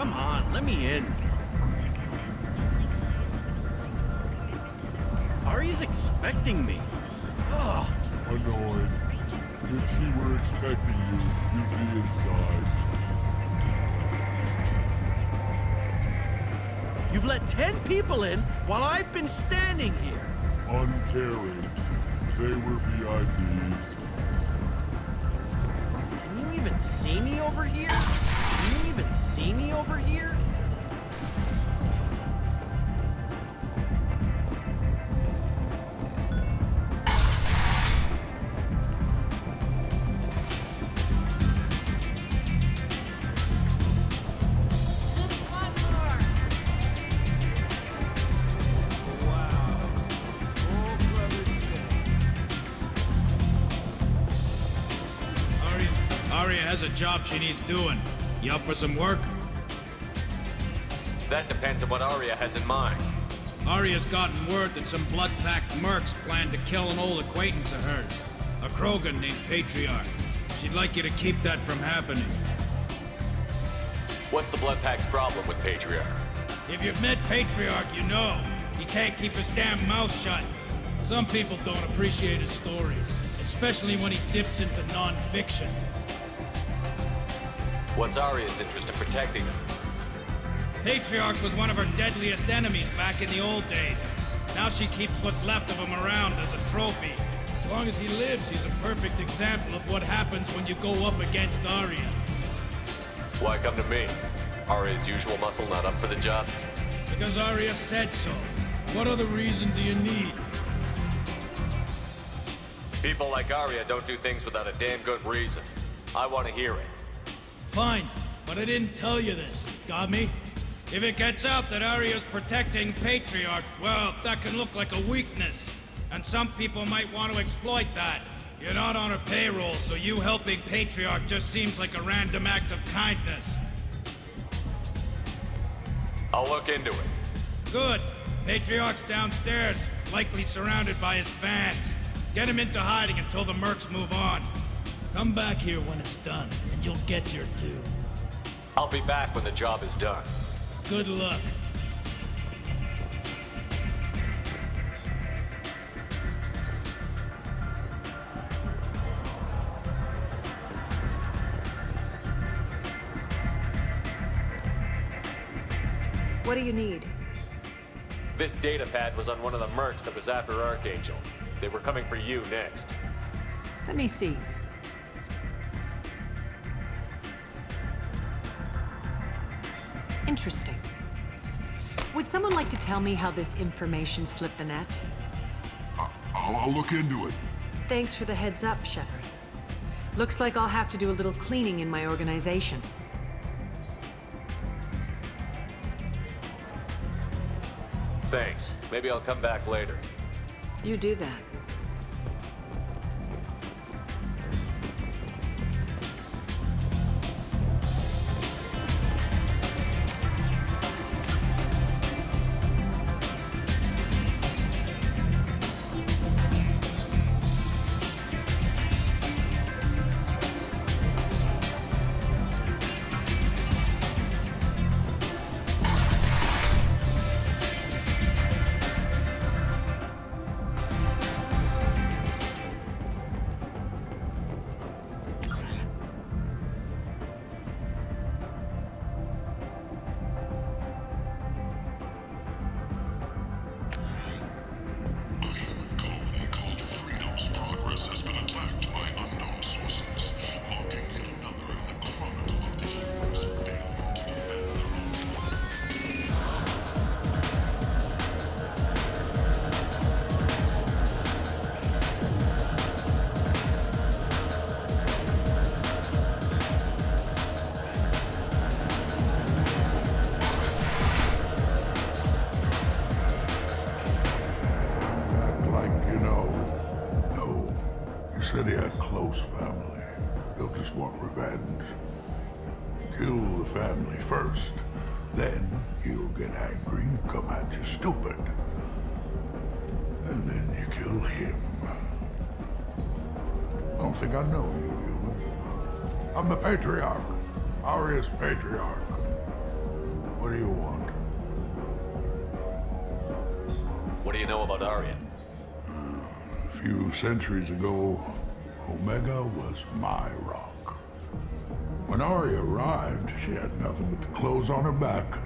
Come on, let me in. Ari's expecting me. Ugh. Annoying. If she were expecting you, you'd be inside. You've let 10 people in while I've been standing here. Uncaring. They were VIPs. Can you even see me over here? Can you even see me over here? Aria has a job she needs doing. You up for some work? That depends on what Aria has in mind. Aria's gotten word that some blood-packed mercs plan to kill an old acquaintance of hers, a Krogan named Patriarch. She'd like you to keep that from happening. What's the Bloodpack's problem with Patriarch? If you've met Patriarch, you know. He can't keep his damn mouth shut. Some people don't appreciate his stories, especially when he dips into non-fiction. What's Aria's interest in protecting him? Patriarch was one of her deadliest enemies back in the old days. Now she keeps what's left of him around as a trophy. As long as he lives, he's a perfect example of what happens when you go up against Aria. Why come to me? Aria's usual muscle not up for the job? Because Aria said so. What other reason do you need? People like Aria don't do things without a damn good reason. I want to hear it. Fine, but I didn't tell you this. Got me? If it gets out that Aria's protecting Patriarch, well, that can look like a weakness. And some people might want to exploit that. You're not on her payroll, so you helping Patriarch just seems like a random act of kindness. I'll look into it. Good. Patriarch's downstairs, likely surrounded by his fans. Get him into hiding until the mercs move on. Come back here when it's done, and you'll get your due. I'll be back when the job is done. Good luck. What do you need? This data pad was on one of the mercs that was after Archangel. They were coming for you next. Let me see. Interesting. Would someone like to tell me how this information slipped the net? I'll look into it. Thanks for the heads up, Shepard. Looks like I'll have to do a little cleaning in my organization. Thanks. Maybe I'll come back later. You do that. close family. They'll just want revenge. Kill the family first. Then he'll get angry and come at you stupid. And then you kill him. I don't think I know you, human. I'm the Patriarch. Aria's Patriarch. What do you want? What do you know about Aria? A few centuries ago, Omega was my rock. When Aria arrived, she had nothing but the clothes on her back.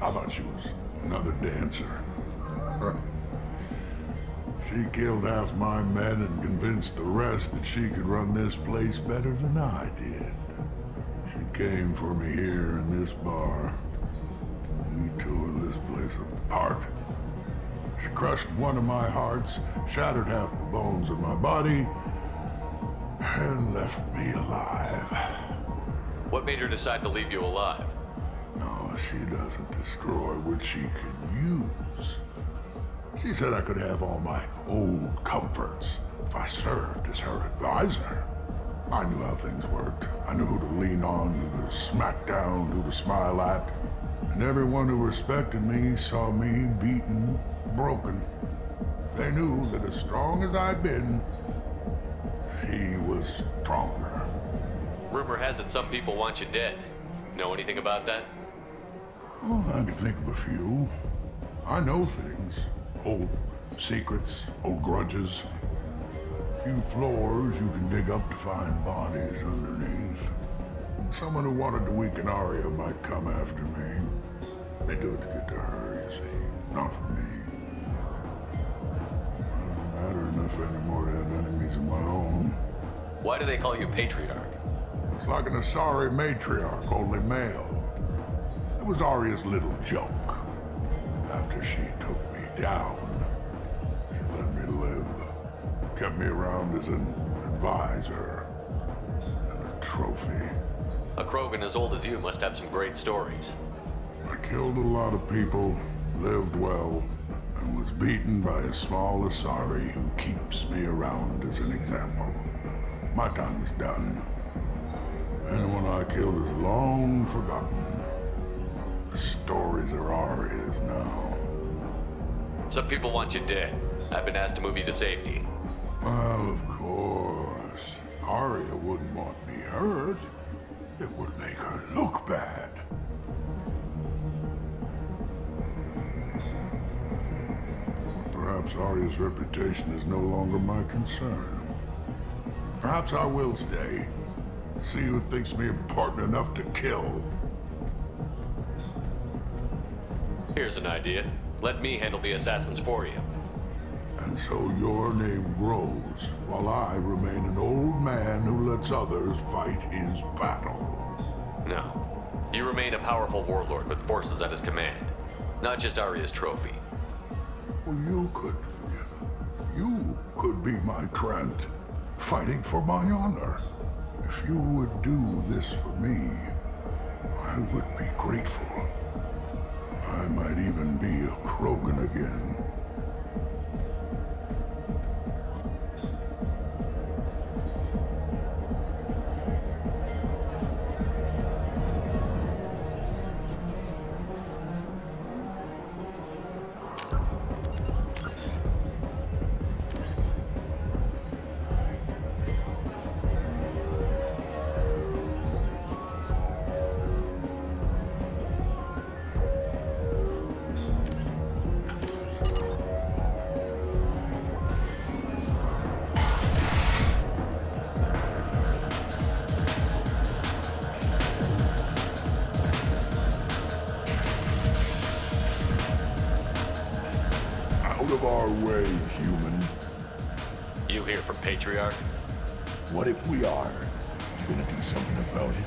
I thought she was another dancer. She killed half my men and convinced the rest that she could run this place better than I did. She came for me here in this bar. We tore this place apart. She crushed one of my hearts, shattered half the bones in my body, and left me alive. What made her decide to leave you alive? No, she doesn't destroy what she can use. She said I could have all my old comforts if I served as her advisor. I knew how things worked. I knew who to lean on, who to smack down, who to smile at. And everyone who respected me saw me beaten, broken. They knew that as strong as I'd been, she was stronger. Rumor has it some people want you dead. Know anything about that? Oh, I can think of a few. I know things. Old secrets, old grudges. A few floors you can dig up to find bodies underneath. Someone who wanted to weaken Aria might come after me. They do it to get to her, you see, not for me. It doesn't matter enough anymore to have enemies of my own. Why do they call you Patriarch? It's like an Asari matriarch, only male. It was Aria's little joke. After she took me down, she let me live. Kept me around as an advisor and a trophy. A Krogan as old as you must have some great stories. I killed a lot of people, lived well, and was beaten by a small Asari who keeps me around as an example. My time is done. Anyone I killed is long forgotten. The stories are Aria's now. Some people want you dead. I've been asked to move you to safety. Well, of course. Aria wouldn't want me hurt. It would make her look bad. Perhaps Aria's reputation is no longer my concern. Perhaps I will stay. See who thinks me important enough to kill. Here's an idea. Let me handle the assassins for you. And so your name grows, while I remain an old man who lets others fight his battle. No. You remain a powerful warlord with forces at his command. Not just Aria's trophy. Well, you could be my Krant, fighting for my honor. If you would do this for me, I would be grateful. I might even be a Krogan again. Out of our way, human. You here for Patriarch? What if we are? You gonna do something about it?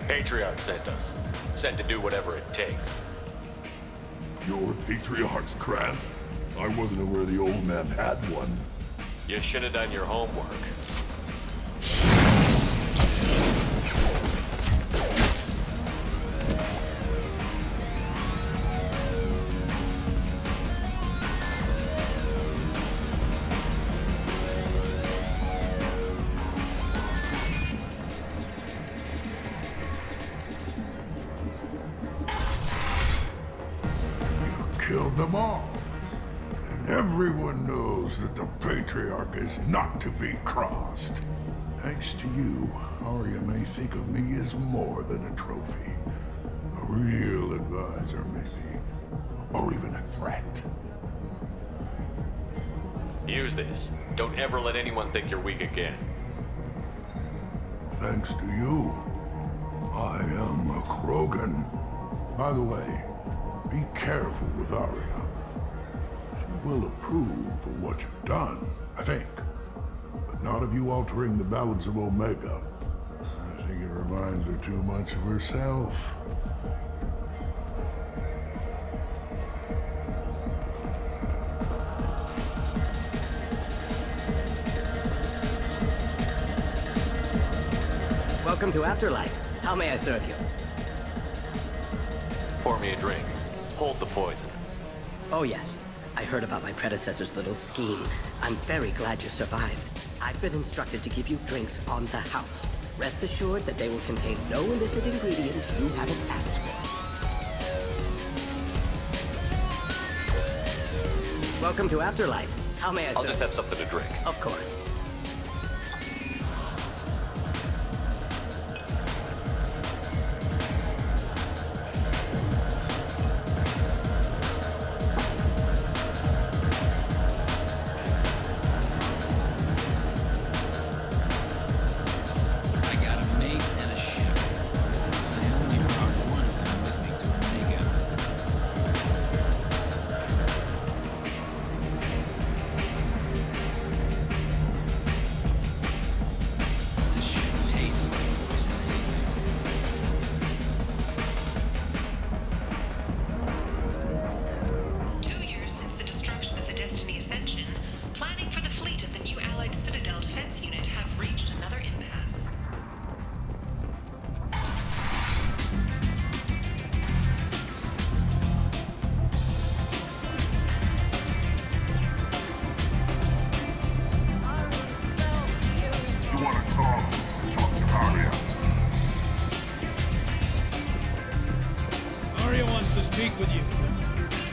Patriarch sent us. Sent to do whatever it takes. You're Patriarch's Krant? I wasn't aware the old man had one. You should have done your homework. of them all. And everyone knows that the Patriarch is not to be crossed. Thanks to you, Arya may think of me as more than a trophy. A real advisor, maybe. Or even a threat. Use this. Don't ever let anyone think you're weak again. Thanks to you, I am a Krogan. By the way, be careful with Arya. She will approve of what you've done, I think. But not of you altering the balance of Omega. I think it reminds her too much of herself. Welcome to Afterlife. How may I serve you? Pour me a drink. Hold the poison. Oh yes, I heard about my predecessor's little scheme. I'm very glad you survived. I've been instructed to give you drinks on the house. Rest assured that they will contain no illicit ingredients you haven't asked for. Welcome to Afterlife. How may I serve you? I'll just have something to drink. Of course. I got a mate and a ship. I only brought one of them with me to Omega. This shit tastes like poison anyway. 2 years since the destruction of the Destiny Ascension, planning for the fleet of the new Allied Citadel Defense Unit have reached another impasse. You want to talk? Talk to Arya. Arya wants to speak with you.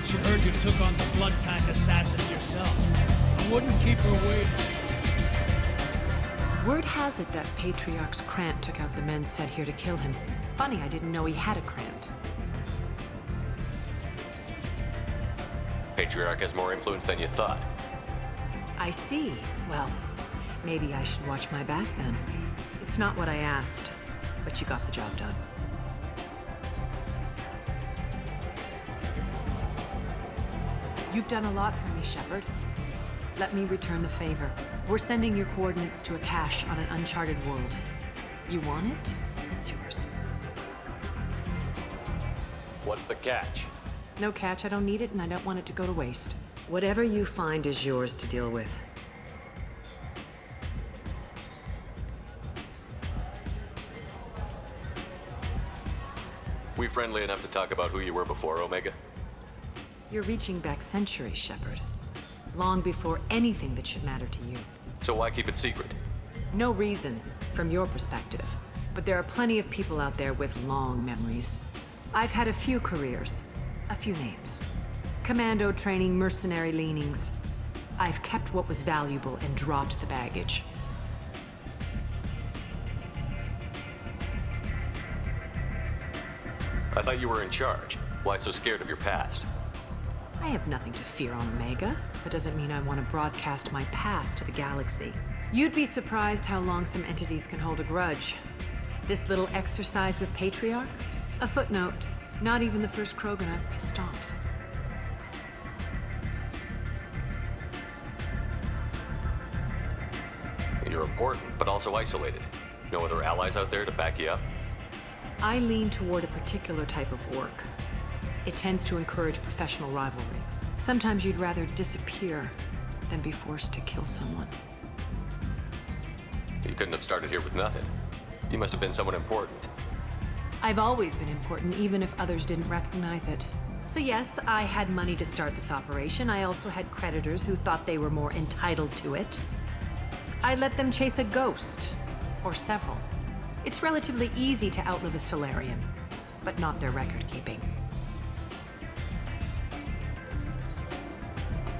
She heard you took on the Blood Pack assassins yourself. I wouldn't keep her waiting. Word has it that Patriarch's Krant took out the men sent here to kill him. Funny, I didn't know he had a Krant. Patriarch has more influence than you thought. I see. Well, maybe I should watch my back then. It's not what I asked, but you got the job done. You've done a lot for me, Shepard. Let me return the favor. We're sending your coordinates to a cache on an uncharted world. You want it? It's yours. What's the catch? No catch, I don't need it, and I don't want it to go to waste. Whatever you find is yours to deal with. We friendly enough to talk about who you were before, Omega? You're reaching back centuries, Shepard. Long before anything that should matter to you. So why keep it secret? No reason, from your perspective. But there are plenty of people out there with long memories. I've had a few careers, a few names. Commando training, mercenary leanings. I've kept what was valuable and dropped the baggage. I thought you were in charge. Why so scared of your past? I have nothing to fear on Omega. That doesn't mean I want to broadcast my past to the galaxy. You'd be surprised how long some entities can hold a grudge. This little exercise with Patriarch? A footnote. Not even the first Krogan I've pissed off. You're important, but also isolated. No other allies out there to back you up? I lean toward a particular type of work. It tends to encourage professional rivalry. Sometimes you'd rather disappear than be forced to kill someone. You couldn't have started here with nothing. You must have been someone important. I've always been important, even if others didn't recognize it. So yes, I had money to start this operation. I also had creditors who thought they were more entitled to it. I let them chase a ghost, or several. It's relatively easy to outlive a Solarian, but not their record-keeping.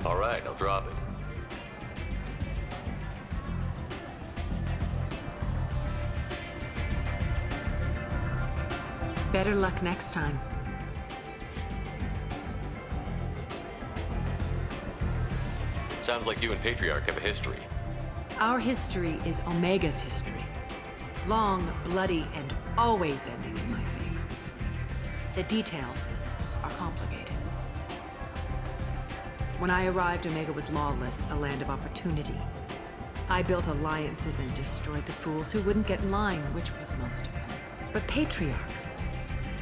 All right, I'll drop it. Better luck next time. Sounds like you and Patriarch have a history. Our history is Omega's history. Long, bloody, and always ending in my favor. The details are complicated. When I arrived, Omega was lawless, a land of opportunity. I built alliances and destroyed the fools who wouldn't get in line, which was most of them. But Patriarch,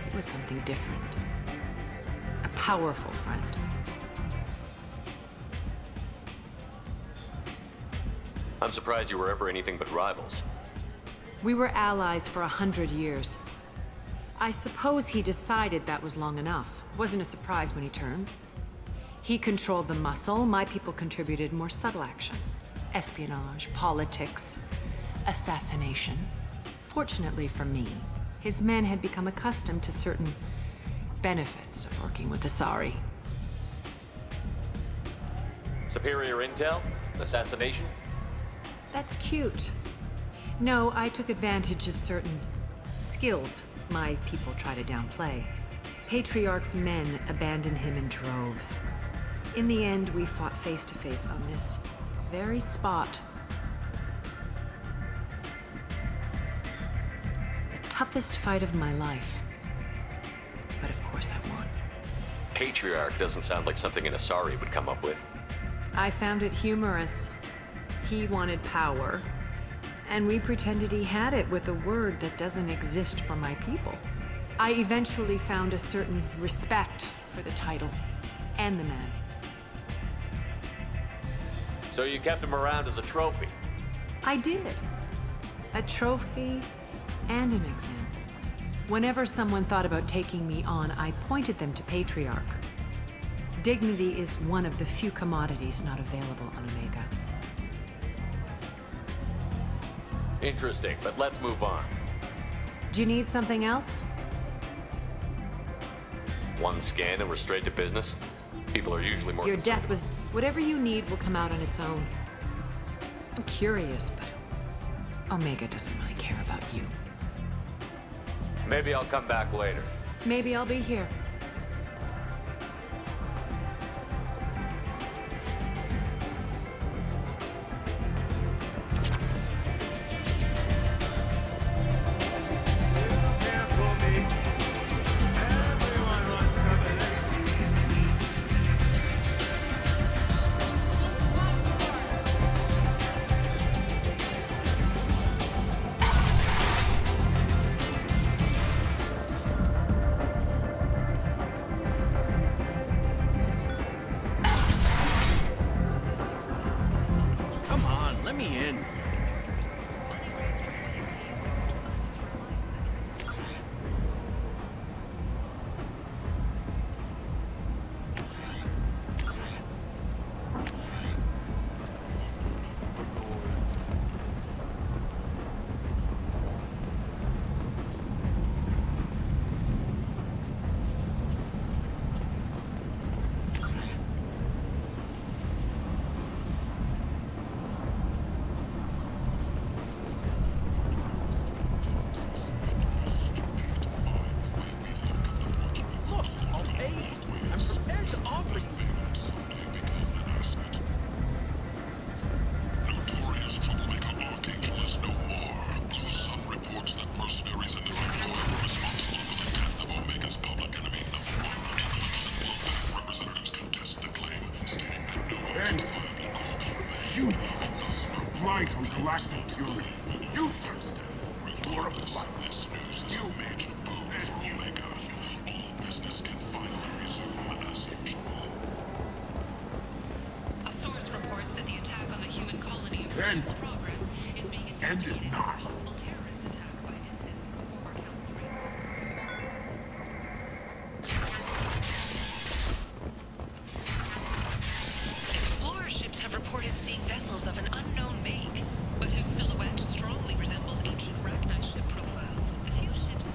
it was something different. A powerful friend. I'm surprised you were ever anything but rivals. We were allies for 100 years. I suppose he decided that was long enough. Wasn't a surprise when he turned. He controlled the muscle, my people contributed more subtle action. Espionage, politics, assassination. Fortunately for me, his men had become accustomed to certain benefits of working with Asari. Superior intel? Assassination? That's cute. No, I took advantage of certain skills my people try to downplay. Patriarch's men abandoned him in droves. In the end, we fought face to face on this very spot. The toughest fight of my life. But of course I won. Patriarch doesn't sound like something an Asari would come up with. I found it humorous. He wanted power, and we pretended he had it with a word that doesn't exist for my people. I eventually found a certain respect for the title and the man. So you kept him around as a trophy? I did. A trophy and an example. Whenever someone thought about taking me on, I pointed them to Patriarch. Dignity is one of the few commodities not available on Omega. Interesting, but let's move on. Do you need something else? One scan and we're straight to business? People are usually more Your concerned death was... Whatever you need will come out on its own. I'm curious, but Omega doesn't really care about you. Maybe I'll come back later. Maybe I'll be here. Come on, let me in. Look, I'll pay you. I'm prepared to offer you. Notorious troublemaker Archangel is no more, though some reports that mercenaries in their employ were responsible for the death of Omega's public enemy #1. Inclusive Blowback representatives contest the claim, stating that no identifiable corpse remains. Humans are blind from galactic purity. You, sir, you're a blind. This news is a major boon for Omega. All business can finally resume as usual. A source reports that the attack on the human colony of End. Earth's Progress is being End is investigated not. as a possible terrorist attack by Nvidia, former council. Explorer ships have reported seeing vessels of an unknown make, but whose silhouette strongly resembles ancient Rachni ship profiles. A few ships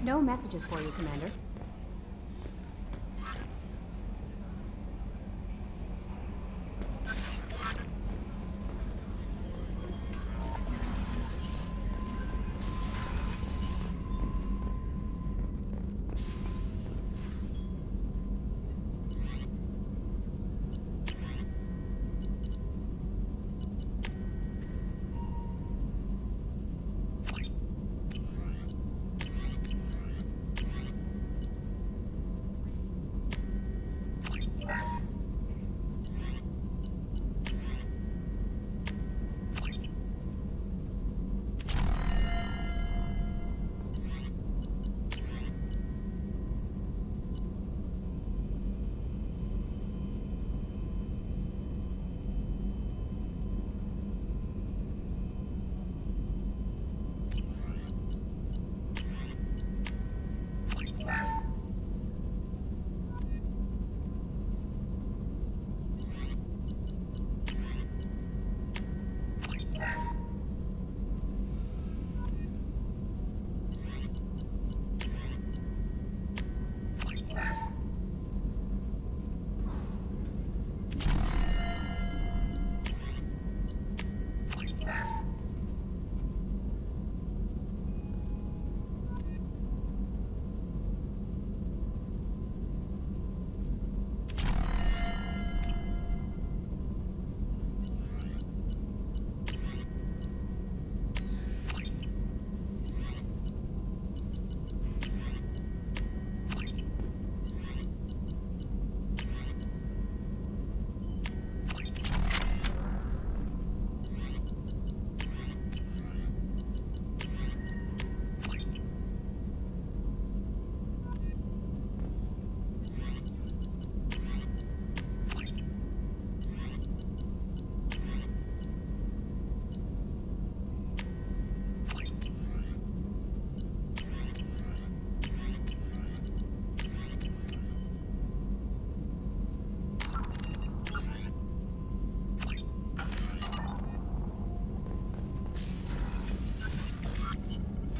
no messages for you, Commander.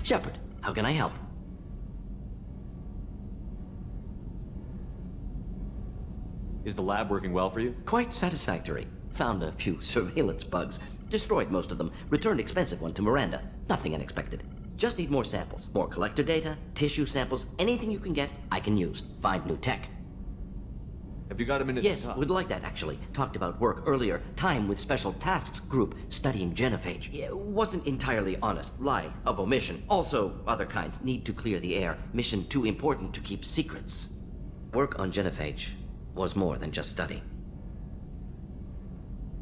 Shepard, how can I help? Is the lab working well for you? Quite satisfactory. Found a few surveillance bugs. Destroyed most of them. Returned expensive one to Miranda. Nothing unexpected. Just need more samples. More collector data, tissue samples, anything you can get, I can use. Find new tech. Have you got a minute Yes, to talk? would like that actually. Talked about work earlier. Time with Special Tasks Group studying genophage. Yeah, wasn't entirely honest. Lie of omission. Also, other kinds need to clear the air. Mission too important to keep secrets. Work on genophage was more than just study.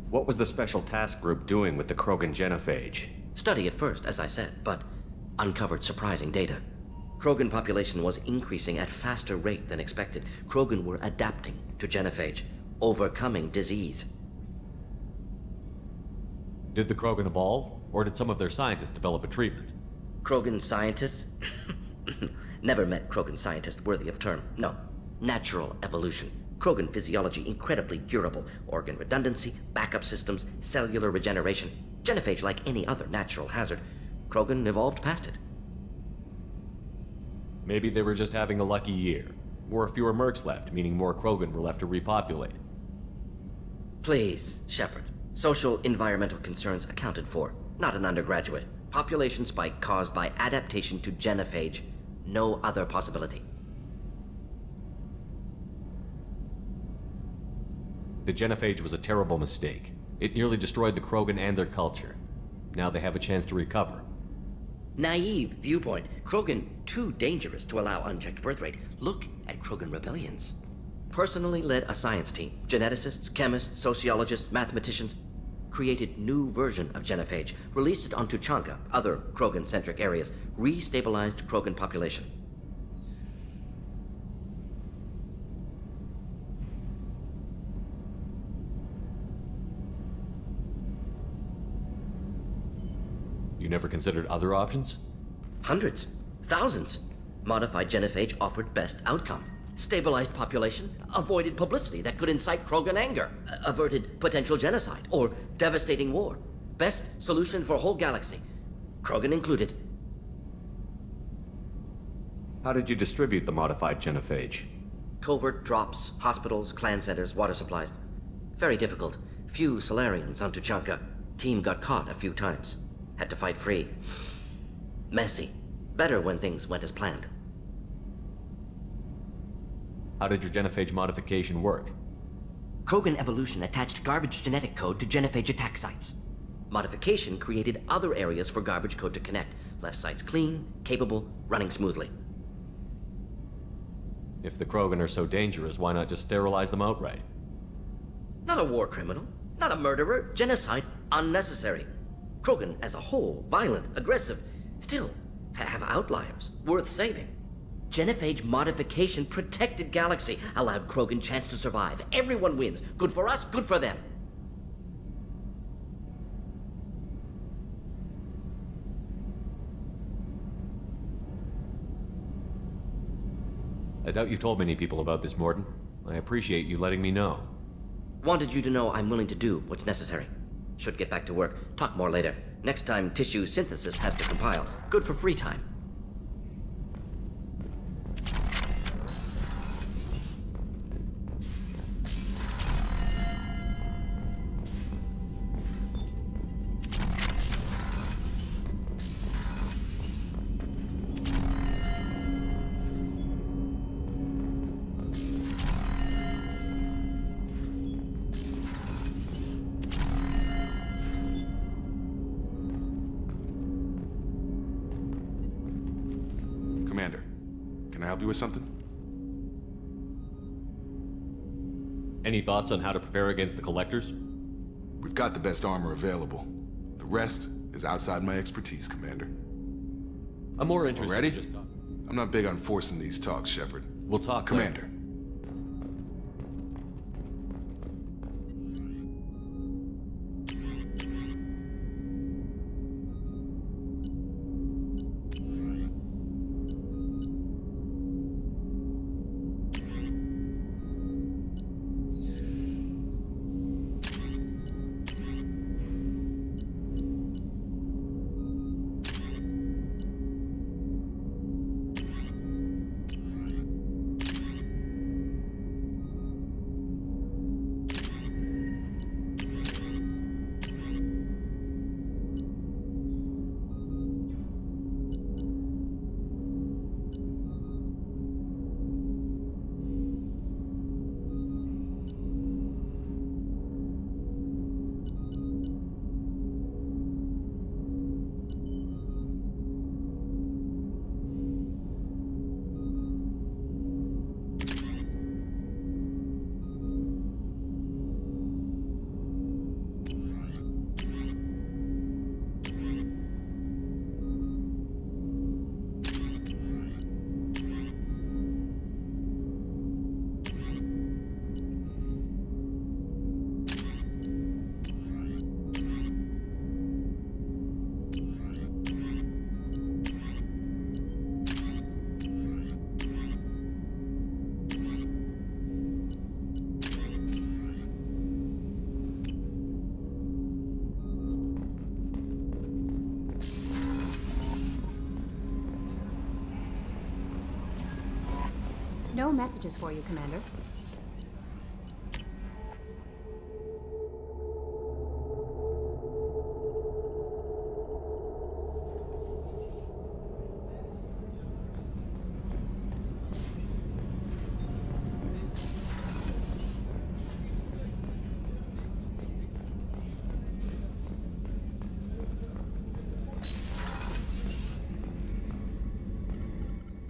What was the special task group doing with the Krogan genophage? Study at first, as I said, but uncovered surprising data. Krogan population was increasing at faster rate than expected. Krogan were adapting to genophage, overcoming disease. Did the Krogan evolve, or did some of their scientists develop a treatment? Krogan scientists? Never met Krogan scientist worthy of term. No. Natural evolution. Krogan physiology incredibly durable. Organ redundancy, backup systems, cellular regeneration. Genophage like any other natural hazard. Krogan evolved past it. Maybe they were just having a lucky year. Or fewer mercs left, meaning more Krogan were left to repopulate. Please, Shepard. Social environmental concerns accounted for. Not an undergraduate. Population spike caused by adaptation to genophage. No other possibility. The genophage was a terrible mistake. It nearly destroyed the Krogan and their culture. Now they have a chance to recover. Naive viewpoint. Krogan too dangerous to allow unchecked birth rate. Look at Krogan rebellions. Personally led a science team. Geneticists, chemists, sociologists, mathematicians. Created new version of genophage. Released it on Tuchanka, other Krogan-centric areas. Restabilized Krogan population. You never considered other options? Hundreds. Thousands. Modified genophage offered best outcome. Stabilized population, avoided publicity that could incite Krogan anger, averted potential genocide, or devastating war. Best solution for whole galaxy. Krogan included. How did you distribute the modified genophage? Covert drops, hospitals, clan centers, water supplies. Very difficult. Few Solarians on Tuchanka. Team got caught a few times. Had to fight free. Messy. Better when things went as planned. How did your genophage modification work? Krogan evolution attached garbage genetic code to genophage attack sites. Modification created other areas for garbage code to connect. Left sites clean, capable, running smoothly. If the Krogan are so dangerous, why not just sterilize them outright? Not a war criminal, not a murderer, genocide, unnecessary. Krogan as a whole, violent, aggressive, still have outliers, worth saving. Genophage modification protected Galaxy, allowed Krogan chance to survive. Everyone wins. Good for us, good for them. I doubt you told many people about this, Morden. I appreciate you letting me know. Wanted you to know I'm willing to do what's necessary. Should get back to work. Talk more later. Next time tissue synthesis has to compile. Good for free time. Commander, can I help you with something? Any thoughts on how to prepare against the Collectors? We've got the best armor available. The rest is outside my expertise, Commander. I'm more interested Already? in just talk. I'm not big on forcing these talks, Shepard. We'll talk later. Commander. No messages for you, Commander.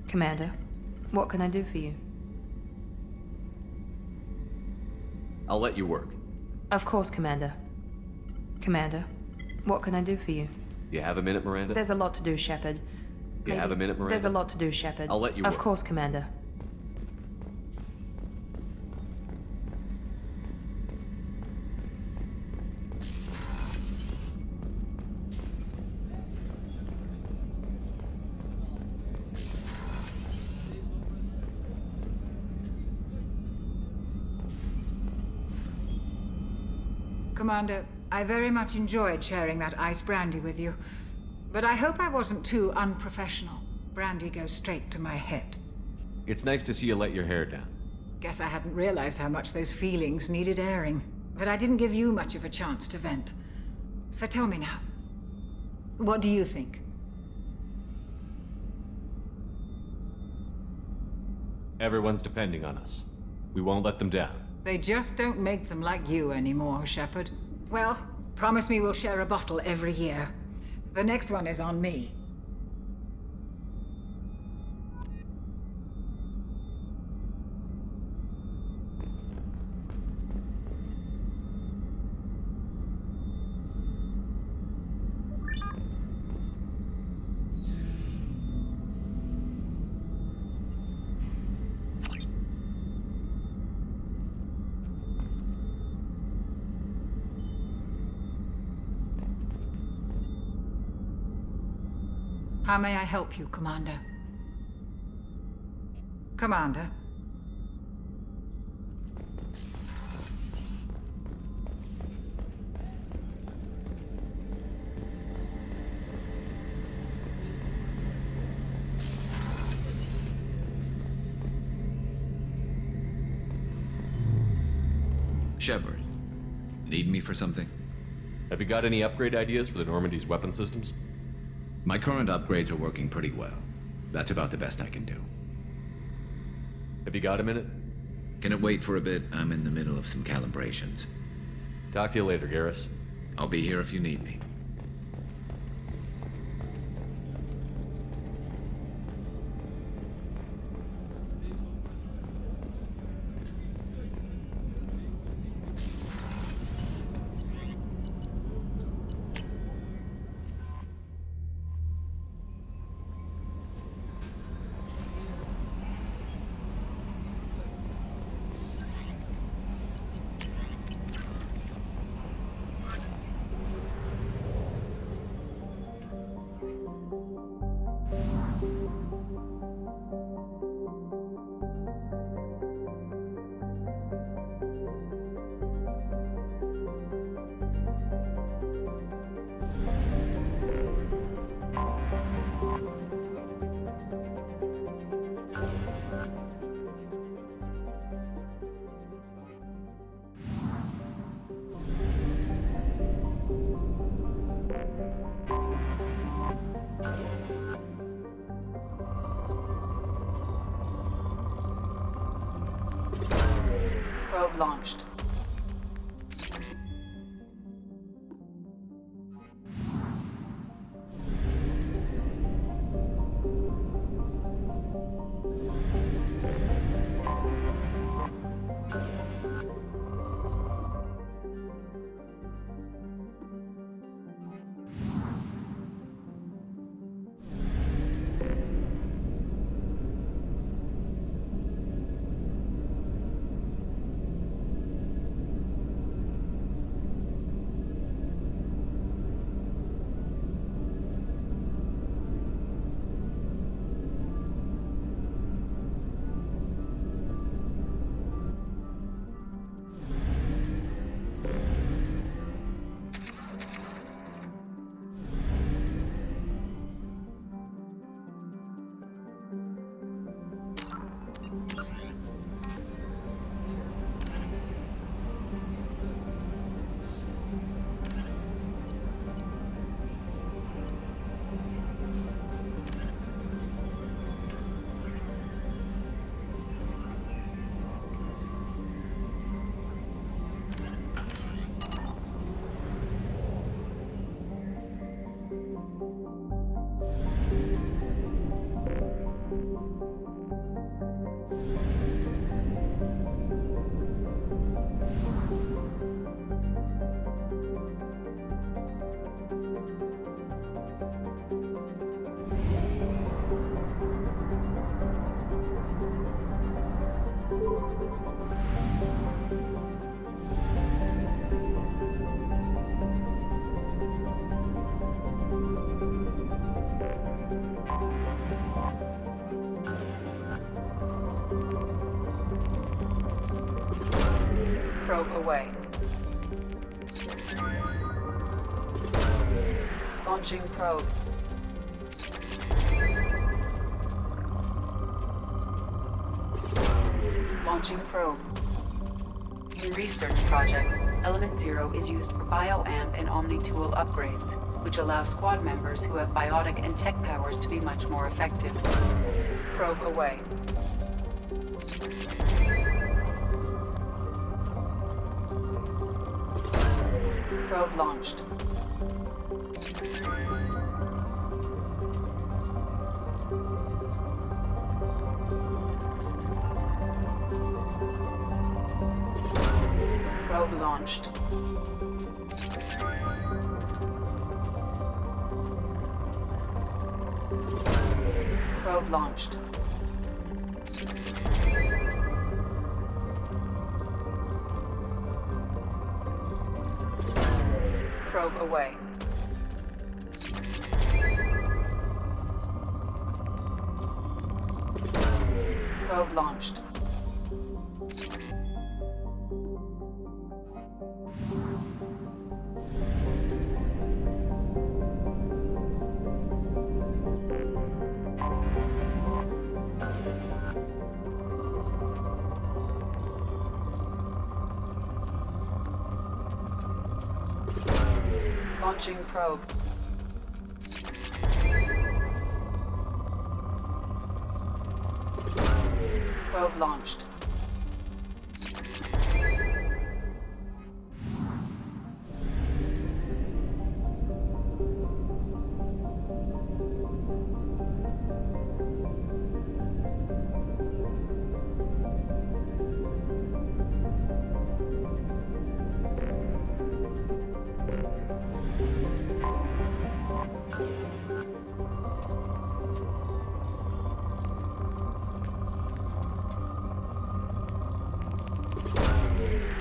Commander, what can I do for you? I'll let you work. Of course, Commander. Commander, what can I do for you? You have a minute, Miranda? There's a lot to do, Shepard. You have a minute, Miranda? There's a lot to do, Shepard. I'll let you Of work. course, Commander. Commander, I very much enjoyed sharing that ice brandy with you. But I hope I wasn't too unprofessional. brandy goes straight to my head. It's nice to see you let your hair down. Guess I hadn't realized how much those feelings needed airing. But I didn't give you much of a chance to vent. So tell me now, what do you think? Everyone's depending on us. We won't let them down. They just don't make them like you anymore, Shepard. Well, promise me we'll share a bottle every year. The next one is on me. How may I help you, Commander? Commander? Shepard, need me for something? Have you got any upgrade ideas for the Normandy's weapon systems? My current upgrades are working pretty well. That's about the best I can do. Have you got a minute? Can it wait for a bit? I'm in the middle of some calibrations. Talk to you later, Garrus. I'll be here if you need me. Probe launched. Probe away. Launching probe. Launching probe. In research projects, Element Zero is used for bioamp and omni-tool upgrades, which allow squad members who have biotic and tech powers to be much more effective. Probe away. Probe launched. Probe launched. Probe launched. Probe away. Probe launched. Launching probe. Probe launched.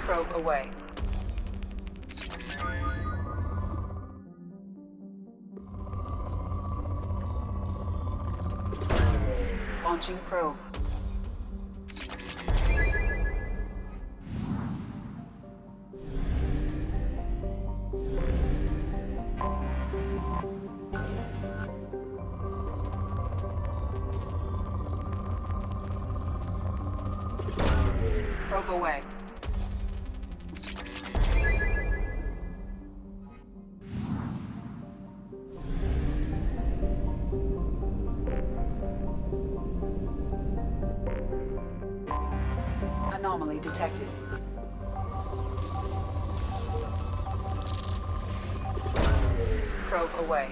Probe away. Launching probe. Probe away. Anomaly detected. Probe away.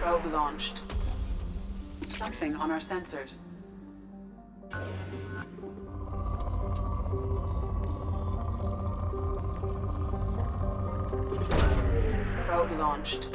Probe launched. Something on our sensors. Probe launched.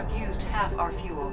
have used half our fuel.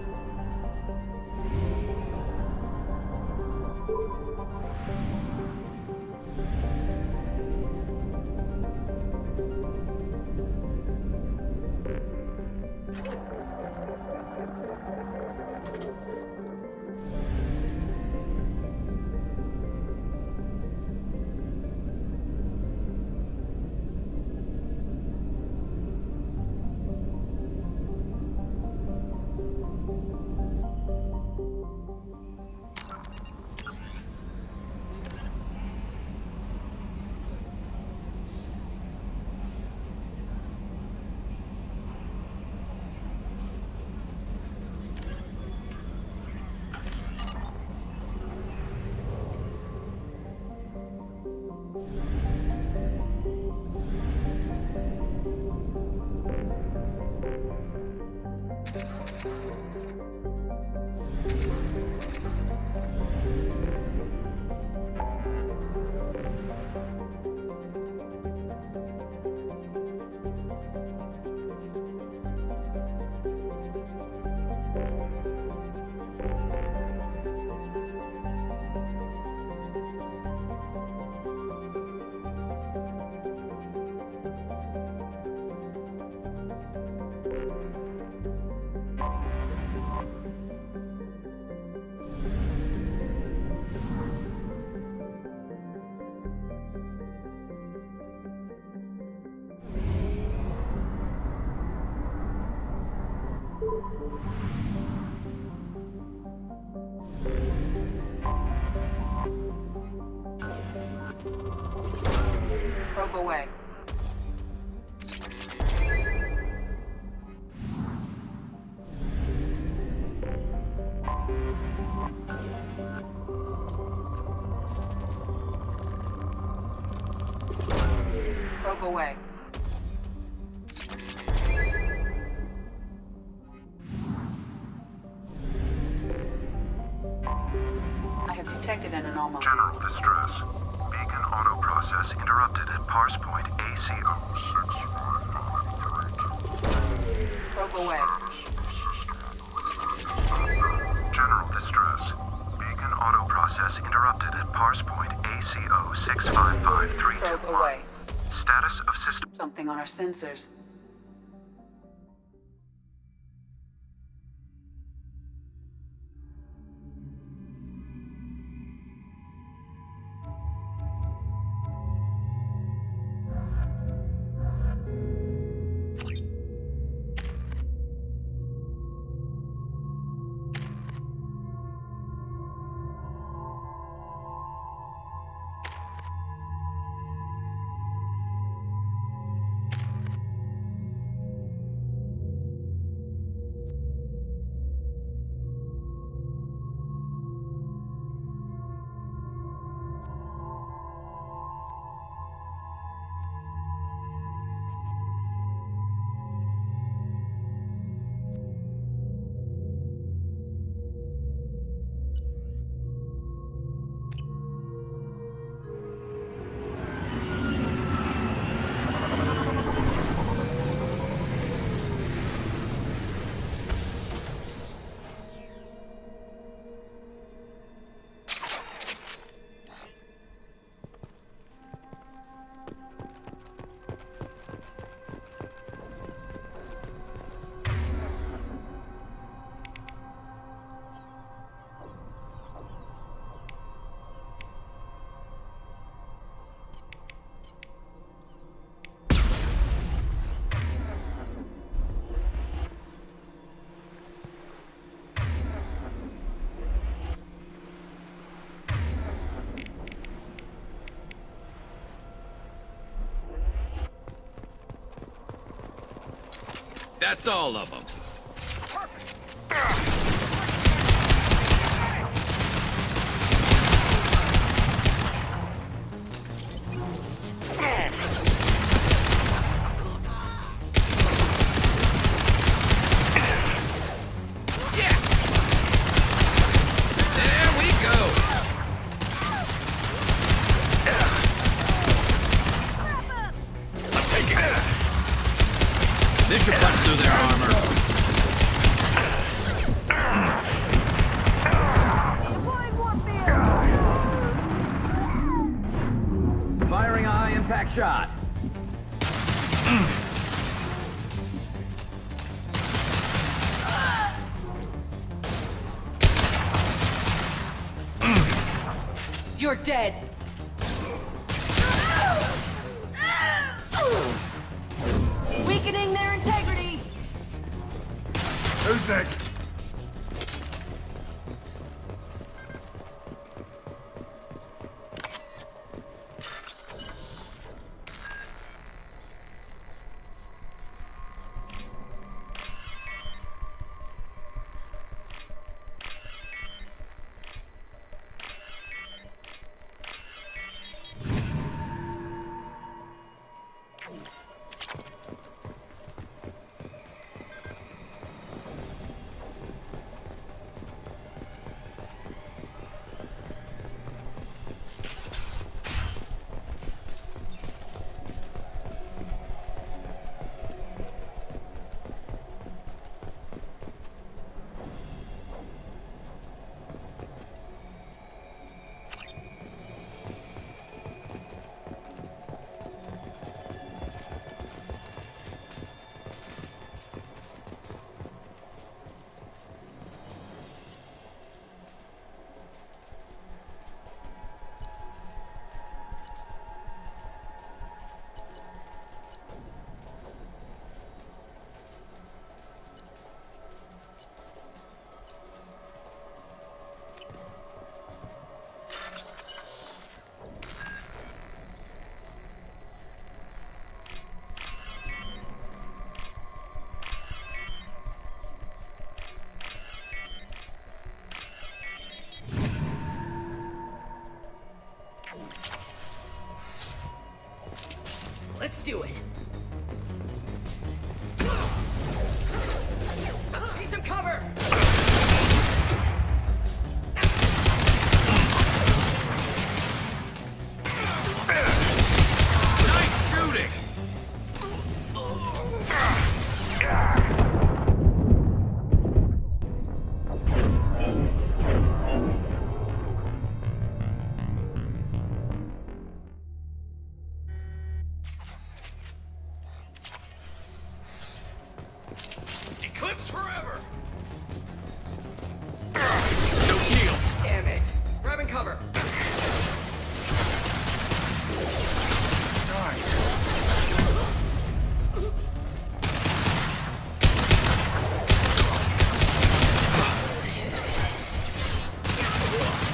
Probe away. Probe away. I have detected an anomaly. General distress. Beacon auto process interrupted at parse point ACO 6553. Probe away. General distress. Beacon auto process interrupted at parse point ACO 6553. Probe away. Status of system. Something on our sensors. That's all of them. This should punch through their armor. back shot. You're dead. Weakening their integrity. Who's next? Let's do it. Need some cover. Nice shooting! Eclipse forever! No shield! Damn it. Grabbing cover.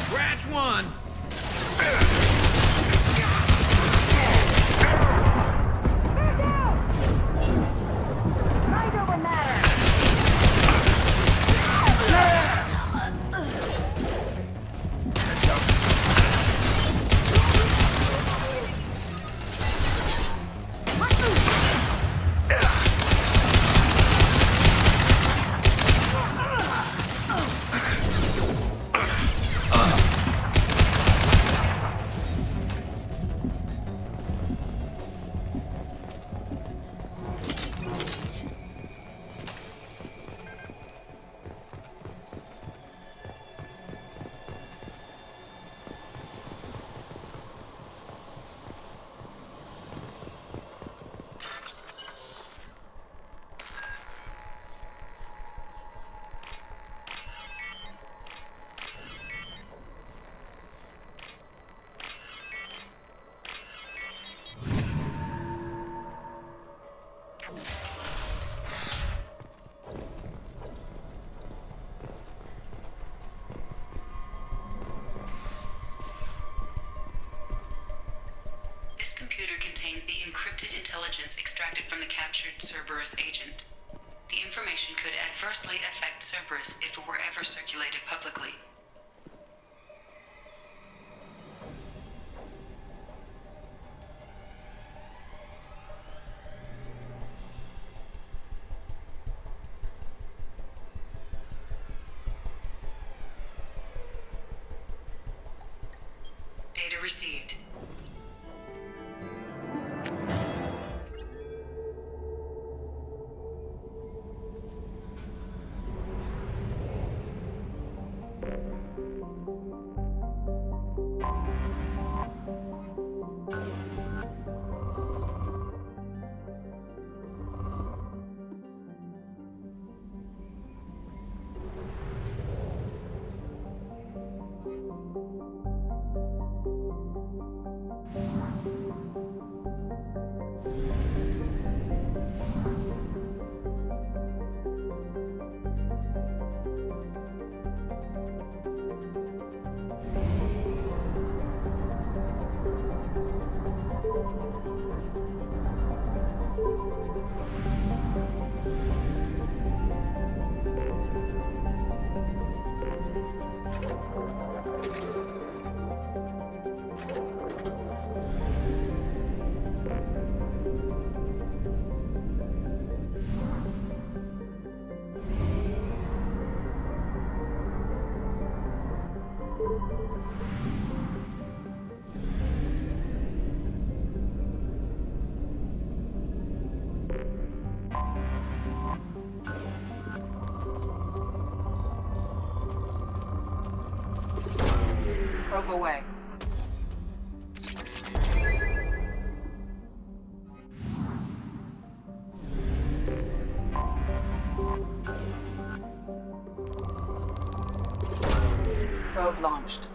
Scratch one! This computer contains the encrypted intelligence extracted from the captured Cerberus agent. The information could adversely affect Cerberus if it were ever circulated publicly. Data received. Probe away. Probe launched.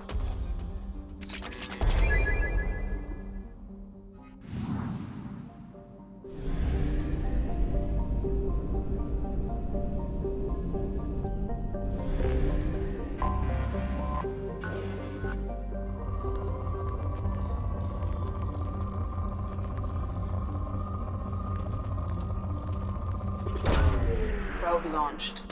Probe launched.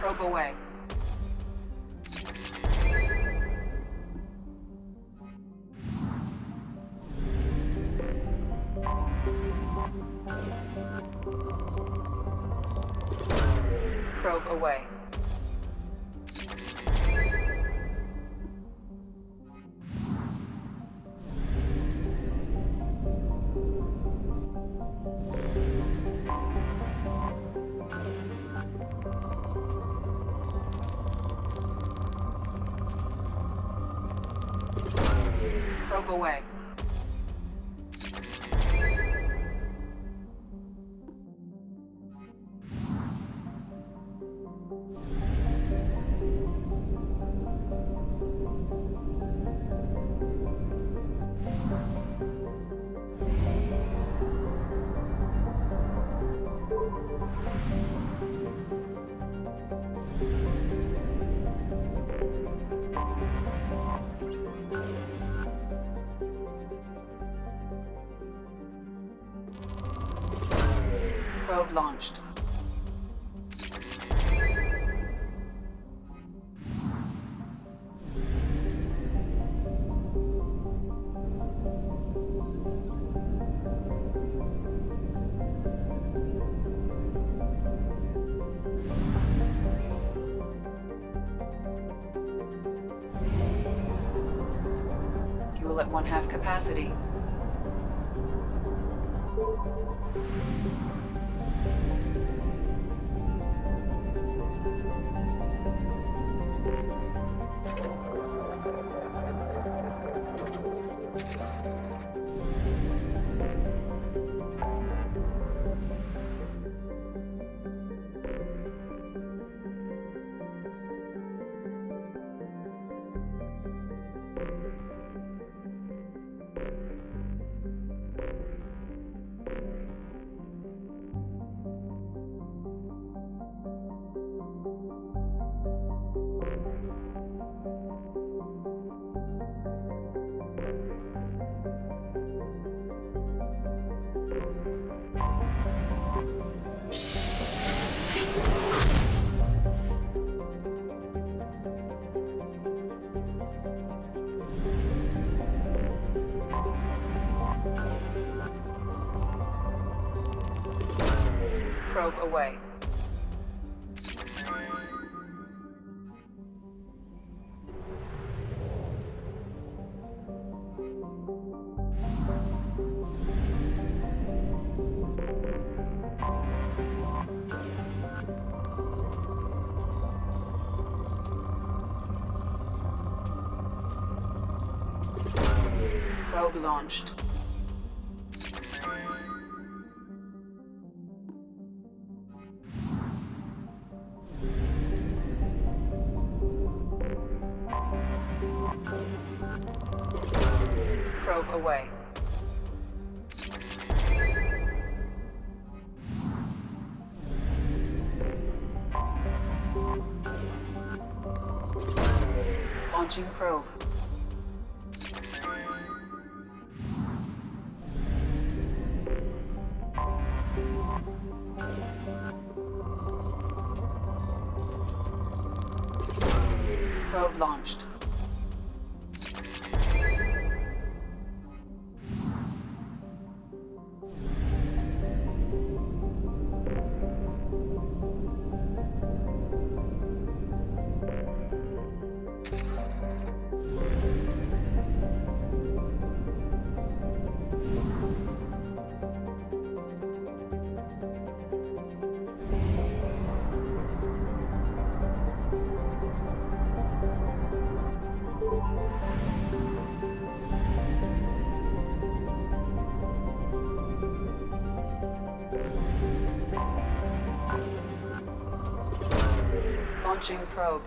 Probe away. Probe away. Probe away. Probe launched. Fuel at 1/2 capacity. Probe away. Probe launched. Probe away. Launching probe. Probe launched. Launching probe.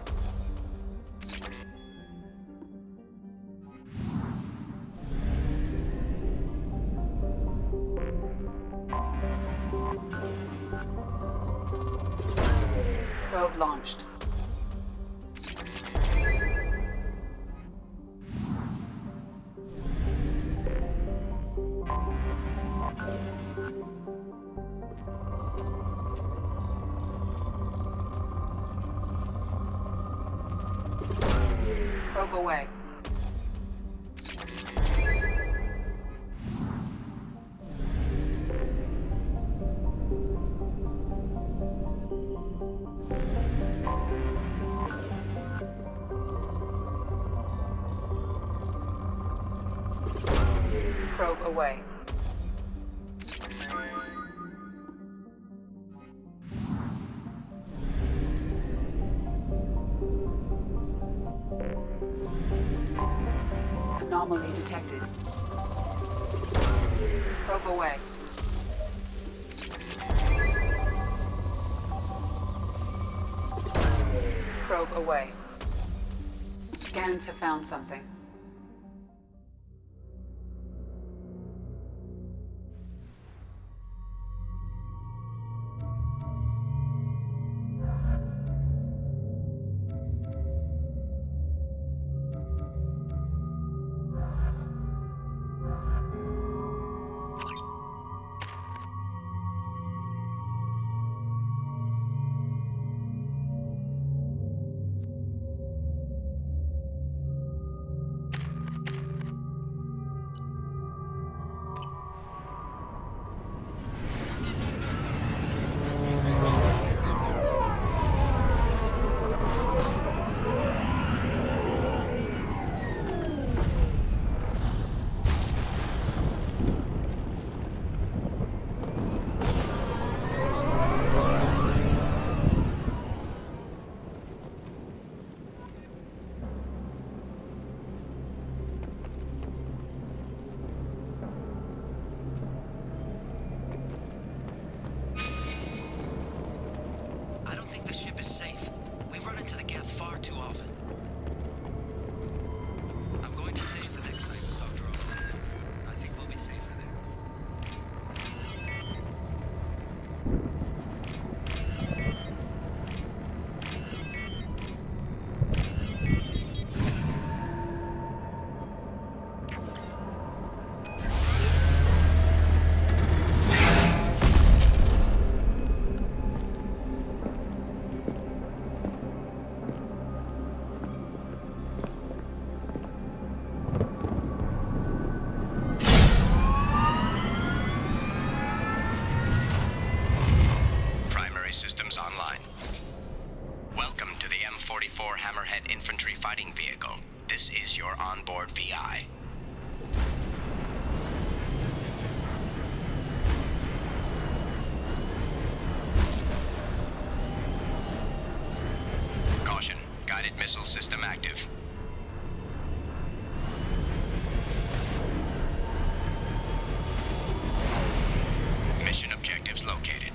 Probe launched. Probe away. Probe away. Anomaly detected. Probe away. Probe away. Scans have found something. Systems online. Welcome to the M44 Hammerhead Infantry Fighting Vehicle. This is your onboard VI. Caution, guided missile system active. Mission objectives located.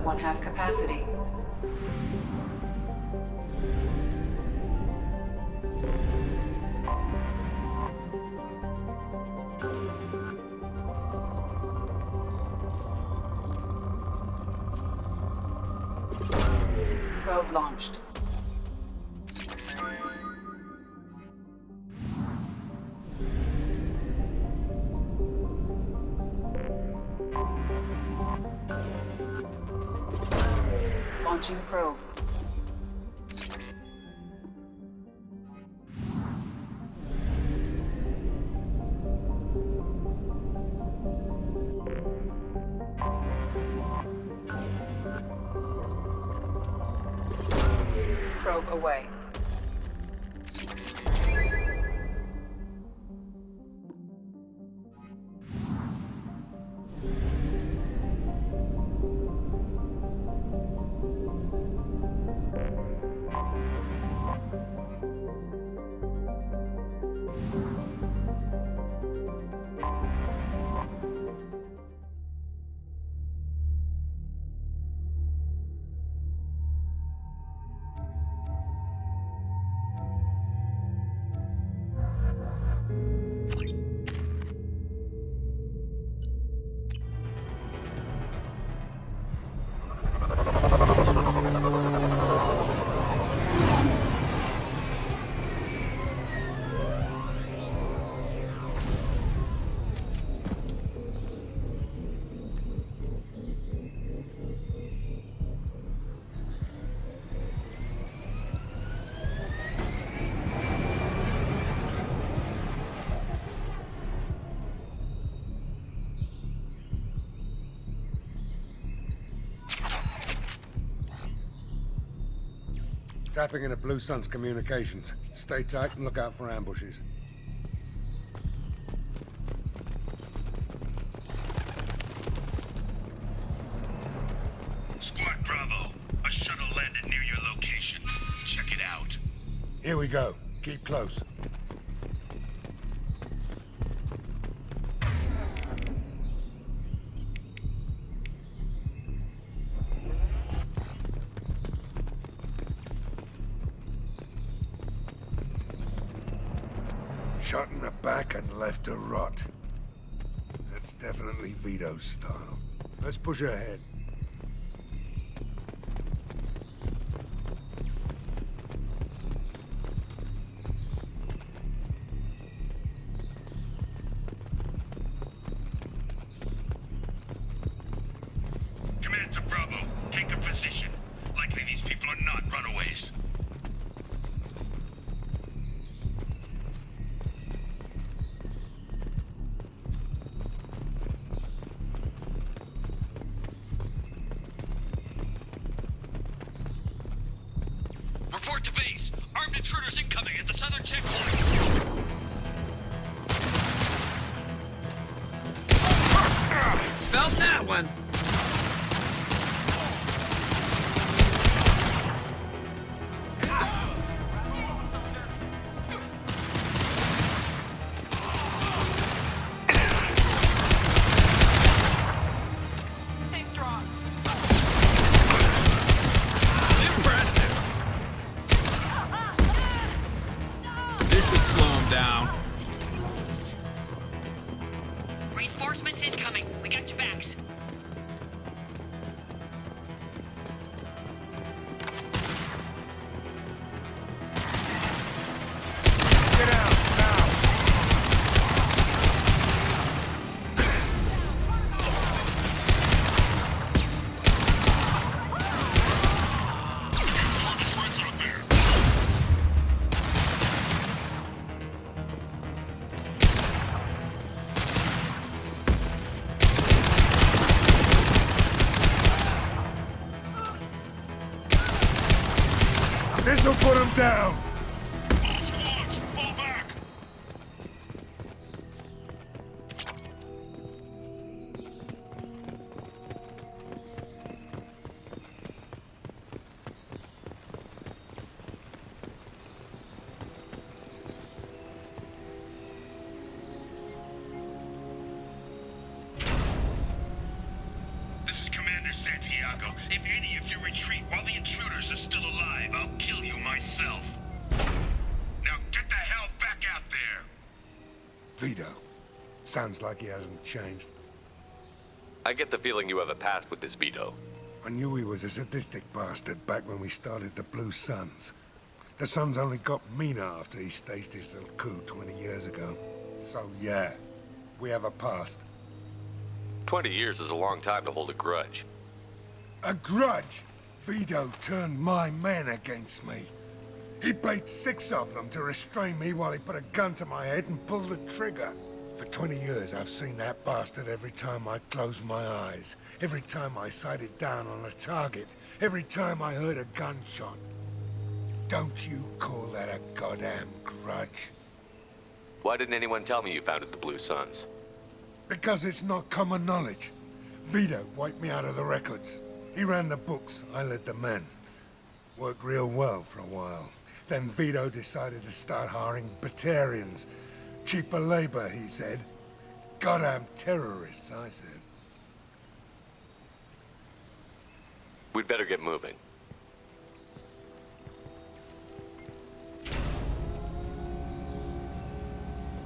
1/2 capacity. Probe launched. Launching probe. Probe away. Tapping into Blue Sun's communications. Stay tight and look out for ambushes. Squad Bravo, a shuttle landed near your location. Check it out. Here we go. Keep close. Shot in the back and left to rot. That's definitely Vito's style. Let's push ahead. Command to Bravo, take a position. Likely these people are not runaways. Report to base. Armed intruders incoming at the southern checkpoint. Felt that one. This should slow him down. Reinforcements incoming. We got your backs. Get out, now! This'll put him down! This is Commander Santiago. If Vito. Sounds like he hasn't changed. I get the feeling you have a past with this Vito. I knew he was a sadistic bastard back when we started the Blue Suns. The Suns only got meaner after he staged his little coup 20 years ago. So yeah, we have a past. 20 years is a long time to hold a grudge. A grudge? Vito turned my men against me. He paid 6 of them to restrain me while he put a gun to my head and pulled the trigger. For 20 years, I've seen that bastard every time I closed my eyes, every time I sighted down on a target, every time I heard a gunshot. Don't you call that a goddamn grudge? Why didn't anyone tell me you founded the Blue Suns? Because it's not common knowledge. Vito wiped me out of the records. He ran the books, I led the men. Worked real well for a while. Then Vito decided to start hiring Batarians. Cheaper labor, he said. Goddamn terrorists, I said. We'd better get moving.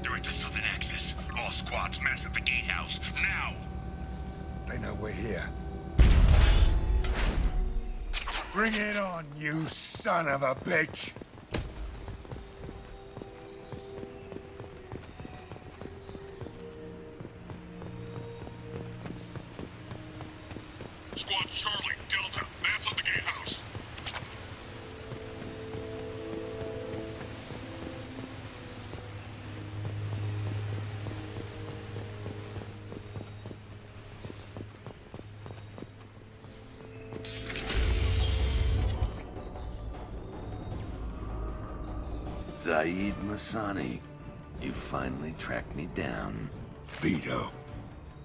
Direct to Southern Access. All squads mass at the gatehouse, now! They know we're here. Bring it on, you son of a bitch! Squads Charlie, Delta, mass at the gatehouse. Zaid Masani, you finally tracked me down. Vito.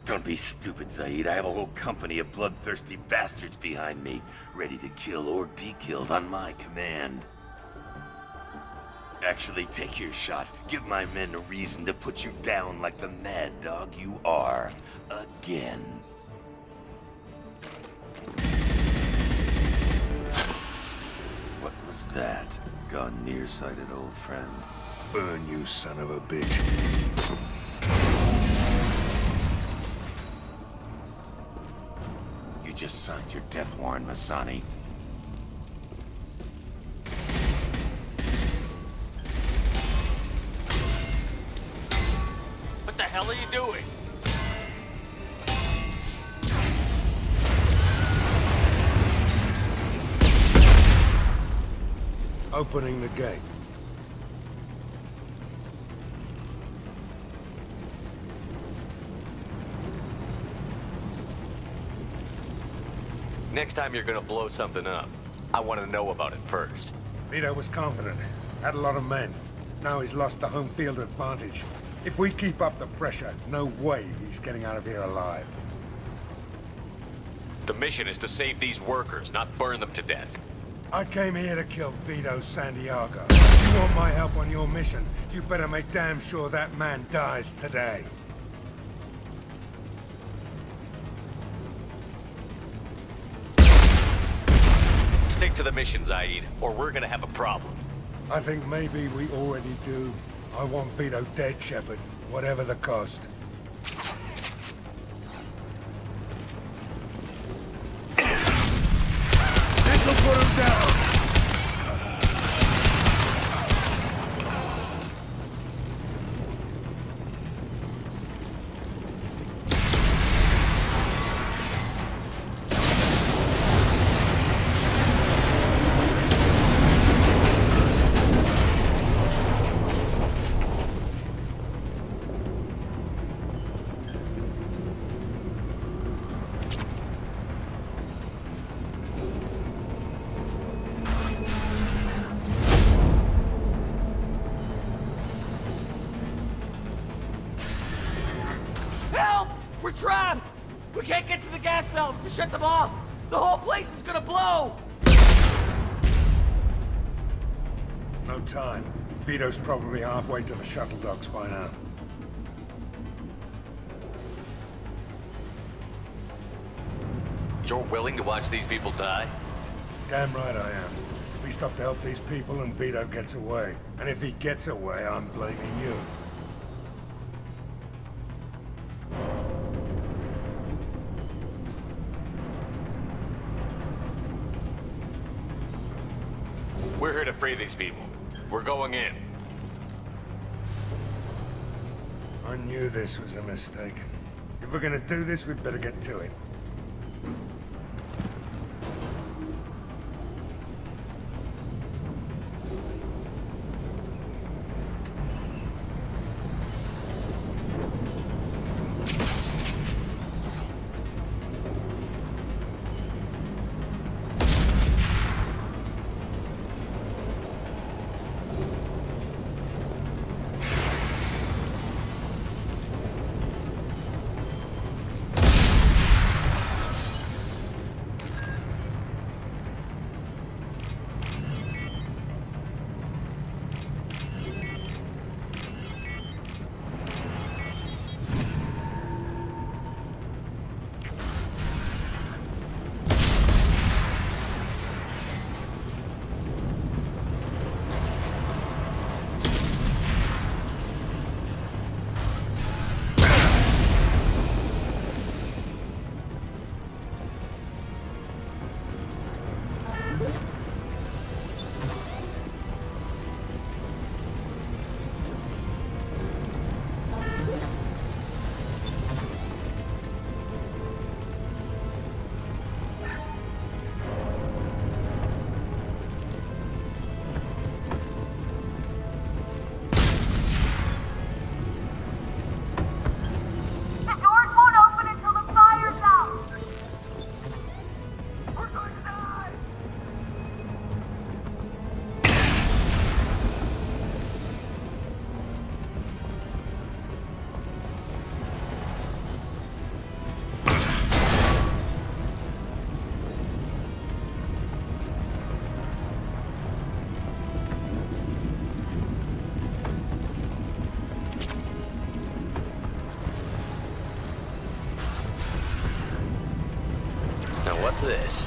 Don't be stupid, Zaid. I have a whole company of bloodthirsty bastards behind me, ready to kill or be killed on my command. Actually, take your shot. Give my men a reason to put you down like the mad dog you are. Again. What was that? Gone nearsighted, old friend. Burn, you son of a bitch. You just signed your death warrant, Masani. What the hell are you doing? Opening the gate. Next time you're gonna blow something up, I want to know about it first. Vito was confident. Had a lot of men. Now he's lost the home field advantage. If we keep up the pressure, no way he's getting out of here alive. The mission is to save these workers, not burn them to death. I came here to kill Vito Santiago. If you want my help on your mission, you better make damn sure that man dies today. Stick to the mission, Zaid, or we're gonna have a problem. I think maybe we already do. I want Vito dead, Shepard, whatever the cost. This'll put him down! Help! We're trapped! We can't get to the gas valves to shut them off! The whole place is gonna blow! No time. Vito's probably halfway to the shuttle docks by now. You're willing to watch these people die? Damn right I am. We stop to help these people and Vito gets away. And if he gets away, I'm blaming you. free these people. We're going in. I knew this was a mistake. If we're gonna do this, we'd better get to it. Now what's this?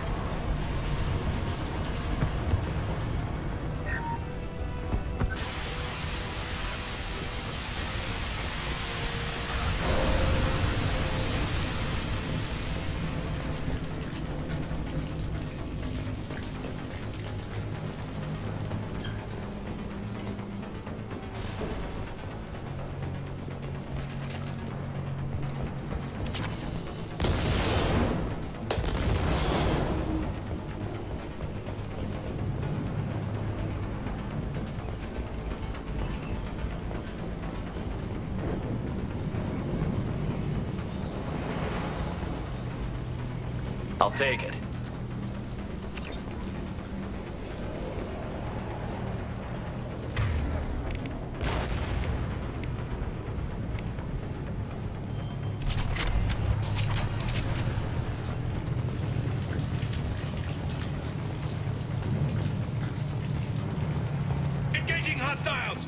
I'll take it. Engaging hostiles!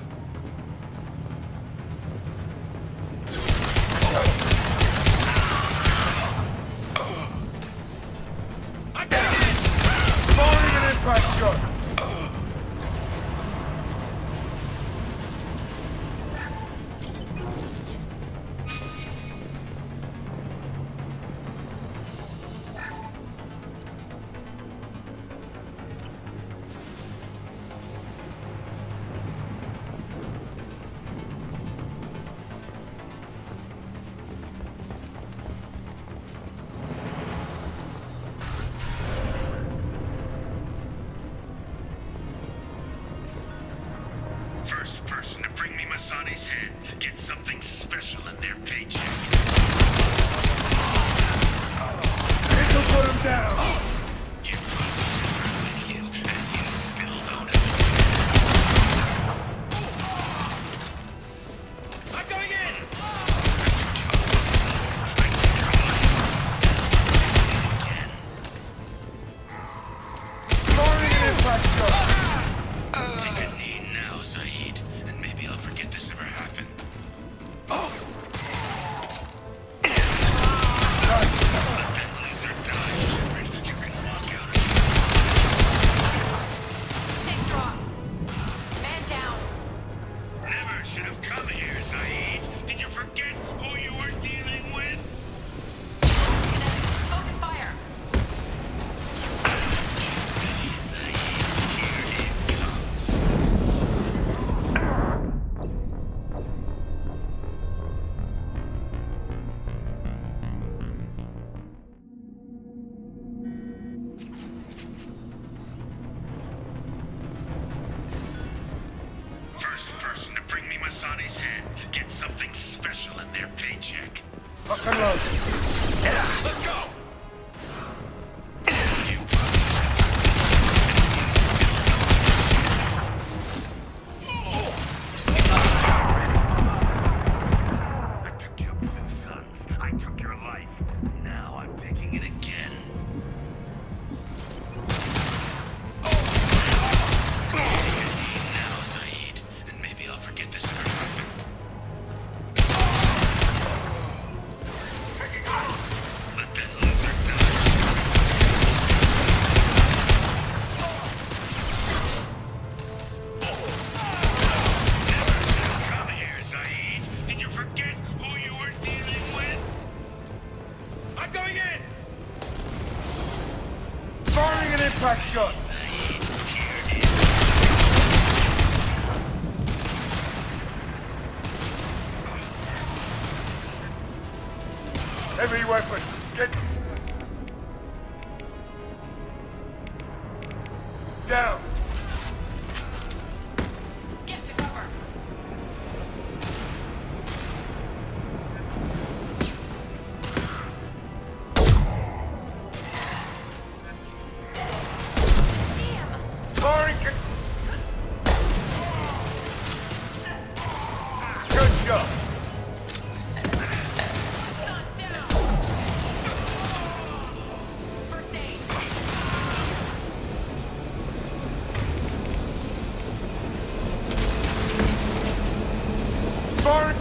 First person to bring me Masani's head gets something special in their paycheck. This'll put him down! You brought Shepard with you, and you still don't have a I'm going in! Firing an impact shot! Take a knee now, Zaid, and maybe I'll forget this ever happened. Let that loser die, Shepard. You can walk out of Take drop. Man down. Never should have come here, Zaid. Did you forget who you were dealing with? Focus fire. Ready, Zaid. Here it comes. head. Get something special in their paycheck. Lock and load. Let's go! I took your blue sons. I took your life. Now I'm taking it again. Now, Zaid, and maybe I'll forget this ever happened. Let that loser die. Come here, Zaid. Did you forget who you were dealing with? I'm going in! Firing an impact shot. Heavy weapon. Get down. Get to cover. Firing. Good shot. Firing.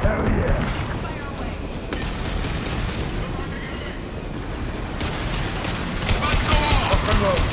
Hell yeah. Lock and load.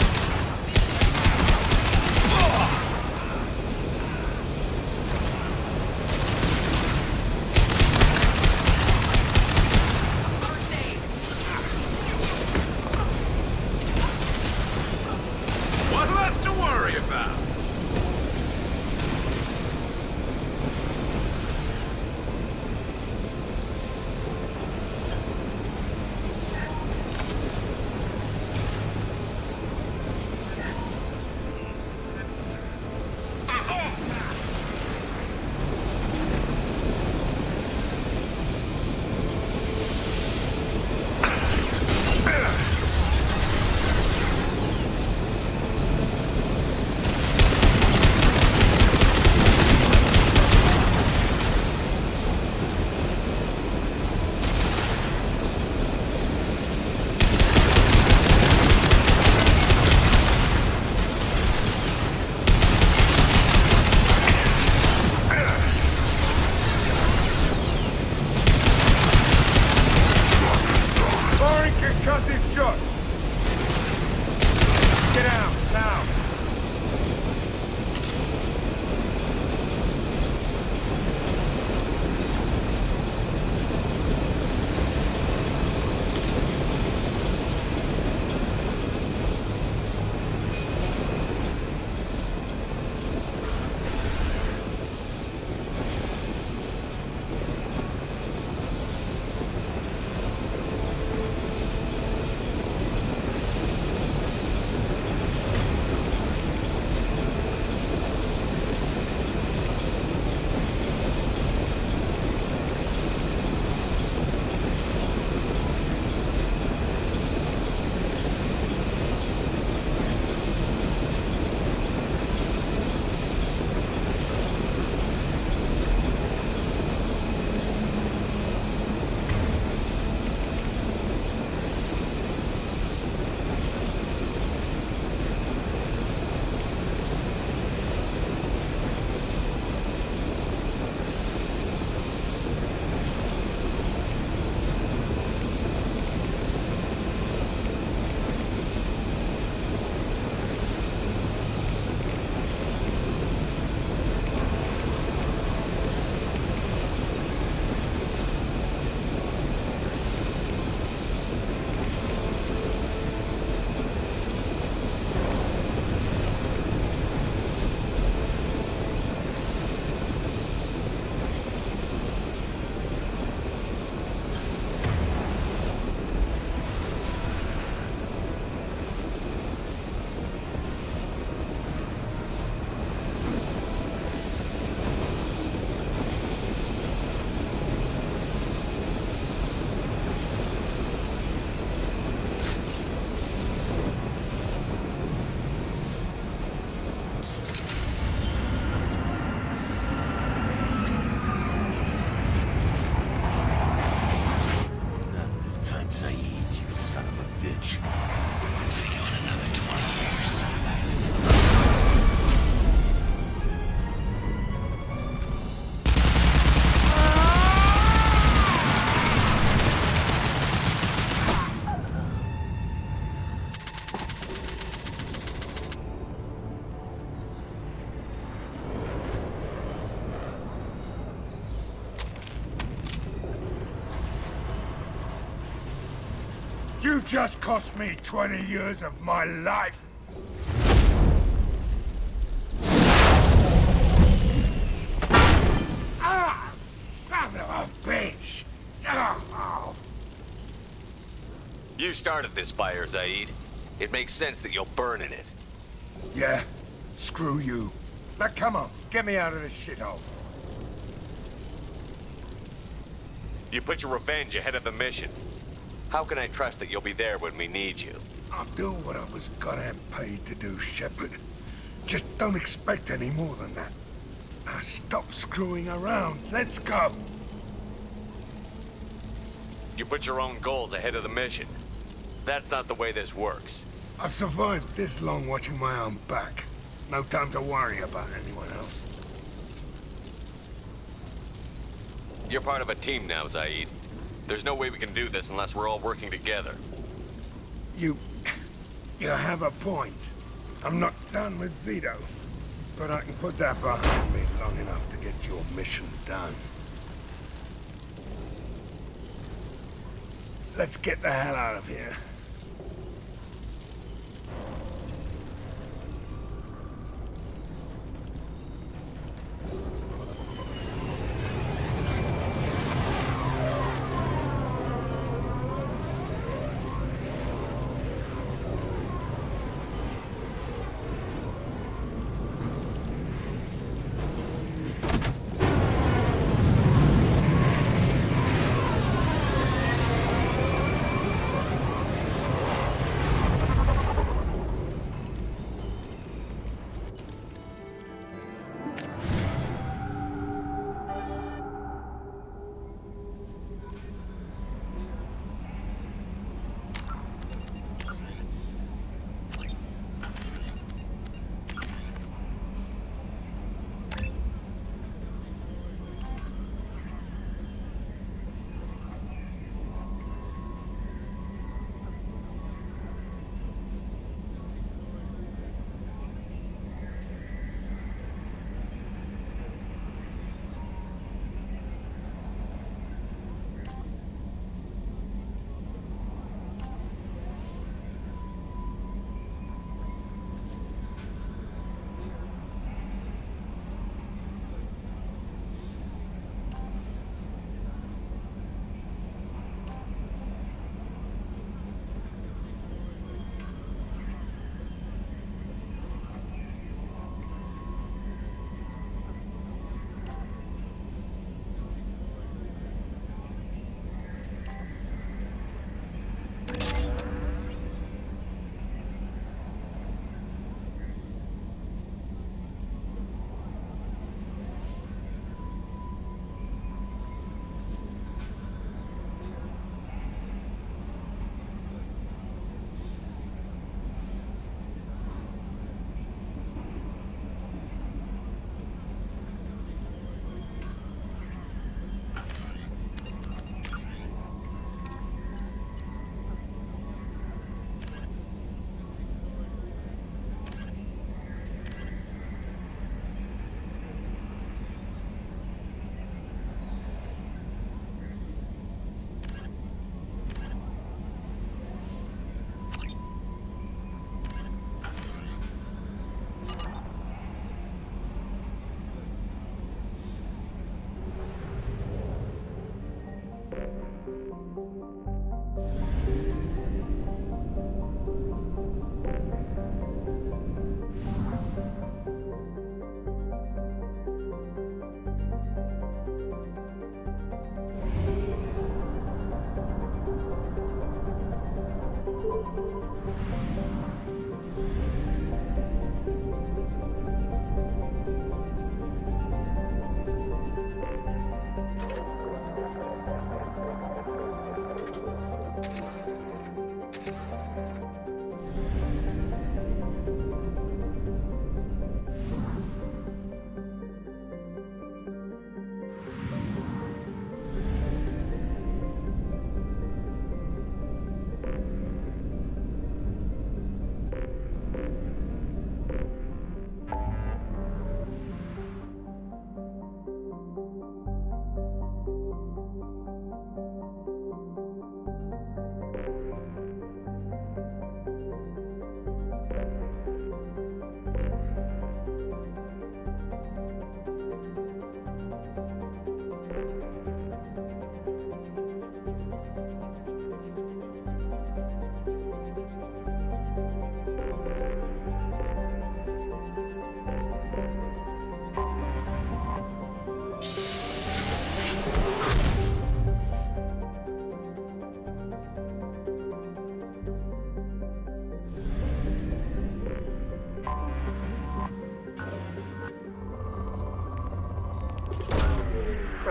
You just cost me 20 years of my life. Ah! Son of a bitch! Oh. You started this fire, Zaid. It makes sense that you'll burn in it. Yeah? Screw you. Now come on, get me out of this shithole. You put your revenge ahead of the mission. How can I trust that you'll be there when we need you? I'll do what I was goddamn paid to do, Shepard. Just don't expect any more than that. Now stop screwing around. Let's go. You put your own goals ahead of the mission. That's not the way this works. I've survived this long watching my own back. No time to worry about anyone else. You're part of a team now, Zaid. There's no way we can do this unless we're all working together. You have a point. I'm not done with Vito. But I can put that behind me long enough to get your mission done. Let's get the hell out of here.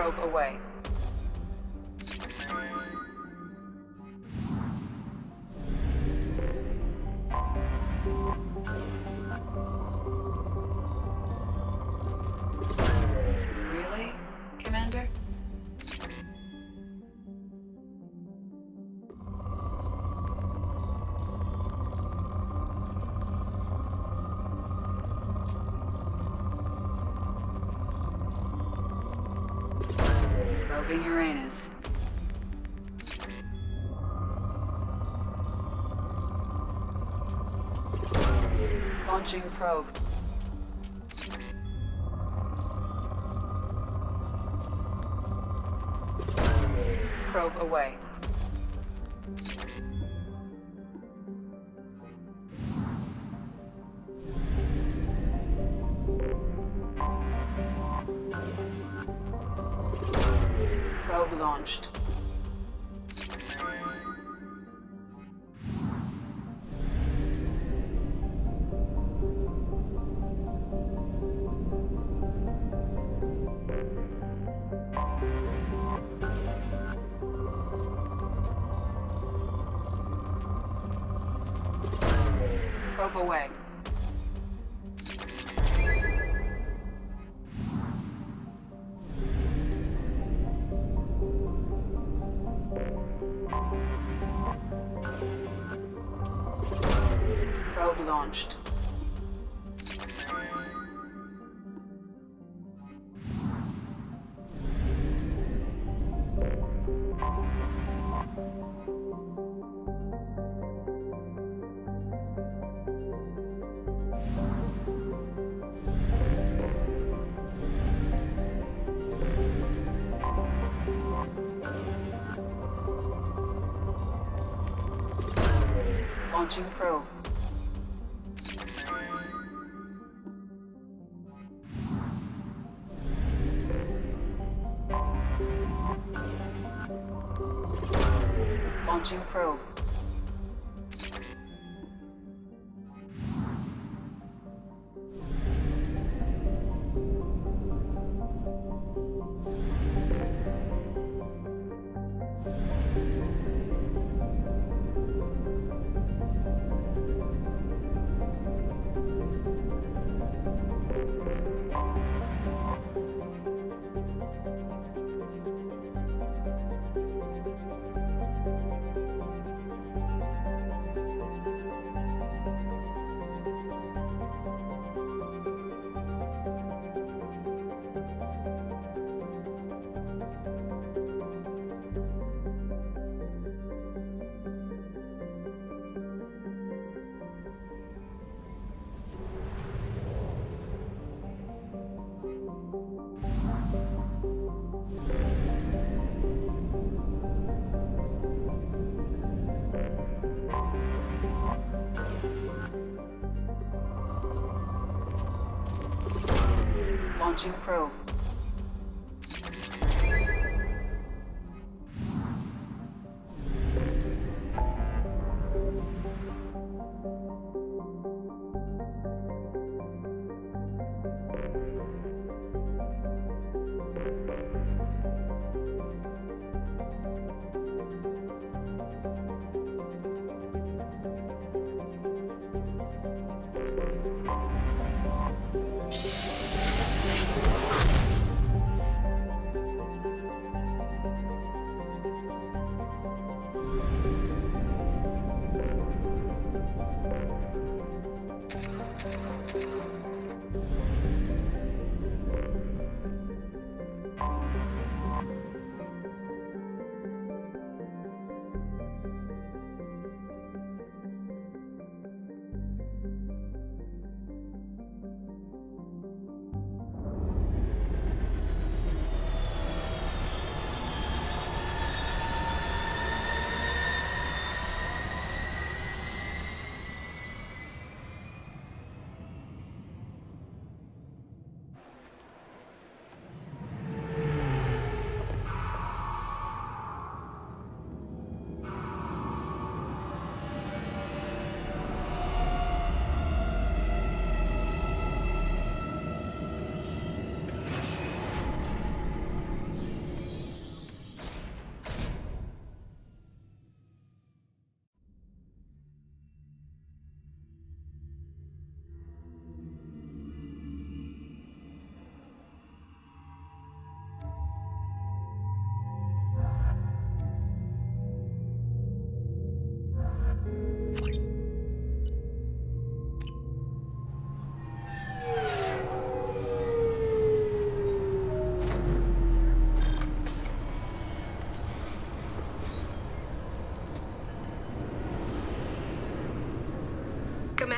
Probe away. Really, Commander? Probing Uranus. Launching probe. Probe away. Probe launched. Probe away. Probe launched. Launching probe. Launching probe. Launching probe.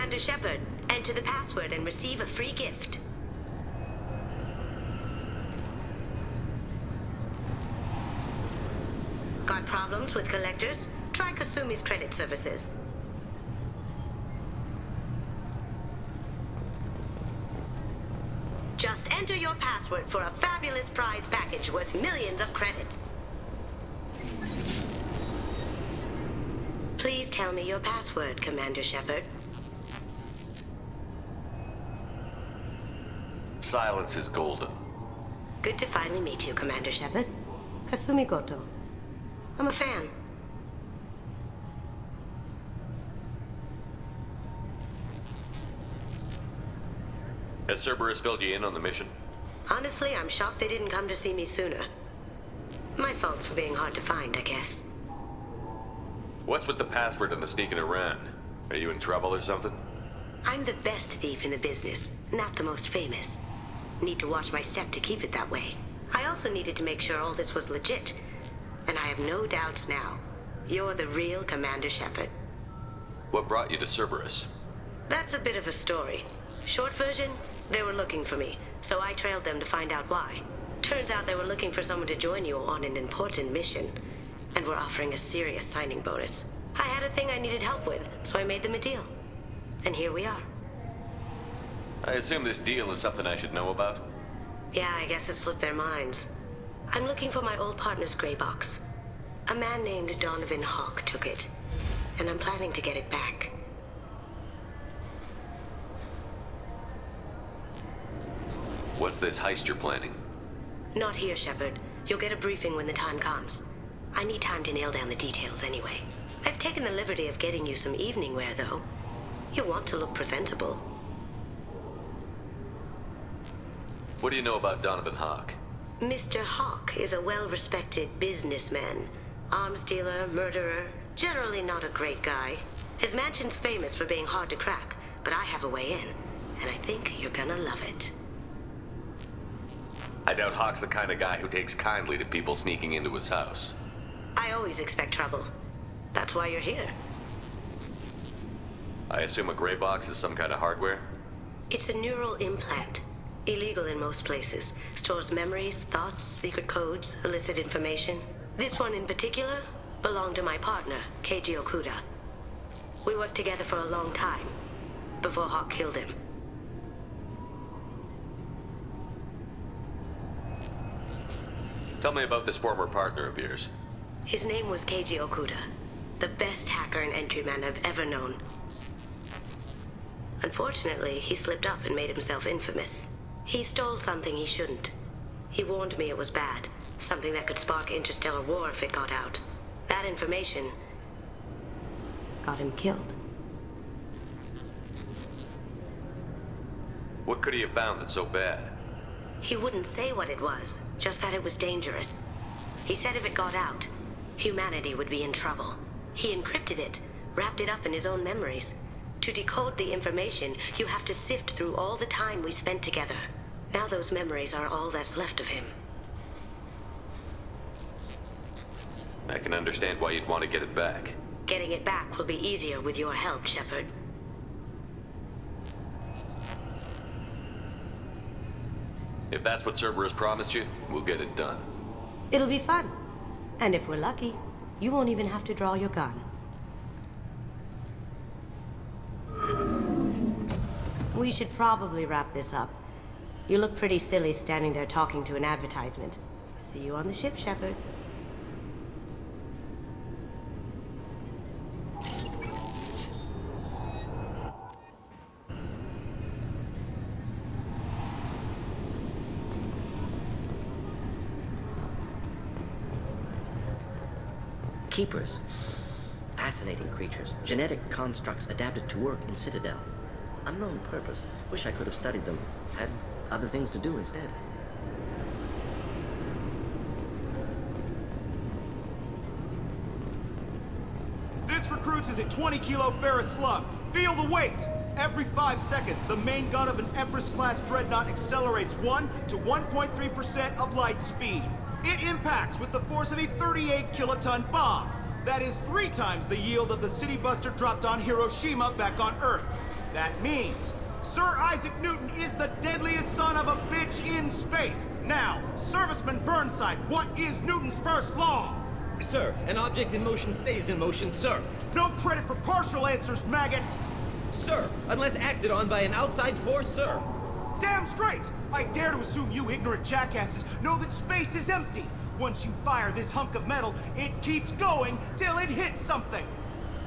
Commander Shepard. Enter the password and receive a free gift. Got problems with collectors? Try Kasumi's credit services. Just enter your password for a fabulous prize package worth millions of credits. Please tell me your password, Commander Shepard. Silence is golden. Good to finally meet you, Commander Shepard. Kasumi Goto. I'm a fan. Has Cerberus filled you in on the mission? Honestly, I'm shocked they didn't come to see me sooner. My fault for being hard to find, I guess. What's with the password and the sneaking around? Are you in trouble or something? I'm the best thief in the business, not the most famous. Need to watch my step to keep it that way. I also needed to make sure all this was legit. And I have no doubts now. You're the real Commander Shepard. What brought you to Cerberus? That's a bit of a story. Short version, they were looking for me, so I trailed them to find out why. Turns out they were looking for someone to join you on an important mission, and were offering a serious signing bonus. I had a thing I needed help with, so I made them a deal. And here we are. I assume this deal is something I should know about? Yeah, I guess it slipped their minds. I'm looking for my old partner's gray box. A man named Donovan Hawk took it, and I'm planning to get it back. What's this heist you're planning? Not here, Shepard. You'll get a briefing when the time comes. I need time to nail down the details anyway. I've taken the liberty of getting you some evening wear, though. You want to look presentable. What do you know about Donovan Hawk? Mr. Hawk is a well-respected businessman. Arms dealer, murderer, generally not a great guy. His mansion's famous for being hard to crack, but I have a way in, and I think you're gonna love it. I doubt Hawk's the kind of guy who takes kindly to people sneaking into his house. I always expect trouble. That's why you're here. I assume a gray box is some kind of hardware? It's a neural implant. Illegal in most places. Stores memories, thoughts, secret codes, illicit information. This one in particular belonged to my partner, Keiji Okuda. We worked together for a long time, before Hawk killed him. Tell me about this former partner of yours. His name was Keiji Okuda, the best hacker and entryman I've ever known. Unfortunately, he slipped up and made himself infamous. He stole something he shouldn't. He warned me it was bad, something that could spark interstellar war if it got out. That information got him killed. What could he have found that's so bad? He wouldn't say what it was, just that it was dangerous. He said if it got out, humanity would be in trouble. He encrypted it, wrapped it up in his own memories. To decode the information, you have to sift through all the time we spent together. Now those memories are all that's left of him. I can understand why you'd want to get it back. Getting it back will be easier with your help, Shepard. If that's what Cerberus promised you, we'll get it done. It'll be fun. And if we're lucky, you won't even have to draw your gun. We should probably wrap this up. You look pretty silly standing there talking to an advertisement. See you on the ship, Shepard. Keepers. Fascinating creatures. Genetic constructs adapted to work in Citadel. Unknown purpose. Wish I could have studied them. Had other things to do instead. This recruits is a 20-kilo ferrous slug. Feel the weight! Every 5 seconds, the main gun of an Empress-class dreadnought accelerates 1 to 1.3% of light speed. It impacts with the force of a 38-kiloton bomb. That is 3 times the yield of the City Buster dropped on Hiroshima back on Earth. That means Sir Isaac Newton is the deadliest son of a bitch in space. Now, Serviceman Burnside, what is Newton's first law? Sir, an object in motion stays in motion, sir. No credit for partial answers, maggot! Sir, unless acted on by an outside force, sir. Damn straight! I dare to assume you ignorant jackasses know that space is empty. Once you fire this hunk of metal, it keeps going till it hits something.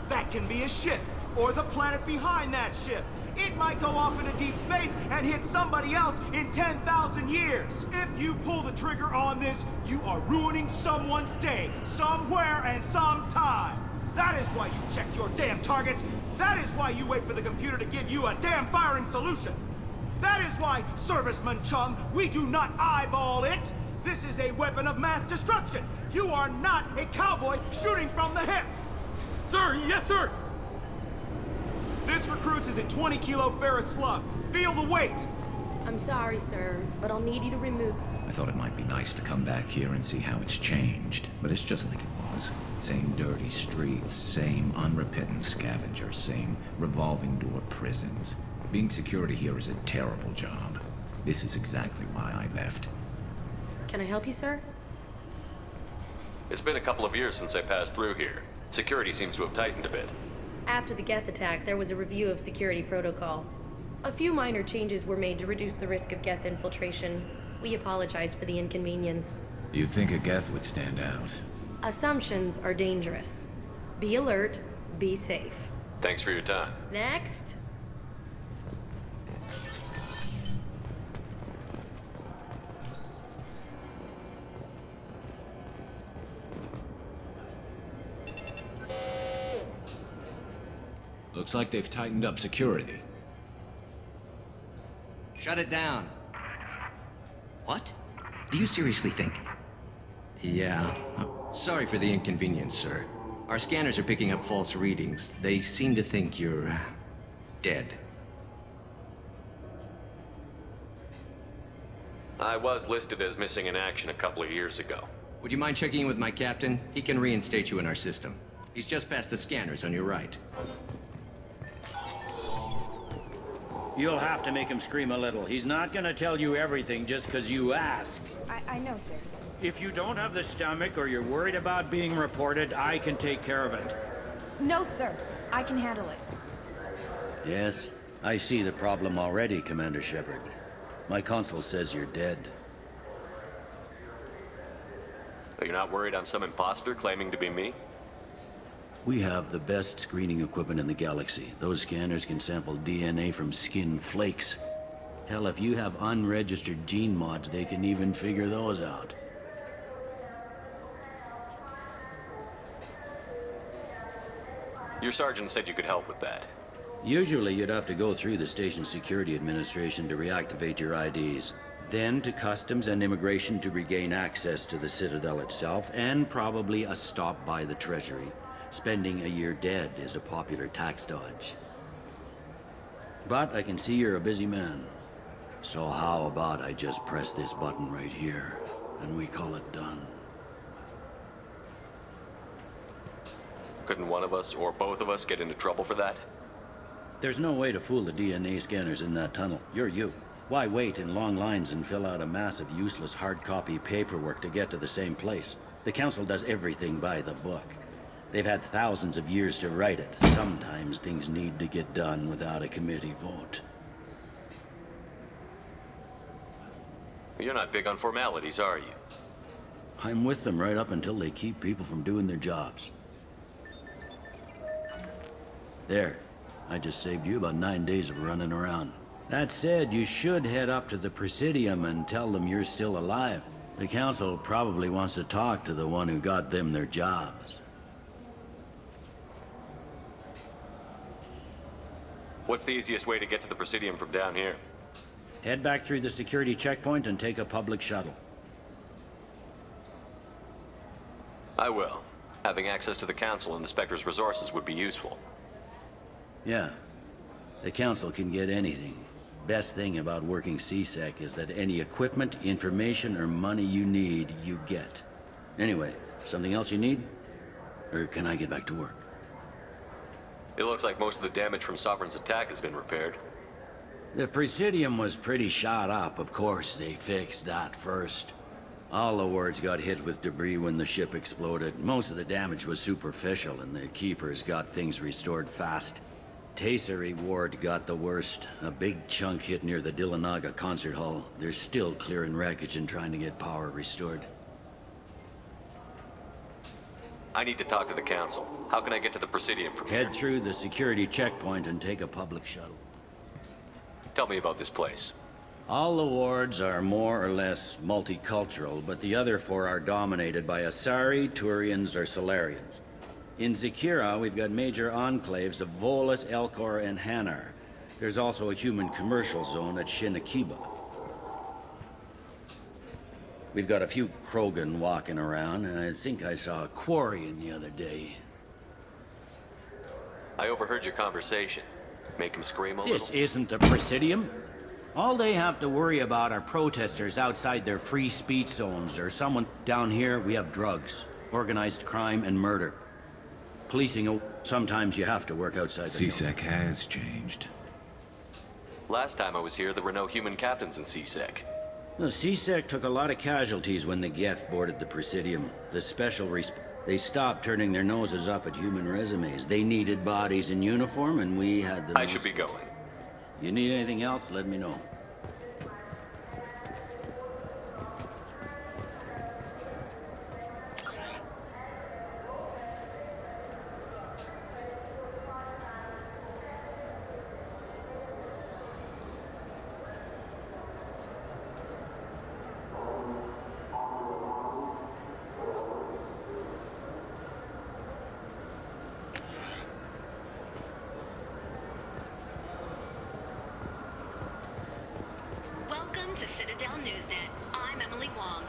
That can be a ship, or the planet behind that ship. It might go off into deep space and hit somebody else in 10,000 years. If you pull the trigger on this, you are ruining someone's day, somewhere and sometime. That is why you check your damn targets. That is why you wait for the computer to give you a damn firing solution. That is why, Serviceman Chung, we do not eyeball it. This is a weapon of mass destruction. You are not a cowboy shooting from the hip. Sir, yes, sir. This recruits is a 20 kilo ferrous slug. Feel the weight. I'm sorry, sir, but I'll need you to remove... I thought it might be nice to come back here and see how it's changed, but it's just like it was. Same dirty streets, same unrepentant scavengers, same revolving door prisons. Being security here is a terrible job. This is exactly why I left. Can I help you, sir? It's been a couple of years since I passed through here. Security seems to have tightened a bit. After the Geth attack, there was a review of security protocol. A few minor changes were made to reduce the risk of Geth infiltration. We apologize for the inconvenience. You'd think a Geth would stand out. Assumptions are dangerous. Be alert, be safe. Thanks for your time. Next. Looks like they've tightened up security. Shut it down. What? Do you seriously think? Yeah. Sorry for the inconvenience, sir. Our scanners are picking up false readings. They seem to think you're... dead. I was listed as missing in action a couple of years ago. Would you mind checking in with my captain? He can reinstate you in our system. He's just past the scanners on your right. You'll have to make him scream a little. He's not gonna tell you everything just because you ask. I know, sir. If you don't have the stomach or you're worried about being reported, I can take care of it. No, sir. I can handle it. Yes, I see the problem already, Commander Shepard. My console says you're dead. You're not worried I'm some imposter claiming to be me? We have the best screening equipment in the galaxy. Those scanners can sample DNA from skin flakes. Hell, if you have unregistered gene mods, they can even figure those out. Your sergeant said you could help with that. Usually you'd have to go through the station security administration to reactivate your IDs. Then to customs and immigration to regain access to the Citadel itself, and probably a stop by the Treasury. Spending a year dead is a popular tax dodge. But I can see you're a busy man. So how about I just press this button right here, and we call it done? Couldn't one of us, or both of us, get into trouble for that? There's no way to fool the DNA scanners in that tunnel. You're you. Why wait in long lines and fill out a massive useless hard copy paperwork to get to the same place? The Council does everything by the book. They've had thousands of years to write it. Sometimes things need to get done without a committee vote. You're not big on formalities, are you? I'm with them right up until they keep people from doing their jobs. There. I just saved you about 9 days of running around. That said, you should head up to the Presidium and tell them you're still alive. The Council probably wants to talk to the one who got them their jobs. What's the easiest way to get to the Presidium from down here? Head back through the security checkpoint and take a public shuttle. I will. Having access to the Council and the Spectre's resources would be useful. Yeah. The Council can get anything. Best thing about working CSEC is that any equipment, information, or money you need, you get. Anyway, something else you need? Or can I get back to work? It looks like most of the damage from Sovereign's attack has been repaired. The Presidium was pretty shot up. Of course, they fixed that first. All the wards got hit with debris when the ship exploded. Most of the damage was superficial, and the Keepers got things restored fast. Tasery Ward got the worst. A big chunk hit near the Dillanaga concert hall. They're still clearing wreckage and trying to get power restored. I need to talk to the Council. How can I get to the Presidium from here? Head through the security checkpoint and take a public shuttle. Tell me about this place. All the wards are more or less multicultural, but the other four are dominated by Asari, Turians, or Solarians. In Zakira, we've got major enclaves of Volus, Elcor, and Hanar. There's also a human commercial zone at Shinakiba. We've got a few Krogan walking around, and I think I saw a Quarian the other day. I overheard your conversation. Make him scream a little? This isn't the Presidium. All they have to worry about are protesters outside their free speech zones, or someone down here. We have drugs, organized crime, and murder. Policing, sometimes you have to work outside the CSEC has changed. Last time I was here, there were no human captains in CSEC. The CSEC took a lot of casualties when the Geth boarded the Presidium. The special they stopped turning their noses up at human resumes. They needed bodies in uniform, and we had the... I should be going. You need anything else, let me know. Welcome to Citadel Newsnet. I'm Emily Wong.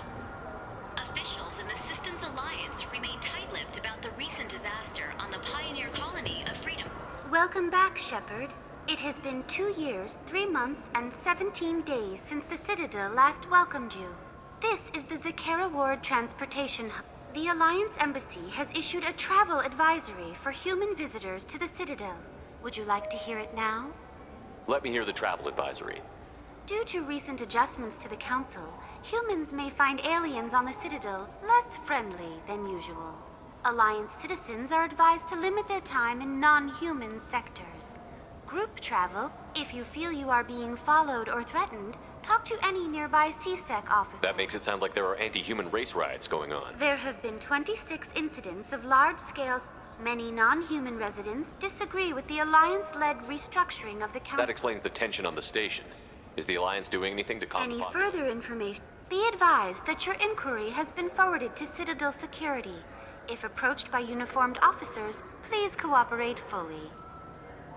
Officials in the Systems Alliance remain tight-lipped about the recent disaster on the pioneer colony of Freedom. Welcome back, Shepard. It has been 2 years, 3 months, and 17 days since the Citadel last welcomed you. This is the Zakera Ward Transportation Hub. The Alliance Embassy has issued a travel advisory for human visitors to the Citadel. Would you like to hear it now? Let me hear the travel advisory. Due to recent adjustments to the Council, humans may find aliens on the Citadel less friendly than usual. Alliance citizens are advised to limit their time in non-human sectors. Group travel, if you feel you are being followed or threatened, talk to any nearby CSEC officer. That makes it sound like there are anti-human race riots going on. There have been 26 incidents of large-scale... Many non-human residents disagree with the Alliance-led restructuring of the Council. That explains the tension on the station. Is the Alliance doing anything to calm the Any populace? further information, be advised that your inquiry has been forwarded to Citadel Security. If approached by uniformed officers, please cooperate fully.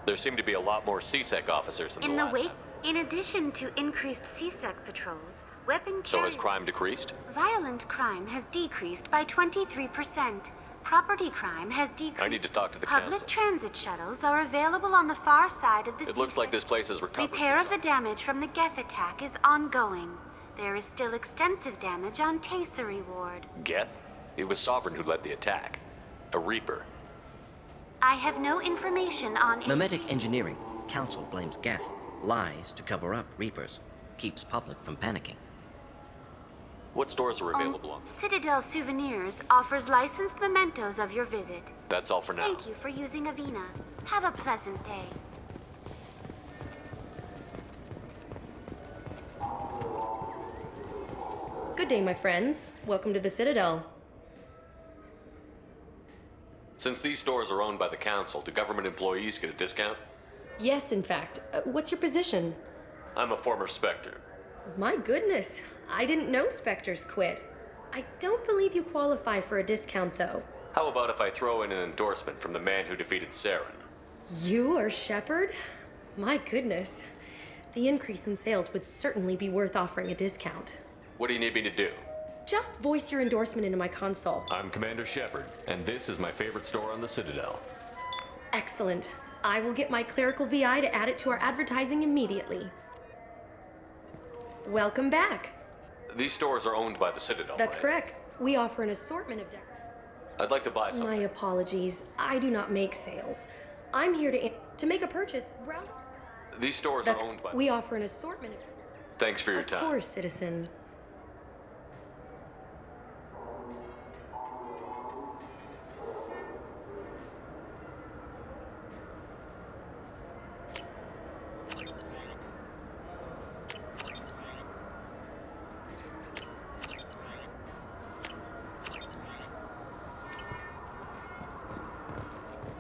There seem to be a lot more CSEC officers than the last time. In addition to increased CSEC patrols, weapon So carriers... has crime decreased? Violent crime has decreased by 23%. Property crime has decreased. I need to talk to the Public Council. transit shuttles are available on the far side of the It looks like this place has recovered. Repair of the damage from the Geth attack is ongoing. There is still extensive damage on Tasery Ward. Geth? It was Sovereign who led the attack. A Reaper. I have no information on... Memetic engineering. Council blames Geth. Lies to cover up Reapers. Keeps public from panicking. What stores are available on? Citadel Souvenirs offers licensed mementos of your visit. That's all for now. Thank you for using Avina. Have a pleasant day. Good day, my friends. Welcome to the Citadel. Since these stores are owned by the Council, do government employees get a discount? Yes, in fact. What's your position? I'm a former Spectre. My goodness. I didn't know Spectres quit. I don't believe you qualify for a discount, though. How about if I throw in an endorsement from the man who defeated Saren? You are Shepard? My goodness. The increase in sales would certainly be worth offering a discount. What do you need me to do? Just voice your endorsement into my console. I'm Commander Shepard, and this is my favorite store on the Citadel. Excellent. I will get my clerical VI to add it to our advertising immediately. Welcome back. These stores are owned by the Citadel, That's right? correct. We offer an assortment of... I'd like to buy something. My apologies. I do not make sales. I'm here to make a purchase. Browse. These stores are owned by... We offer an assortment of... Thanks for your time. Of course, citizen.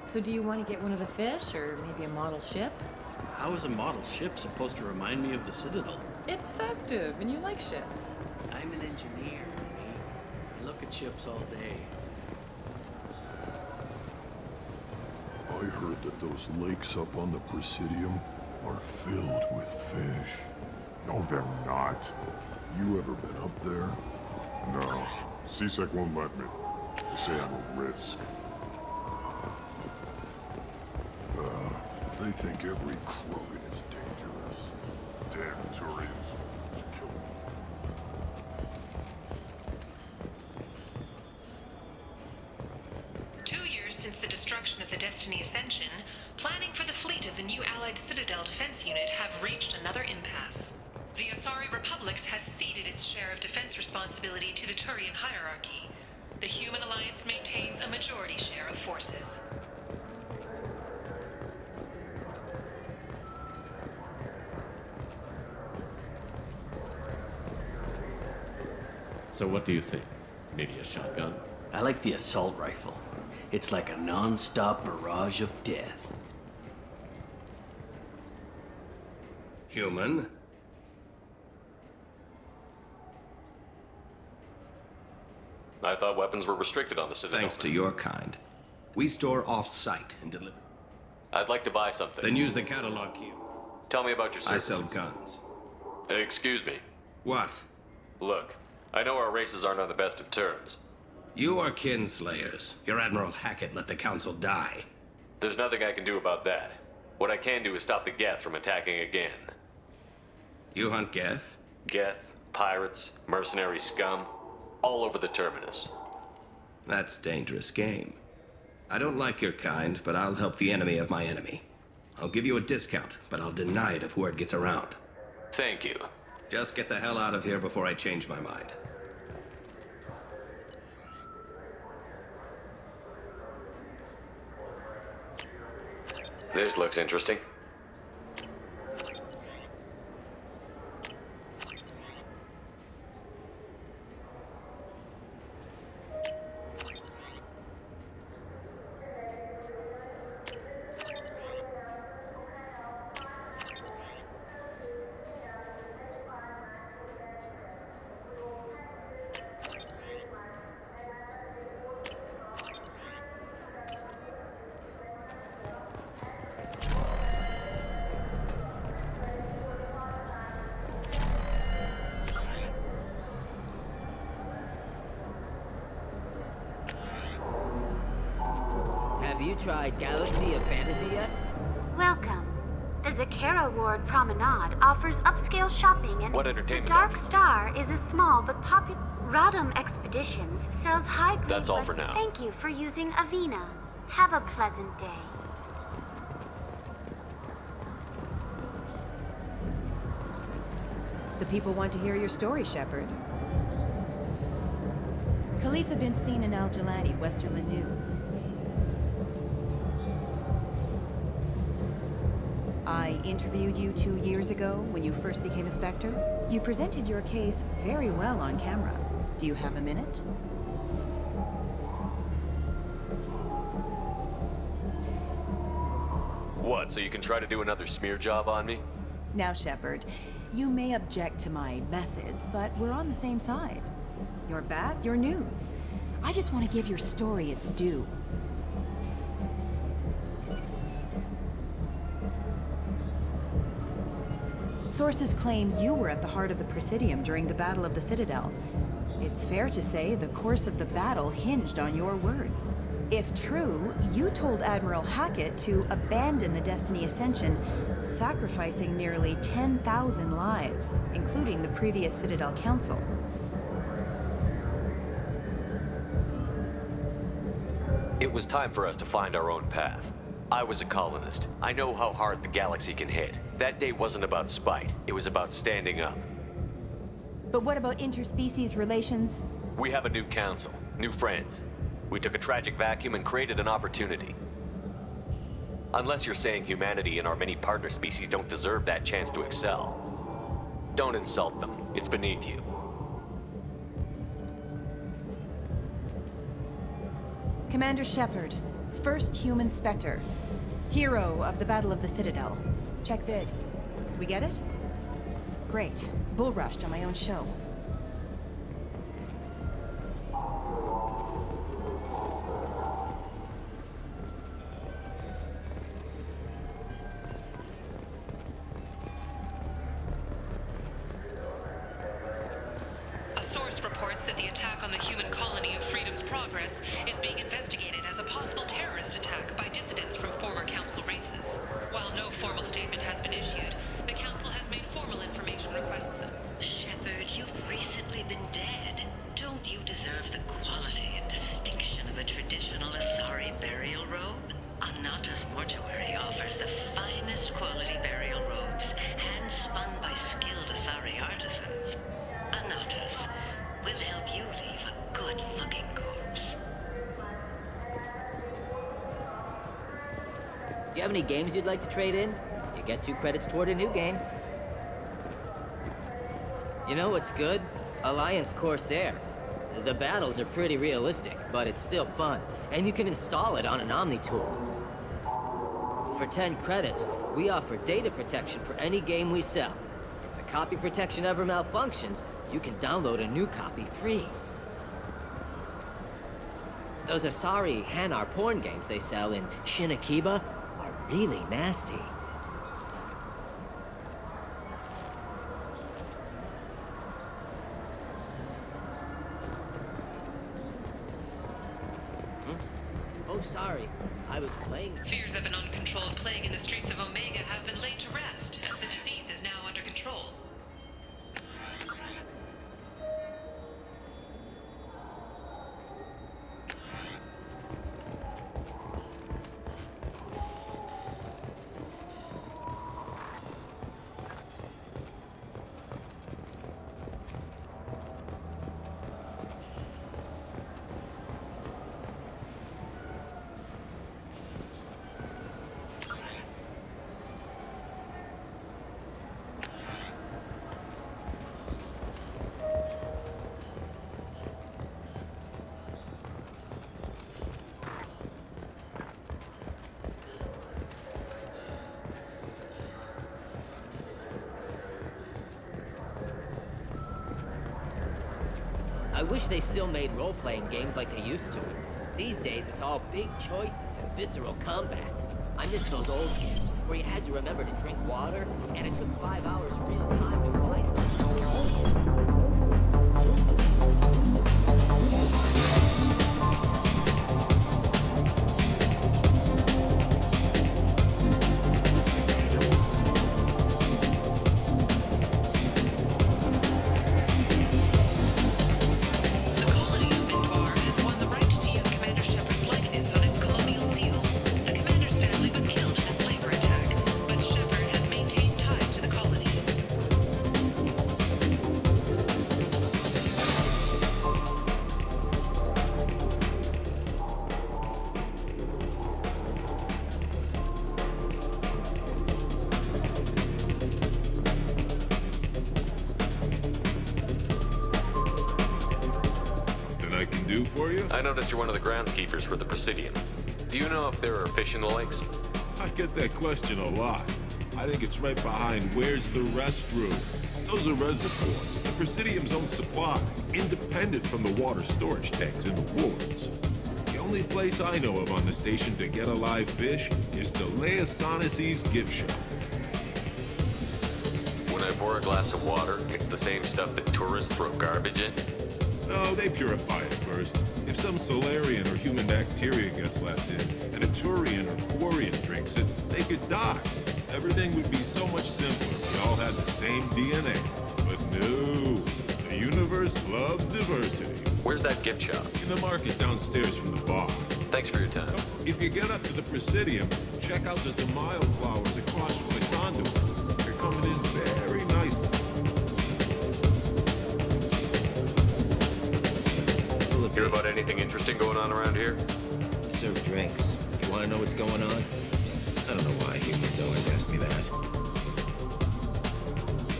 So do you want to get one of the fish, or maybe a model ship? How is a model ship supposed to remind me of the Citadel? It's festive, and you like ships. I'm an engineer, Amy. I look at ships all day. I heard that those lakes up on the Presidium are filled with fish. No, they're not. You ever been up there? No. CSEC won't let me. They say I'm a risk. They think every Krogan is dangerous. Damn Turians. Kill them. 2 years since the destruction of the Destiny Ascension, planning for the fleet of the new Allied Citadel Defense Unit have reached another impasse. The Asari Republics has ceded its share of defense responsibility to the Turian hierarchy. The Human Alliance maintains a majority share of forces. So what do you think? Maybe a shotgun? I like the assault rifle. It's like a non-stop barrage of death. Human? I thought weapons were restricted on the Citadel. Thanks to your kind. We store off-site and deliver. I'd like to buy something. Then use the catalog key. Tell me about your services. I sell guns. Excuse me. What? Look, I know our races aren't on the best of terms. You are kinslayers. Your Admiral Hackett let the Council die. There's nothing I can do about that. What I can do is stop the Geth from attacking again. You hunt Geth? Geth, pirates, mercenary scum, all over the Terminus. That's dangerous game. I don't like your kind, but I'll help the enemy of my enemy. I'll give you a discount, but I'll deny it if word gets around. Thank you. Just get the hell out of here before I change my mind. This looks interesting. Have you tried Galaxy of Fantasy yet? Welcome. The Zakara Ward Promenade offers upscale shopping and What entertainment the Dark options? Star is a small but popular... Rodham Expeditions sells high-grade... That's all for now. Thank you for using Avena. Have a pleasant day. The people want to hear your story, Shepard. Khaleesa been seen in Al-Jalani, Westerland News. I interviewed you 2 years ago when you first became a Spectre. You presented your case very well on camera. Do you have a minute? What, so you can try to do another smear job on me? Now, Shepard, you may object to my methods, but we're on the same side. You're bad, you're news. I just want to give your story its due. Sources claim you were at the heart of the Presidium during the Battle of the Citadel. It's fair to say the course of the battle hinged on your words. If true, you told Admiral Hackett to abandon the Destiny Ascension, sacrificing nearly 10,000 lives, including the previous Citadel Council. It was time for us to find our own path. I was a colonist. I know how hard the galaxy can hit. That day wasn't about spite. It was about standing up. But what about interspecies relations? We have a new council, new friends. We took a tragic vacuum and created an opportunity. Unless you're saying humanity and our many partner species don't deserve that chance to excel. Don't insult them. It's beneath you. Commander Shepard, first human Spectre. Hero of the Battle of the Citadel. Check vid. We get it? Great. Bull rushed on my own show. A source reports that the attack on the human colony of Freedom's Progress is being investigated as a possible terrorist attack by dissidents from former Council races. While no formal statement has been issued, the Council has made formal information requests. Shepard, you've recently been dead. Don't you deserve the quality and distinction of a traditional Asari burial robe? Anata's mortuary offers the finest quality burial robes, hand-spun by skilled Asari artisans. Anata's will help you leave a good-looking corpse. Do you have any games you'd like to trade in? You get 2 credits toward a new game. You know what's good? Alliance Corsair. The battles are pretty realistic, but it's still fun. And you can install it on an Omni tool. For 10 credits, we offer data protection for any game we sell. If the copy protection ever malfunctions, you can download a new copy free. Those Asari Hanar porn games they sell in Shinakiba are really nasty. Oh, sorry. I was playing... Fears of an uncontrolled plague in the streets of Omega have been laid to rest, as the disease is now under control. I wish they still made role-playing games like they used to. These days, it's all big choices and visceral combat. I miss those old games, where you had to remember to drink water, and it took 5 hours real time to fly. I noticed you're one of the groundskeepers for the Presidium. Do you know if there are fish in the lakes? I get that question a lot. I think it's right behind where's the restroom. Those are reservoirs, the Presidium's own supply, independent from the water storage tanks in the wards. The only place I know of on the station to get a live fish is the Leosanis' gift shop. When I pour a glass of water, it's the same stuff that tourists throw garbage in? No, they purify it first. If some Solarian or human bacteria gets left in, and a Turian or Quarian drinks it, they could die. Everything would be so much simpler if we all had the same DNA. But no, the universe loves diversity. Where's that gift shop? In the market downstairs from the bar. Thanks for your time. If you get up to the Presidium, Check out the DeMaio flowers across from the conduit. They're coming in very nicely. Hear about anything interesting going on around here? Serve drinks. You want to know what's going on? I don't know why humans always ask me that.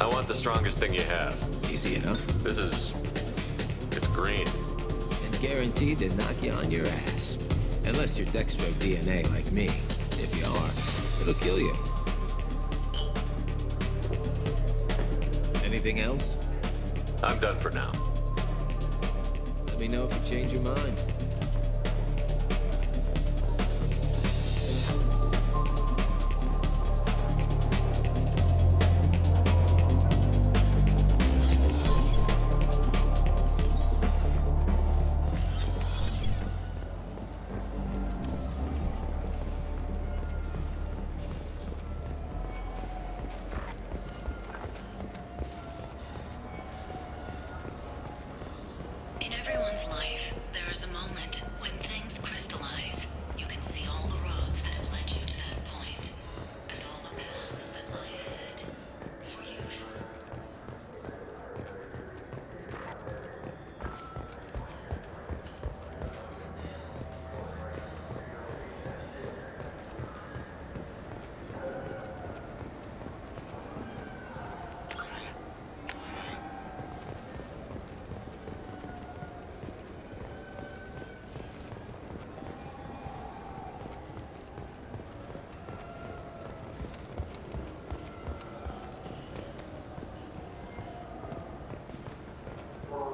I want the strongest thing you have. Easy enough. It's green. And guaranteed to knock you on your ass. Unless you're Dextro DNA like me. If you are, it'll kill you. Anything else? I'm done for now. Let me know if you change your mind. In everyone's life, there is a moment when things crystallize. You can see all the roads that have led you to that point, and all the paths that lie ahead for you.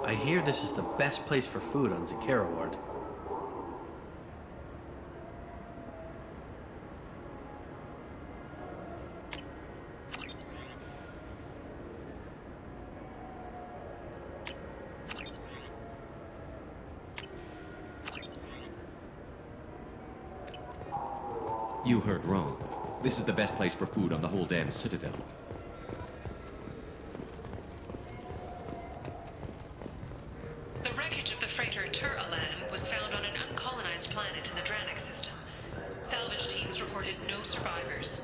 I hear this is the best place for food on Zakera Ward. You heard wrong. This is the best place for food on the whole damn Citadel. The wreckage of the freighter Tur-Alan was found on an uncolonized planet in the Dranik system. Salvage teams reported no survivors.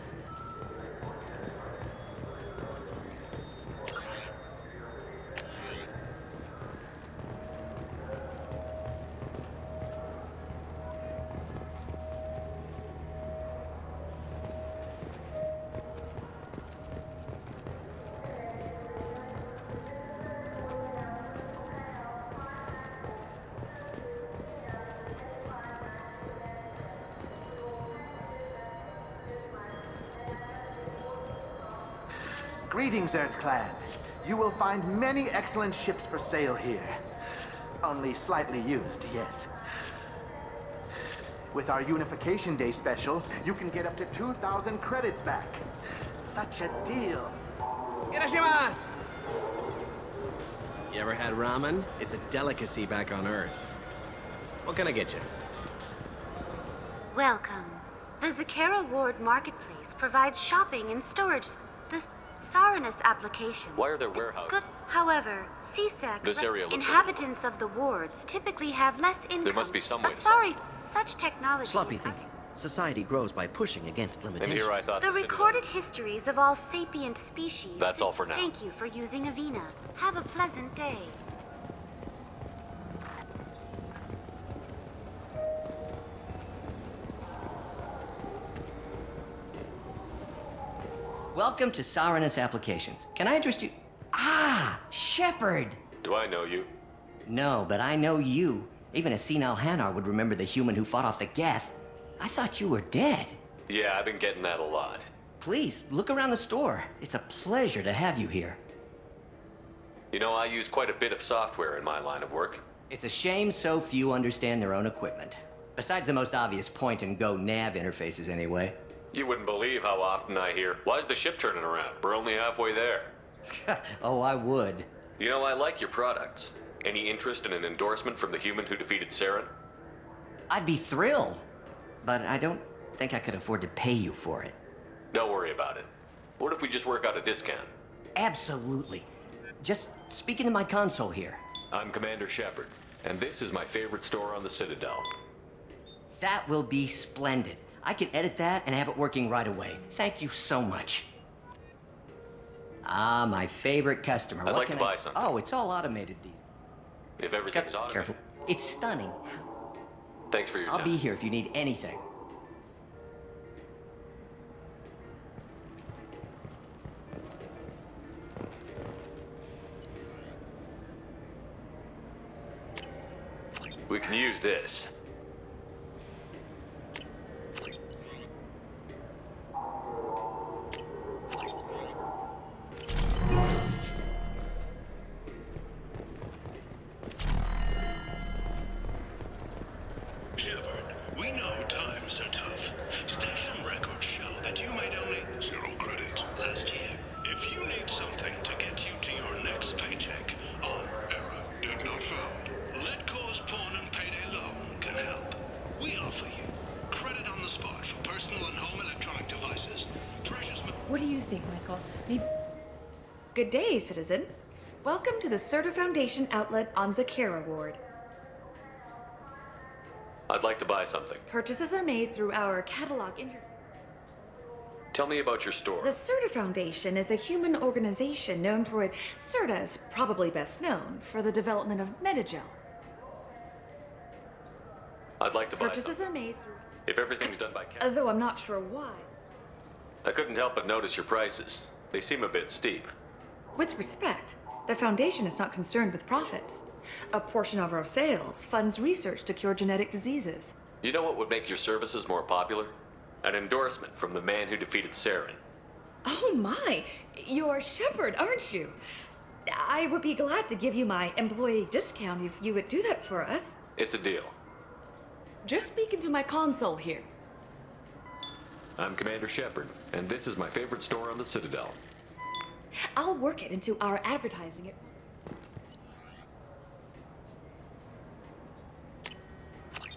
Greetings, Earth Clan. You will find many excellent ships for sale here. Only slightly used, yes. With our Unification Day special, you can get up to 2,000 credits back. Such a deal. Irashimasu! You ever had ramen? It's a delicacy back on Earth. What can I get you? Welcome. The Zakera Ward Marketplace provides shopping and storage. The Saranus application. Why are there warehouses? Good. However, CSEC This area looks inhabitants of the wards typically have less income. There must be some way to Sorry, such technology. Sloppy thinking. Society grows by pushing against limitations. And here I thought The the Citadel- recorded histories of all sapient species. That's all for now. Thank you for using Avina. Have a pleasant day. Welcome to Saranus Applications. Can I interest you? Ah, Shepard! Do I know you? No, but I know you. Even a senile Hanar would remember the human who fought off the Geth. I thought you were dead. Yeah, I've been getting that a lot. Please, look around the store. It's a pleasure to have you here. You know, I use quite a bit of software in my line of work. It's a shame so few understand their own equipment. Besides the most obvious point-and-go nav interfaces, anyway. You wouldn't believe how often I hear, "Why's the ship turning around? We're only halfway there." Oh, I would. You know, I like your products. Any interest in an endorsement from the human who defeated Saren? I'd be thrilled. But I don't think I could afford to pay you for it. Don't worry about it. What if we just work out a discount? Absolutely. Just speak into my console here. I'm Commander Shepard, and this is my favorite store on the Citadel. That will be splendid. I can edit that and have it working right away. Thank you so much. Ah, my favorite customer. I'd like to buy something. Oh, it's all automated these. If everything's automated. Careful. It's stunning. Thanks for your time. I'll be here if you need anything. We can use this. Shepard, we know times are tough. Station records show that you made only 0 credits last year. If you need something to get you to your next paycheck on error, did not found, let cause pawn and payday loan can help. We offer you credit on the spot for personal and home electronic devices. Precious. What do you think, Michael? Maybe... Good day, citizen. Welcome to the Serta Foundation outlet on Zakera Ward. I'd like to buy something. Purchases are made through our catalog Tell me about your store. The Serta Foundation is a human organization known for Serta is probably best known for the development of Metagel. I'd like to buy Purchases something. are made through... If everything's done by cash. Though I'm not sure why. I couldn't help but notice your prices. They seem a bit steep. With respect, the Foundation is not concerned with profits. A portion of our sales funds research to cure genetic diseases. You know what would make your services more popular? An endorsement from the man who defeated Saren. Oh my! You're Shepard, aren't you? I would be glad to give you my employee discount if you would do that for us. It's a deal. Just speak into my console here. I'm Commander Shepard, and this is my favorite store on the Citadel. I'll work it into our advertising.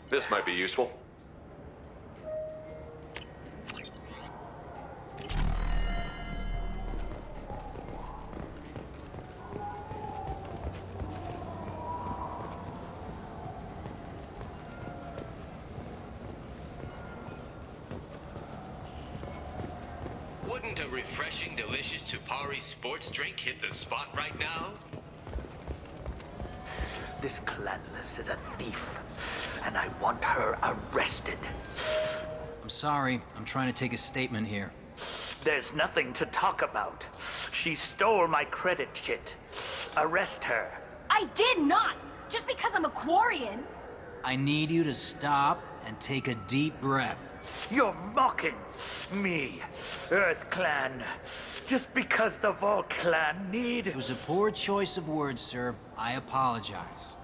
This might be useful. Wouldn't a refreshing, delicious Tupari sports drink hit the spot right now? This Clanless is a thief, and I want her arrested. I'm sorry. I'm trying to take a statement here. There's nothing to talk about. She stole my credit chit. Arrest her. I did not! Just because I'm a Quarian. I need you to stop and take a deep breath. You're mocking me, Earth Clan. Just because the Vol Clan need... It was a poor choice of words, sir. I apologize.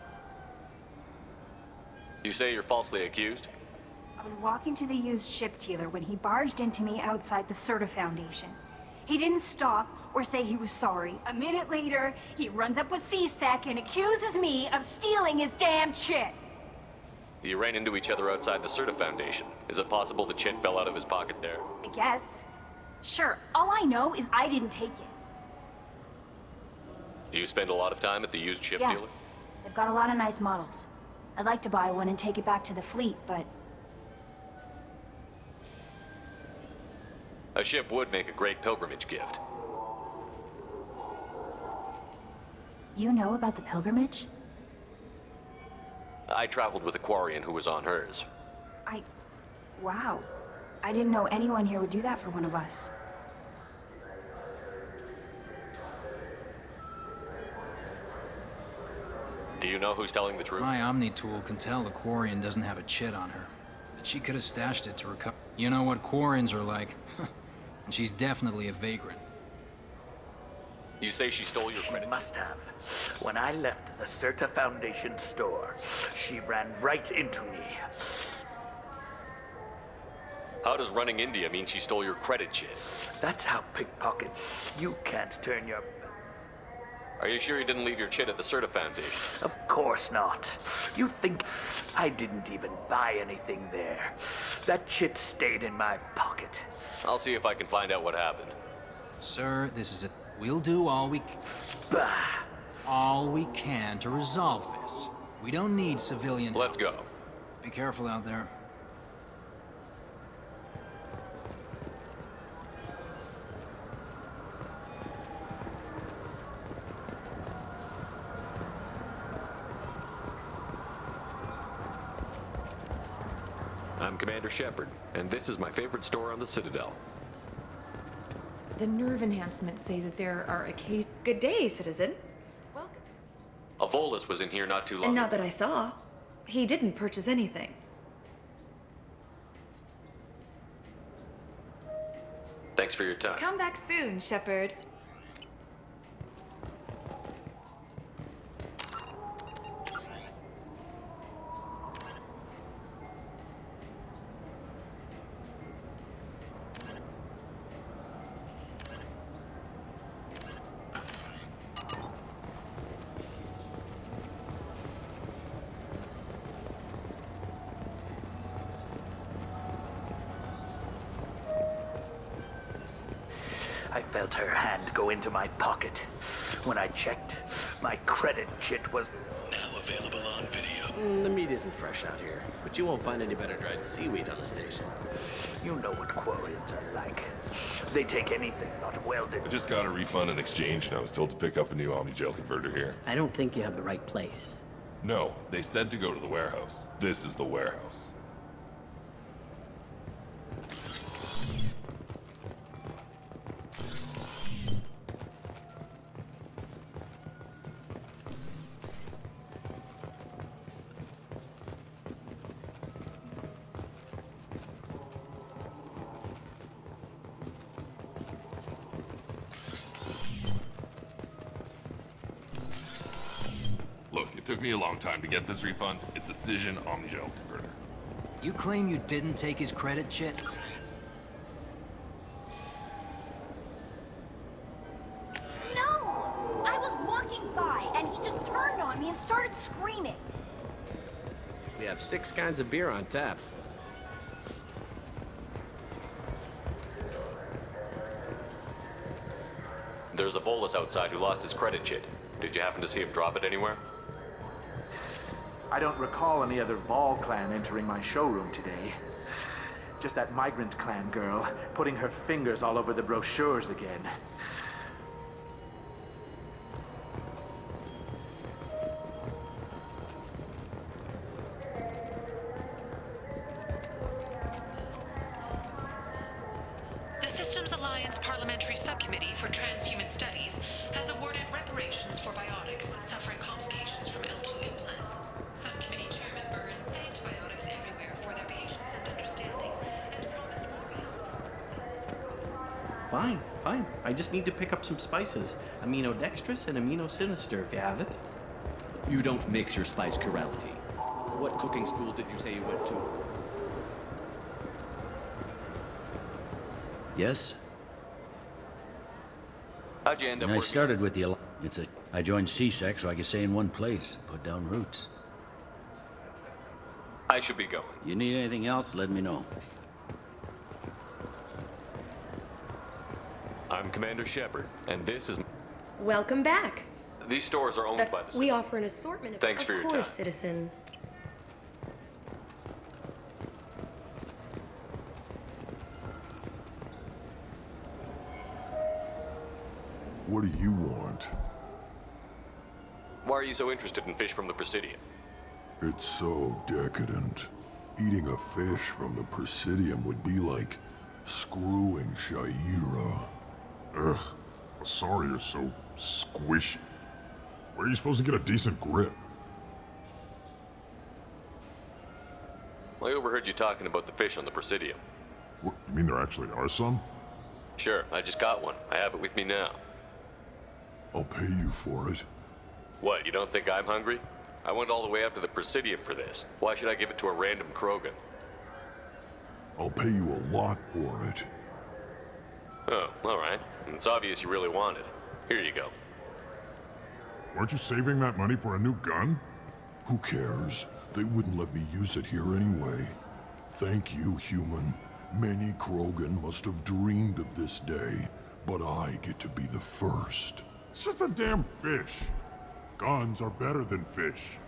You say you're falsely accused? I was walking to the used ship dealer when he barged into me outside the Serta Foundation. He didn't stop or say he was sorry. A minute later, he runs up with C-Sec and accuses me of stealing his damn chit. You ran into each other outside the Serta Foundation. Is it possible the chit fell out of his pocket there? I guess. Sure, all I know is I didn't take it. Do you spend a lot of time at the used ship Yeah. dealer? They've got a lot of nice models. I'd like to buy one and take it back to the fleet, but... A ship would make a great pilgrimage gift. You know about the pilgrimage? I traveled with a Quarian who was on hers. Wow. I didn't know anyone here would do that for one of us. Do you know who's telling the truth? My Omni tool can tell the Quarian doesn't have a chit on her. But she could have stashed it to recover. You know what Quarians are like. And she's definitely a vagrant. You say she stole your credit? She must have. When I left the Serta Foundation store, she ran right into me. How does running India mean she stole your credit chit? That's how pickpocket. You can't turn your... Are you sure you didn't leave your chit at the Serta Foundation? Of course not. You think I didn't even buy anything there. That chit stayed in my pocket. I'll see if I can find out what happened. Sir, this is it. We'll do all we can to resolve this. We don't need civilian help. Let's go. Be careful out there. I'm Commander Shepard, and this is my favorite store on the Citadel. The nerve enhancements say that there are occasions. Good day, citizen. A Volus was in here not too long And ago. not that I saw. He didn't purchase anything. Thanks for your time. Come back soon, Shepard. I felt her hand go into my pocket. When I checked, my credit chit was Now available on video. The meat isn't fresh out here, but you won't find any better dried seaweed on the station. You know what Quarians are like. They take anything not welded. I just got a refund in exchange, and I was told to pick up a new Omni-Gel converter here. I don't think you have the right place. No, they said to go to the warehouse. This is the warehouse. Look, it took me a long time to get this refund. It's a Cision Omni-Gel converter. You claim you didn't take his credit chit? No! I was walking by, and he just turned on me and started screaming. We have 6 kinds of beer on tap. There's a Volus outside who lost his credit chit. Did you happen to see him drop it anywhere? I don't recall any other Vol clan entering my showroom today. Just that migrant clan girl putting her fingers all over the brochures again. The Systems Alliance Parliamentary Subcommittee for Transhuman Studies has awarded reparations for biotics suffering complications from L2 implants. Subcommittee Chairman Burns thanked biotics everywhere for their patience and understanding and promised more. Fine. I just need to pick up some spices. Aminodextrous and aminosinister, if you have it. You don't mix your spice chirality. What cooking school did you say you went to? Yes? How'd you end up And I working? started with the I joined CSEC so I could stay in one place, put down roots. I should be going. You need anything else, let me know. I'm Commander Shepard, and this is... Welcome back. These stores are owned by the... We offer an assortment of... Thanks for your Of course, time. citizen. What do you want? Why are you so interested in fish from the Presidium? It's so decadent. Eating a fish from the Presidium would be like screwing Shaira. Ugh, sorry you're so squishy. Where are you supposed to get a decent grip? I overheard you talking about the fish on the Presidium. What, you mean there actually are some? Sure, I just got one. I have it with me now. I'll pay you for it. What, you don't think I'm hungry? I went all the way up to the Presidium for this. Why should I give it to a random Krogan? I'll pay you a lot for it. Oh, all right. It's obvious you really want it. Here you go. Weren't you saving that money for a new gun? Who cares? They wouldn't let me use it here anyway. Thank you, human. Many Krogan must have dreamed of this day, but I get to be the first. It's just a damn fish. Guns are better than fish.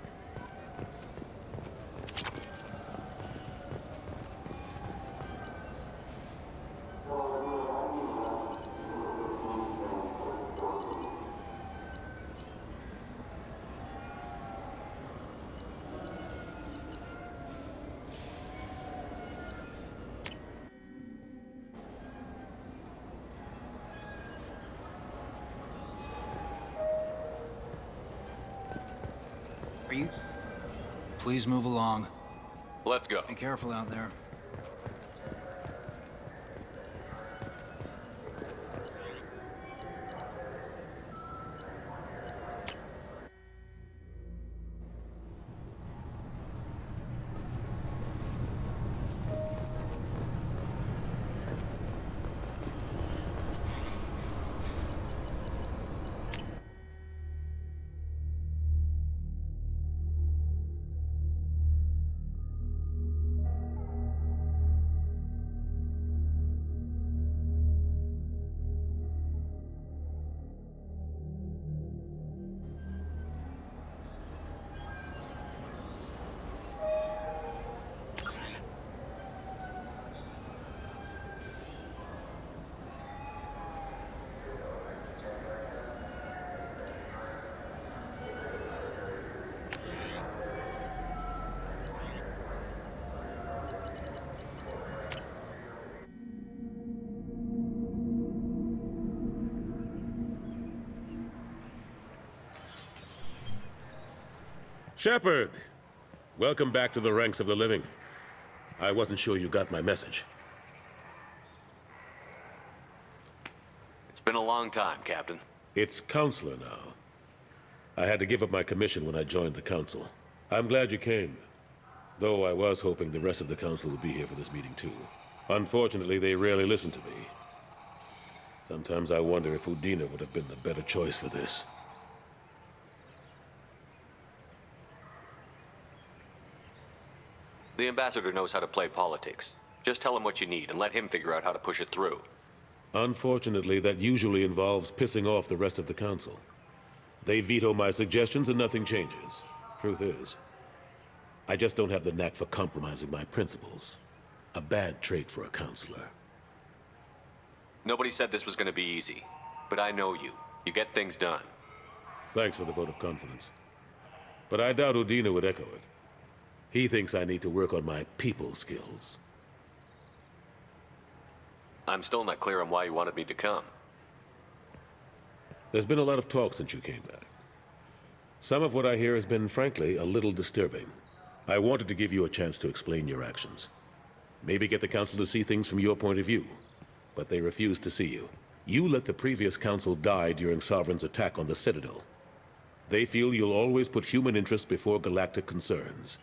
you... Please move along. Let's go. Be careful out there. Shepard! Welcome back to the ranks of the living. I wasn't sure you got my message. It's been a long time, Captain. It's Counselor now. I had to give up my commission when I joined the Council. I'm glad you came. Though I was hoping the rest of the Council would be here for this meeting too. Unfortunately, they rarely listen to me. Sometimes I wonder if Udina would have been the better choice for this. The ambassador knows how to play politics. Just tell him what you need and let him figure out how to push it through. Unfortunately, that usually involves pissing off the rest of the Council. They veto my suggestions and nothing changes. Truth is, I just don't have the knack for compromising my principles. A bad trait for a counselor. Nobody said this was going to be easy, but I know you. You get things done. Thanks for the vote of confidence. But I doubt Udina would echo it. He thinks I need to work on my people skills. I'm still not clear on why you wanted me to come. There's been a lot of talk since you came back. Some of what I hear has been, frankly, a little disturbing. I wanted to give you a chance to explain your actions. Maybe get the Council to see things from your point of view. But they refuse to see you. You let the previous Council die during Sovereign's attack on the Citadel. They feel you'll always put human interests before galactic concerns.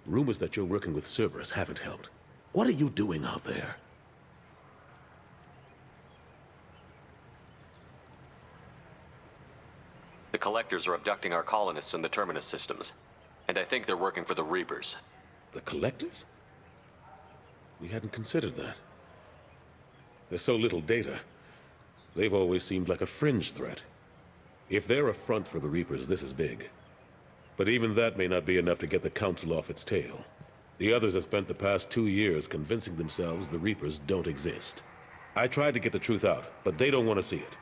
Rumors that you're working with Cerberus haven't helped. What are you doing out there? The Collectors are abducting our colonists in the Terminus systems. And I think they're working for the Reapers. The Collectors? We hadn't considered that. There's so little data. They've always seemed like a fringe threat. If they're a front for the Reapers, this is big. But even that may not be enough to get the Council off its tail. The others have spent the past 2 years convincing themselves the Reapers don't exist. I tried to get the truth out, but they don't want to see it.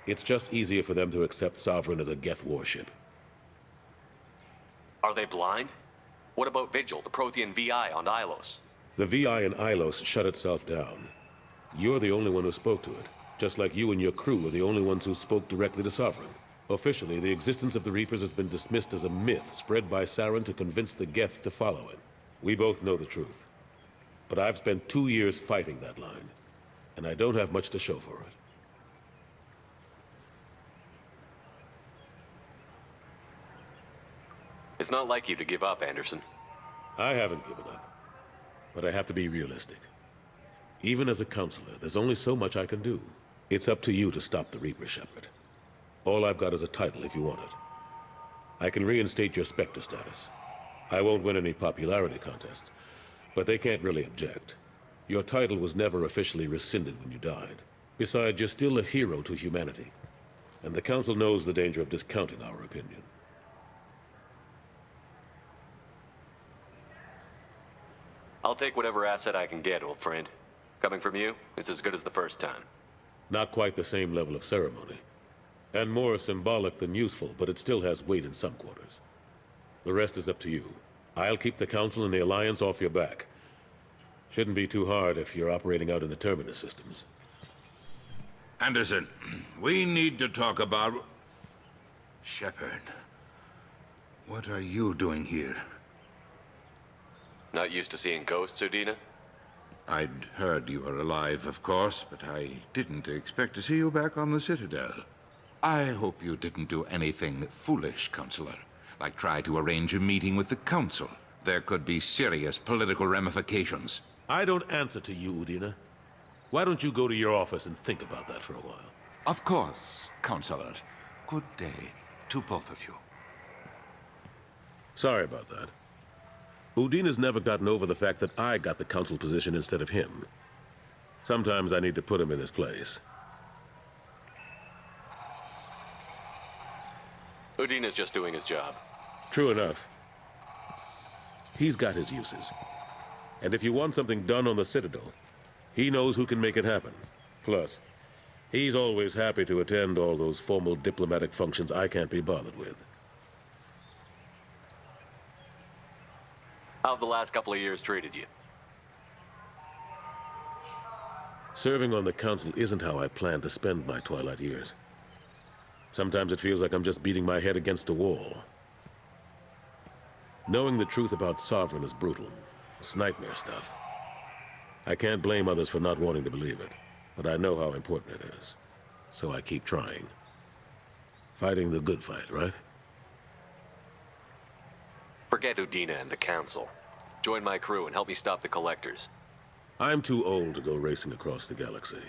It's just easier for them to accept Sovereign as a Geth warship. Are they blind? What about Vigil, the Prothean VI on Ilos? The VI in Ilos shut itself down. You're the only one who spoke to it, just like you and your crew are the only ones who spoke directly to Sovereign. Officially, the existence of the Reapers has been dismissed as a myth spread by Saren to convince the Geth to follow it. We both know the truth. But I've spent 2 years fighting that line, and I don't have much to show for it. It's not like you to give up, Anderson. I haven't given up, but I have to be realistic. Even as a counselor, there's only so much I can do. It's up to you to stop the Reaper, Shepard. All I've got is a title if you want it. I can reinstate your Spectre status. I won't win any popularity contests, but they can't really object. Your title was never officially rescinded when you died. Besides, you're still a hero to humanity, and the Council knows the danger of discounting our opinion. I'll take whatever asset I can get, old friend. Coming from you, it's as good as the first time. Not quite the same level of ceremony. And more symbolic than useful, but it still has weight in some quarters. The rest is up to you. I'll keep the Council and the Alliance off your back. Shouldn't be too hard if you're operating out in the Terminus systems. Anderson, we need to talk about... Shepard. What are you doing here? Not used to seeing ghosts, Udina? I'd heard you were alive, of course, but I didn't expect to see you back on the Citadel. I hope you didn't do anything foolish, Counselor, like try to arrange a meeting with the Council. There could be serious political ramifications. I don't answer to you, Udina. Why don't you go to your office and think about that for a while? Of course, Counselor. Good day to both of you. Sorry about that. Udina's never gotten over the fact that I got the Council position instead of him. Sometimes I need to put him in his place. Udina's just doing his job. True enough. He's got his uses. And if you want something done on the Citadel, he knows who can make it happen. Plus, he's always happy to attend all those formal diplomatic functions I can't be bothered with. How have the last couple of years treated you? Serving on the Council isn't how I plan to spend my twilight years. Sometimes it feels like I'm just beating my head against a wall. Knowing the truth about Sovereign is brutal. It's nightmare stuff. I can't blame others for not wanting to believe it, but I know how important it is. So I keep trying. Fighting the good fight, right? Forget Udina and the Council. Join my crew and help me stop the Collectors. I'm too old to go racing across the galaxy.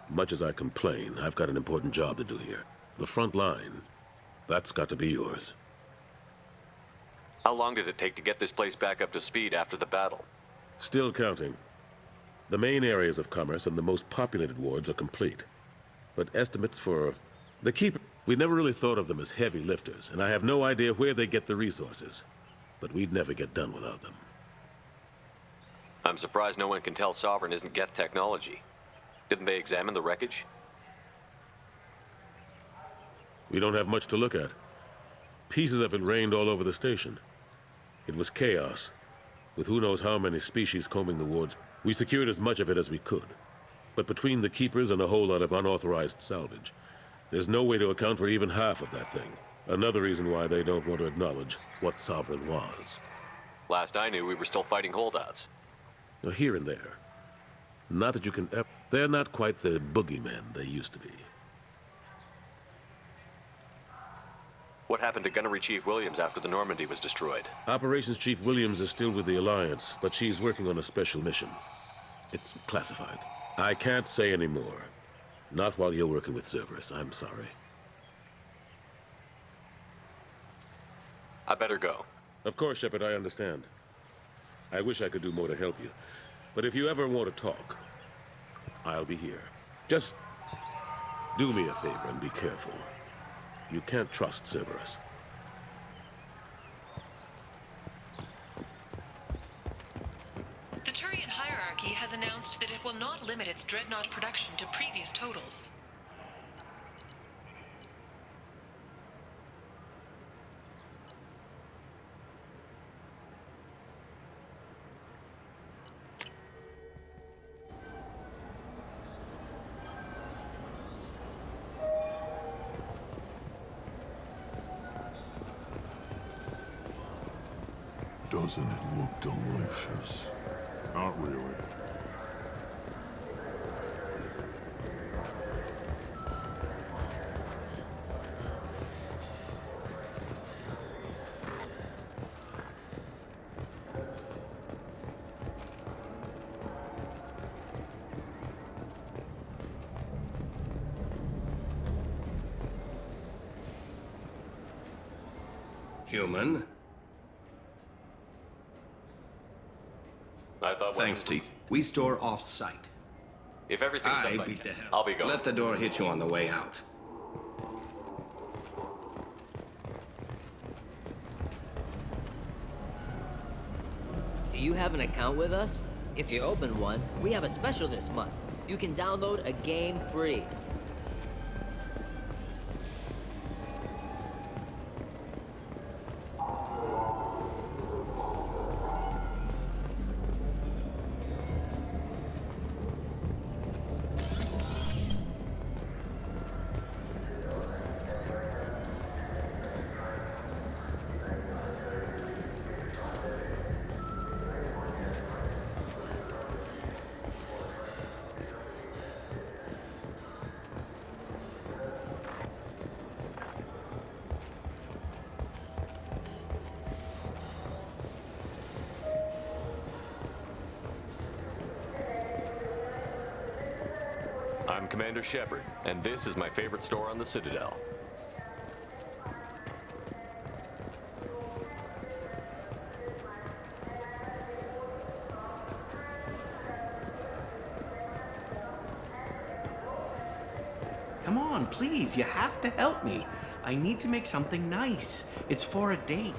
Much as I complain, I've got an important job to do here. The front line. That's got to be yours. How long did it take to get this place back up to speed after the battle? Still counting. The main areas of commerce and the most populated wards are complete. But estimates for the Keeper... We never really thought of them as heavy lifters, and I have no idea where they get the resources. But we'd never get done without them. I'm surprised no one can tell Sovereign isn't Geth technology. Didn't they examine the wreckage? We don't have much to look at. Pieces of it rained all over the station. It was chaos, with who knows how many species combing the wards. We secured as much of it as we could. But between the Keepers and a whole lot of unauthorized salvage, there's no way to account for even half of that thing. Another reason why they don't want to acknowledge what Sovereign was. Last I knew, we were still fighting holdouts. Now, here and there. Not that you can... They're not quite the boogeymen they used to be. What happened to Gunnery Chief Williams after the Normandy was destroyed? Operations Chief Williams is still with the Alliance, but she's working on a special mission. It's classified. I can't say any more. Not while you're working with Cerberus, I'm sorry. I better go. Of course, Shepard, I understand. I wish I could do more to help you. But if you ever want to talk, I'll be here. Just do me a favor and be careful. You can't trust Cerberus. The Turian hierarchy has announced that it will not limit its Dreadnought production to previous totals. Doesn't it look delicious? Not really. Human. I thought... Thanks, T. We store off-site. If everything's done by... beat the hell. I'll be gone. Let the door hit you on the way out. Do you have an account with us? If you open one, we have a special this month. You can download a game free. I'm Commander Shepard, and this is my favorite store on the Citadel. Come on, please, you have to help me. I need to make something nice. It's for a date.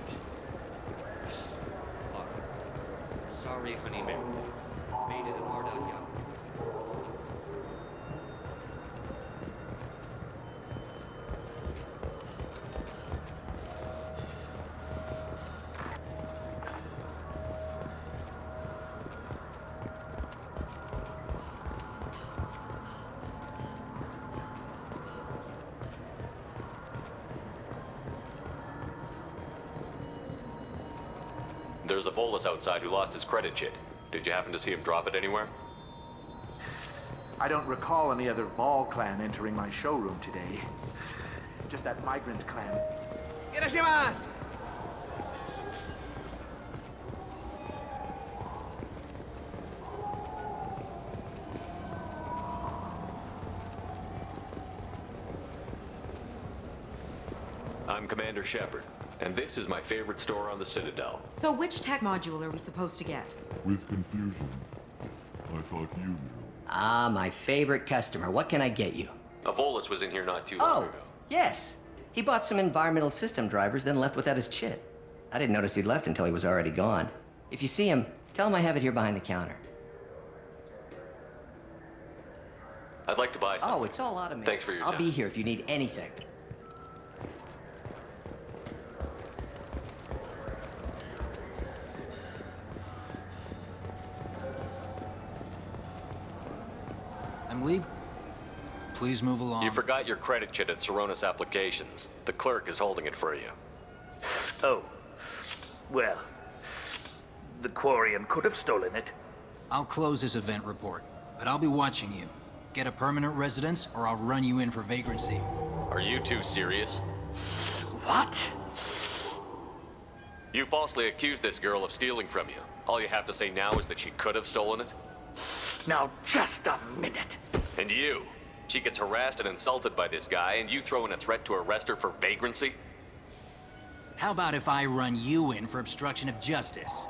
Sorry, honey man. Made it in Ardanya. There's a Volus outside who lost his credit chit. Did you happen to see him drop it anywhere? I don't recall any other Vol clan entering my showroom today. Just that migrant clan. Irashimasu! I'm Commander Shepard, and this is my favorite store on the Citadel. So which tech module are we supposed to get? With confusion. I thought you knew. Ah, my favorite customer. What can I get you? A Volus was in here not too long ago. Yes. He bought some environmental system drivers, then left without his chit. I didn't notice he'd left until he was already gone. If you see him, tell him I have it here behind the counter. I'd like to buy something. Oh, it's all automated. Thanks for your I'll time. be here if you need anything. I'm leaving. Please move along. You forgot your credit chit at Saronis Applications. The clerk is holding it for you. Oh. Well, the Quarian could have stolen it. I'll close this event report, but I'll be watching you. Get a permanent residence, or I'll run you in for vagrancy. Are you two serious? What? You falsely accused this girl of stealing from you. All you have to say now is that she could have stolen it? Now, just a minute. And you? She gets harassed and insulted by this guy, and you throw in a threat to arrest her for vagrancy? How about if I run you in for obstruction of justice?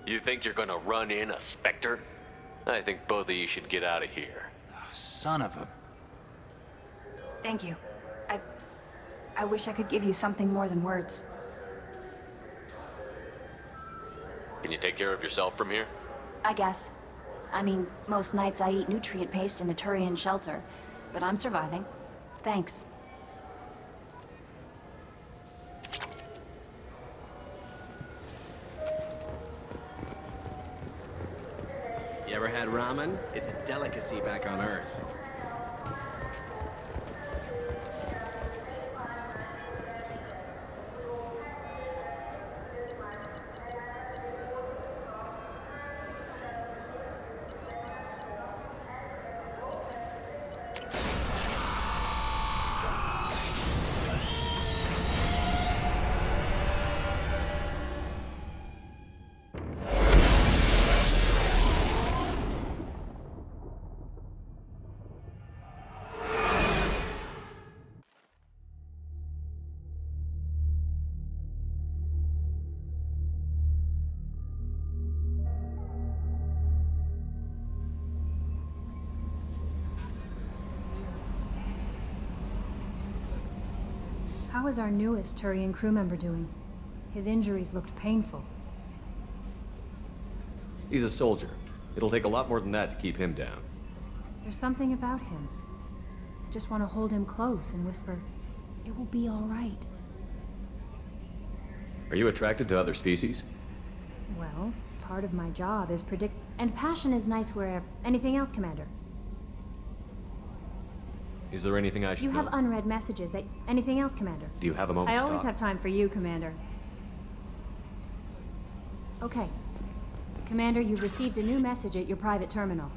You think you're gonna run in a Spectre? I think both of you should get out of here. Son of a... Thank you. I wish I could give you something more than words. Can you take care of yourself from here? I guess. I mean, most nights I eat nutrient paste in a Turian shelter, but I'm surviving. Thanks. You ever had ramen? It's a delicacy back on Earth. How is our newest Turian crew member doing? His injuries looked painful. He's a soldier. It'll take a lot more than that to keep him down. There's something about him. I just want to hold him close and whisper, "It will be all right." Are you attracted to other species? Well, part of my job is predict... And passion is nice where... Anything else, Commander? Is there anything I should You have know? unread messages. Anything else, Commander? Do you have a moment I to always talk? have time for you, Commander. Okay. Commander, you've received a new message at your private terminal.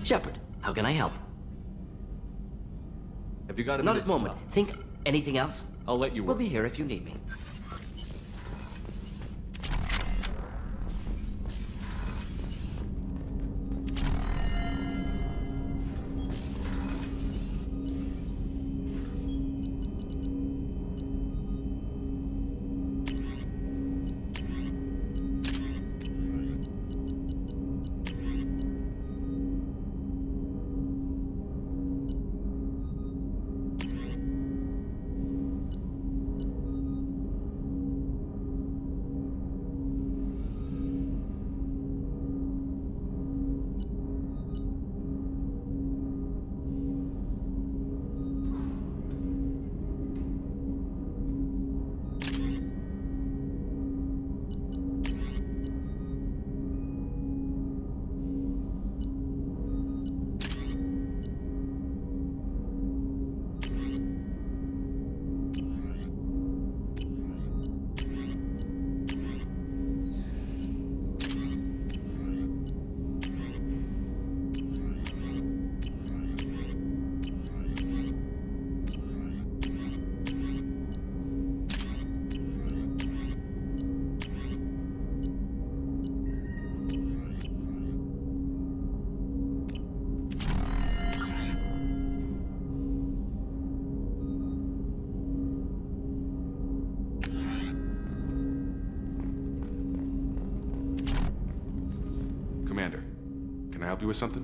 Shepard, how can I help? Have you got a Not minute at the moment. to talk? Think anything else? I'll let you We'll work. be here if you need me. Commander, can I help you with something?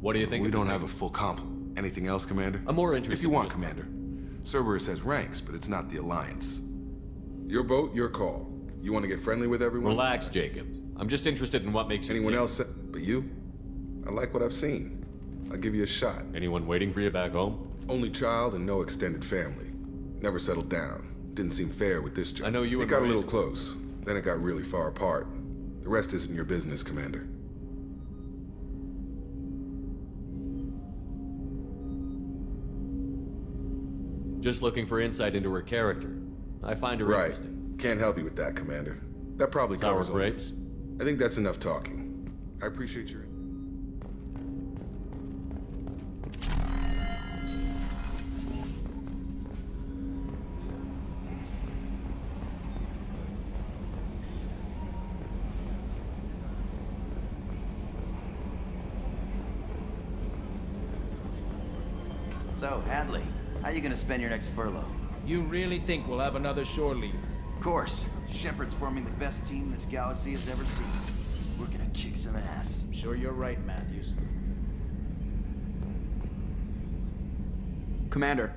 What do you think? We don't have a full comp. Anything else, Commander? I'm more interested if you in want, just- Commander. Cerberus has ranks, but it's not the Alliance. Your boat, your call. You want to get friendly with everyone? Relax, Jacob. I'm just interested in what makes you Anyone tick. else? But you? I like what I've seen. I'll give you a shot. Anyone waiting for you back home? Only child and no extended family. Never settled down. Didn't seem fair with this job. I know you It and got a Miranda- little close. Then it got really far apart. The rest isn't your business, Commander. Just looking for insight into her character. I find her Right. interesting. Can't help you with that, Commander. That probably Sour covers all. grapes? I think that's enough talking. I appreciate your... So, Hadley, how you gonna spend your next furlough? You really think we'll have another shore leave? Of course. Shepard's forming the best team this galaxy has ever seen. We're gonna kick some ass. I'm sure you're right, Matthews. Commander.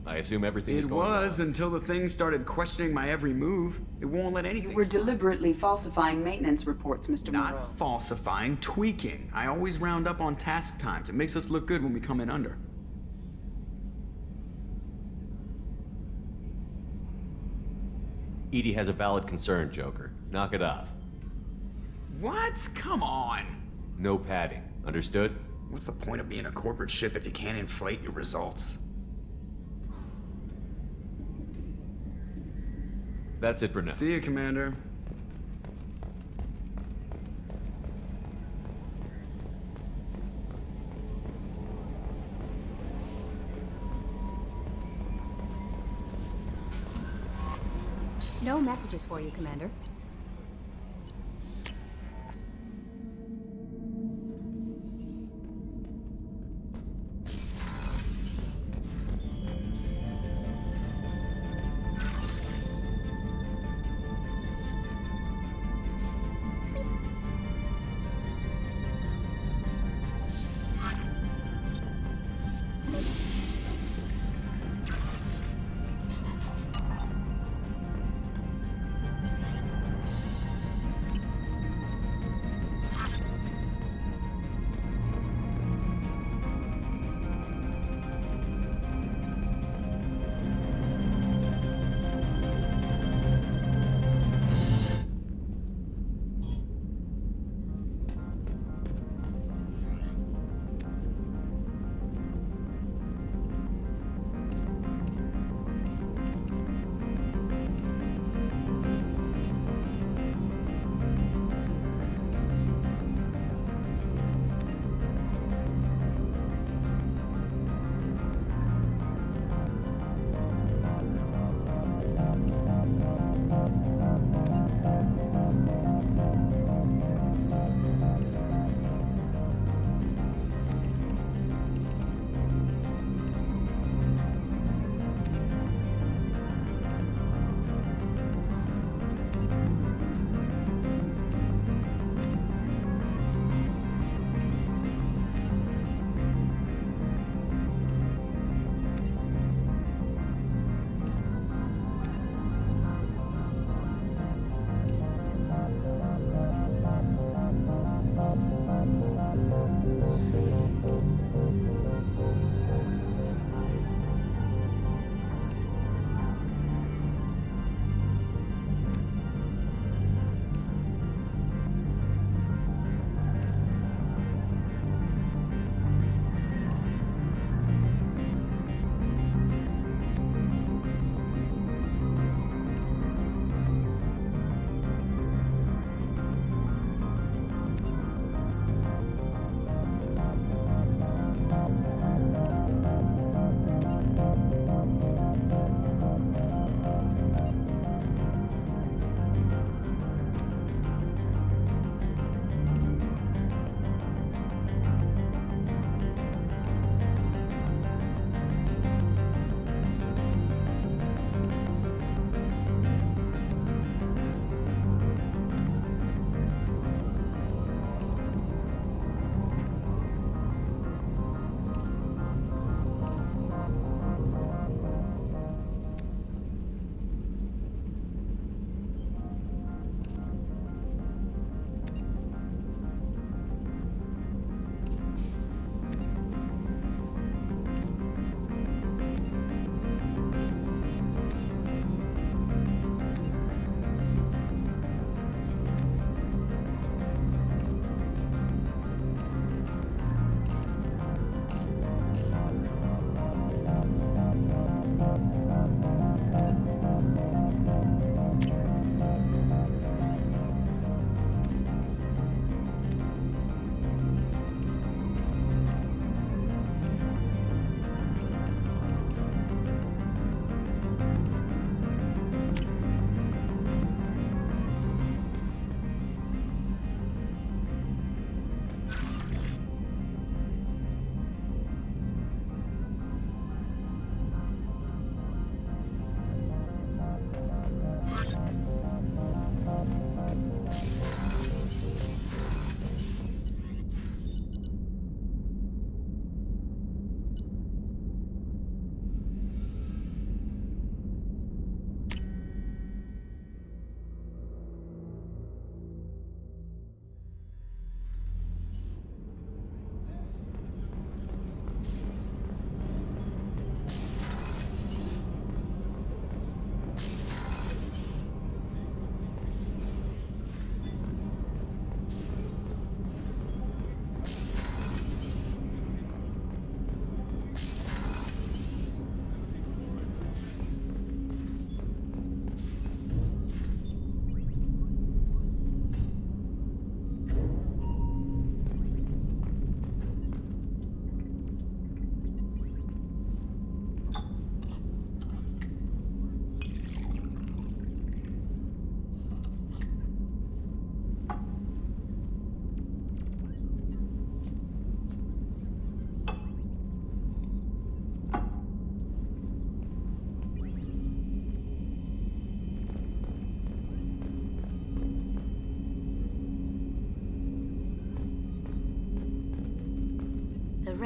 I assume everything is It going was until the thing started questioning my every move. It won't let anything. We're deliberately falsifying maintenance reports, Mr. Moreau. Not falsifying, tweaking. I always round up on task times. It makes us look good when we come in under. Edie has a valid concern, Joker. Knock it off. What? Come on. No padding. Understood? What's the point of being a corporate ship if you can't inflate your results? That's it for now. See you, Commander. No messages for you, Commander.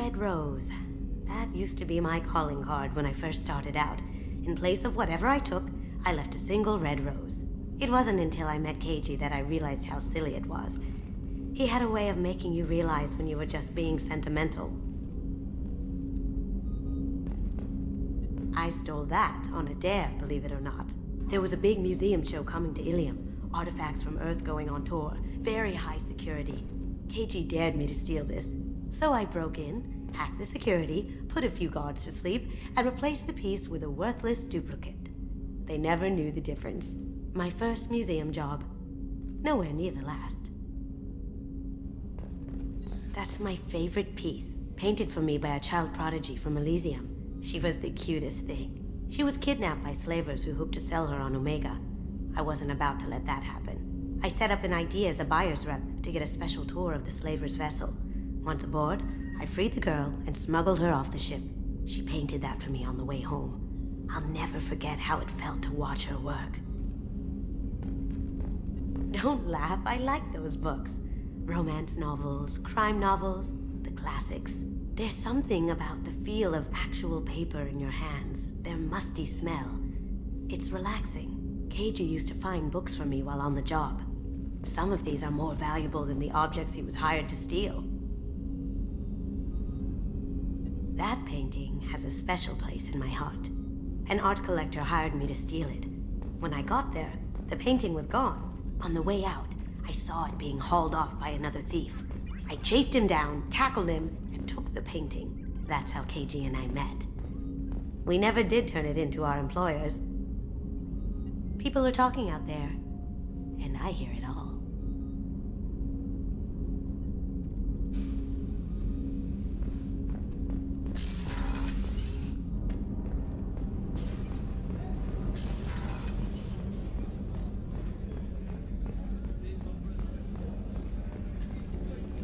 red rose. That used to be my calling card when I first started out. In place of whatever I took, I left a single red rose. It wasn't until I met KG that I realized how silly it was. He had a way of making you realize when you were just being sentimental. I stole that on a dare, believe it or not. There was a big museum show coming to Ilium. Artifacts from Earth going on tour. Very high security. KG dared me to steal this. So I broke in, hacked the security, put a few guards to sleep, and replaced the piece with a worthless duplicate. They never knew the difference. My first museum job. Nowhere near the last. That's my favorite piece, painted for me by a child prodigy from Elysium. She was the cutest thing. She was kidnapped by slavers who hoped to sell her on Omega. I wasn't about to let that happen. I set up an idea as a buyer's rep to get a special tour of the slaver's vessel. Once aboard, I freed the girl and smuggled her off the ship. She painted that for me on the way home. I'll never forget how it felt to watch her work. Don't laugh, I like those books. Romance novels, crime novels, the classics. There's something about the feel of actual paper in your hands, their musty smell. It's relaxing. KG used to find books for me while on the job. Some of these are more valuable than the objects he was hired to steal. That painting has a special place in my heart. An art collector hired me to steal it. When I got there, the painting was gone. On the way out, I saw it being hauled off by another thief. I chased him down, tackled him, and took the painting. That's how KG and I met. We never did turn it into our employers. People are talking out there, and I hear it all.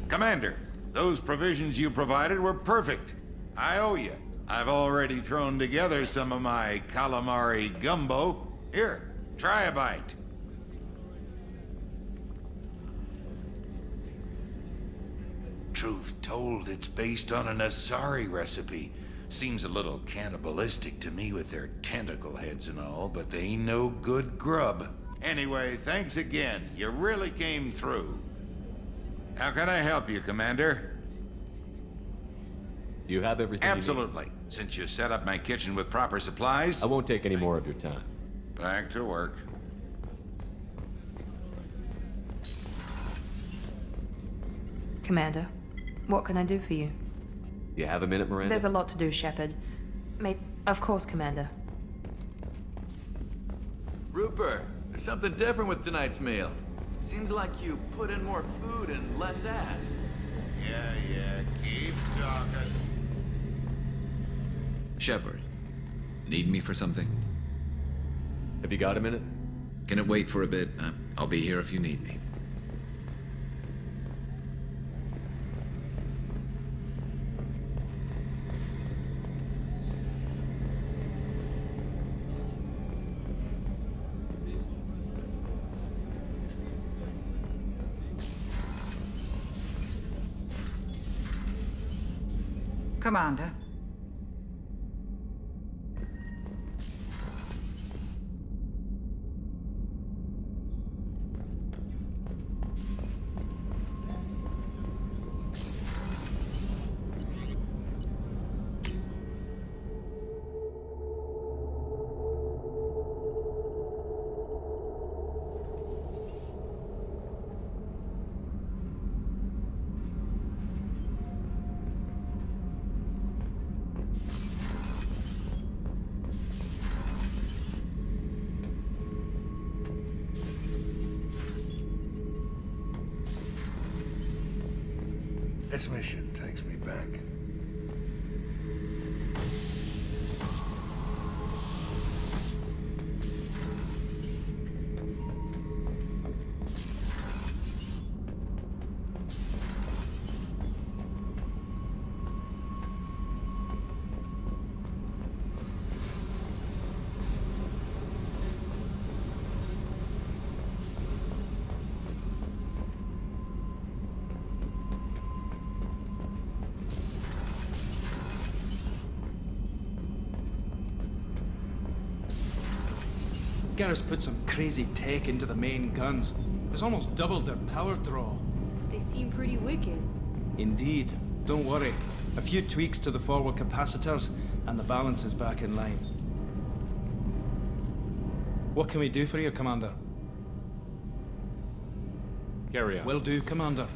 Commander, those provisions you provided were perfect. I owe you. I've already thrown together some of my calamari gumbo. Here, try a bite. Truth told, it's based on an Asari recipe. Seems a little cannibalistic to me with their tentacle heads and all, but they ain't no good grub. Anyway, thanks again. You really came through. How can I help you, Commander? You have everything Absolutely. you need. Since you set up my kitchen with proper supplies... I won't take any more of your time. Back to work. Commander, what can I do for you? You have a minute, Miranda? There's a lot to do, Shepard. Of course, Commander. Rupert, there's something different with tonight's meal. Seems like you put in more food and less ass. Yeah, keep talking. Shepard, need me for something? Have you got a minute? Can it wait for a bit? I'll be here if you need me. Commander. This mission takes me back. Garrus put some crazy tech into the main guns. It's almost doubled their power draw. They seem pretty wicked. Indeed. Don't worry. A few tweaks to the forward capacitors, and the balance is back in line. What can we do for you, Commander? Carry on. Will do, Commander.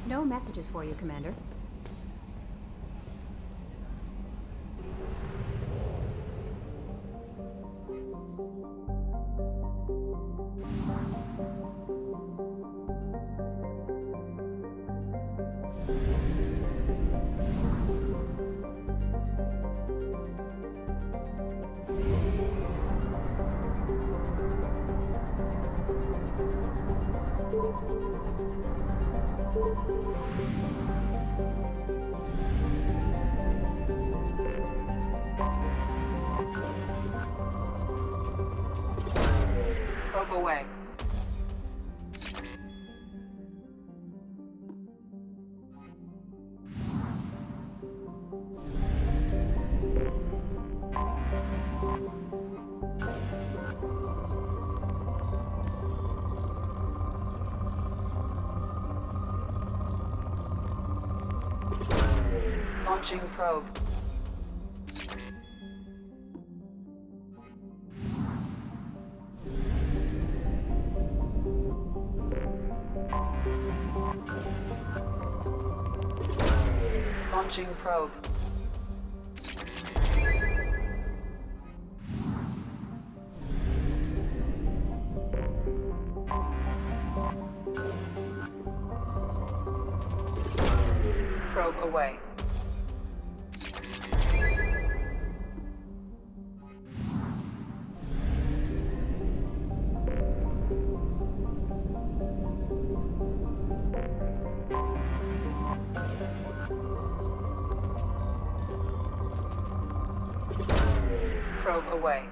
No messages for you, Commander. Probe away. Launching probe. Launching probe. Probe away. Probe away.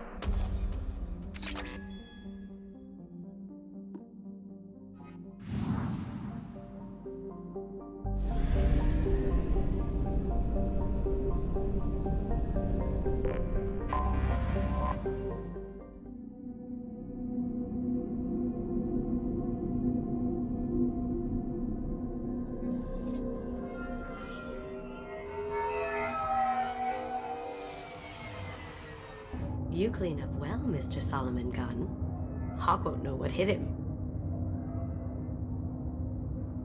You clean up well, Mr. Solomon Gunn. Hawk won't know what hit him.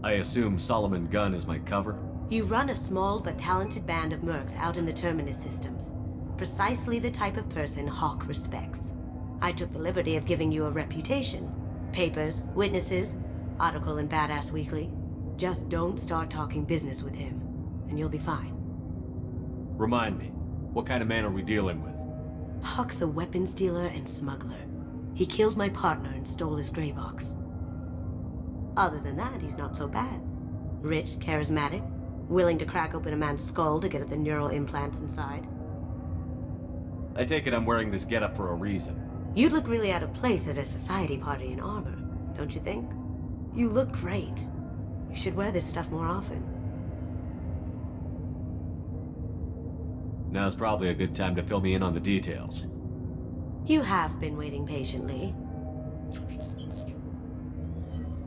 I assume Solomon Gunn is my cover? You run a small but talented band of mercs out in the Terminus systems. Precisely the type of person Hawk respects. I took the liberty of giving you a reputation. Papers, witnesses, article in Badass Weekly. Just don't start talking business with him, and you'll be fine. Remind me, what kind of man are we dealing with? Hawk's a weapons dealer and smuggler. He killed my partner and stole his gray box. Other than that, he's not so bad. Rich, charismatic, willing to crack open a man's skull to get at the neural implants inside. I take it I'm wearing this getup for a reason. You'd look really out of place at a society party in armor, don't you think? You look great. You should wear this stuff more often. Now's probably a good time to fill me in on the details. You have been waiting patiently.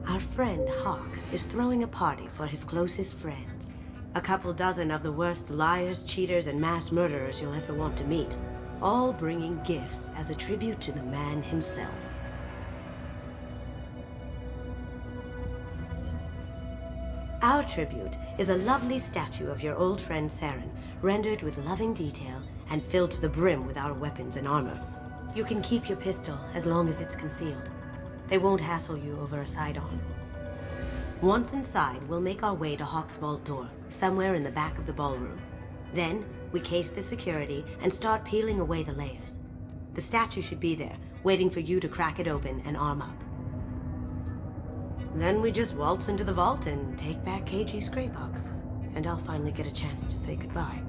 Our friend Hawk is throwing a party for his closest friends. A couple dozen of the worst liars, cheaters, and mass murderers you'll ever want to meet. All bringing gifts as a tribute to the man himself. Our tribute is a lovely statue of your old friend Saren, rendered with loving detail and filled to the brim with our weapons and armor. You can keep your pistol as long as it's concealed. They won't hassle you over a side-on. Once inside, we'll make our way to Hawk's vault door, somewhere in the back of the ballroom. Then, we case the security and start peeling away the layers. The statue should be there, waiting for you to crack it open and arm up. Then we just waltz into the vault and take back KG's gray box, and I'll finally get a chance to say goodbye.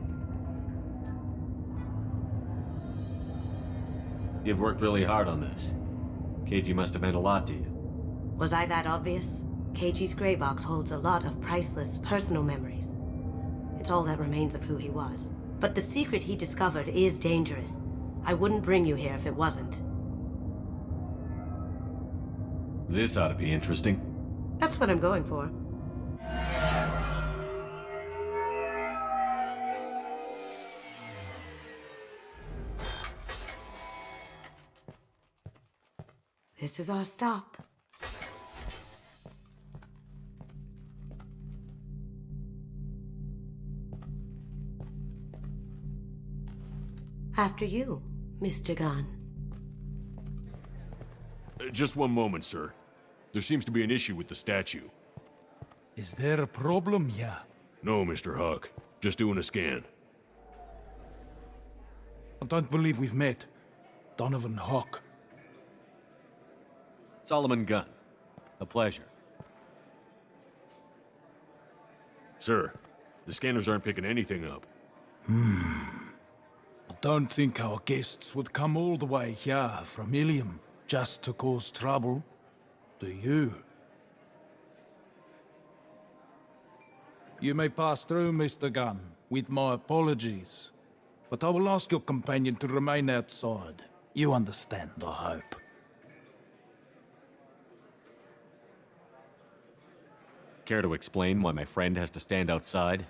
You've worked really hard on this. KG must have meant a lot to you. Was I that obvious? KG's gray box holds a lot of priceless personal memories. It's all that remains of who he was. But the secret he discovered is dangerous. I wouldn't bring you here if it wasn't. This ought to be interesting. That's what I'm going for. This is our stop. After you, Mr. Gunn. Just one moment, sir. There seems to be an issue with the statue. Is there a problem here? No, Mr. Huck. Just doing a scan. I don't believe we've met. Donovan Hawk. Solomon Gunn. A pleasure. Sir, the scanners aren't picking anything up. I don't think our guests would come all the way here from Ilium just to cause trouble. Do you? You may pass through, Mr. Gunn, with my apologies. But I will ask your companion to remain outside. You understand, I hope. Care to explain why my friend has to stand outside?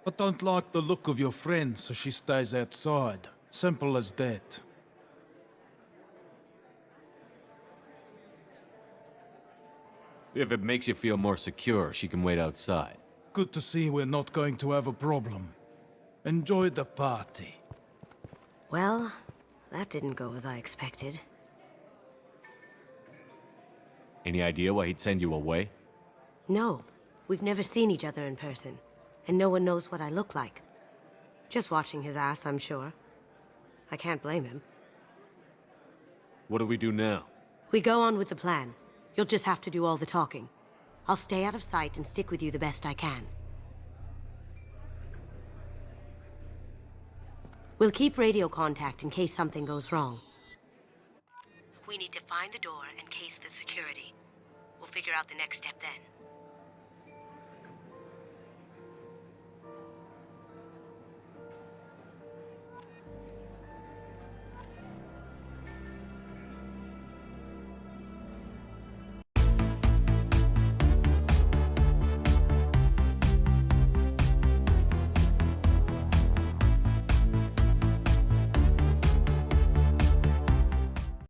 I don't like the look of your friend, so she stays outside. Simple as that. If it makes you feel more secure, she can wait outside. Good to see we're not going to have a problem. Enjoy the party. Well, that didn't go as I expected. Any idea why he'd send you away? No, we've never seen each other in person, and no one knows what I look like. Just watching his ass, I'm sure. I can't blame him. What do we do now? We go on with the plan. You'll just have to do all the talking. I'll stay out of sight and stick with you the best I can. We'll keep radio contact in case something goes wrong. We need to find the door and case the security. We'll figure out the next step then.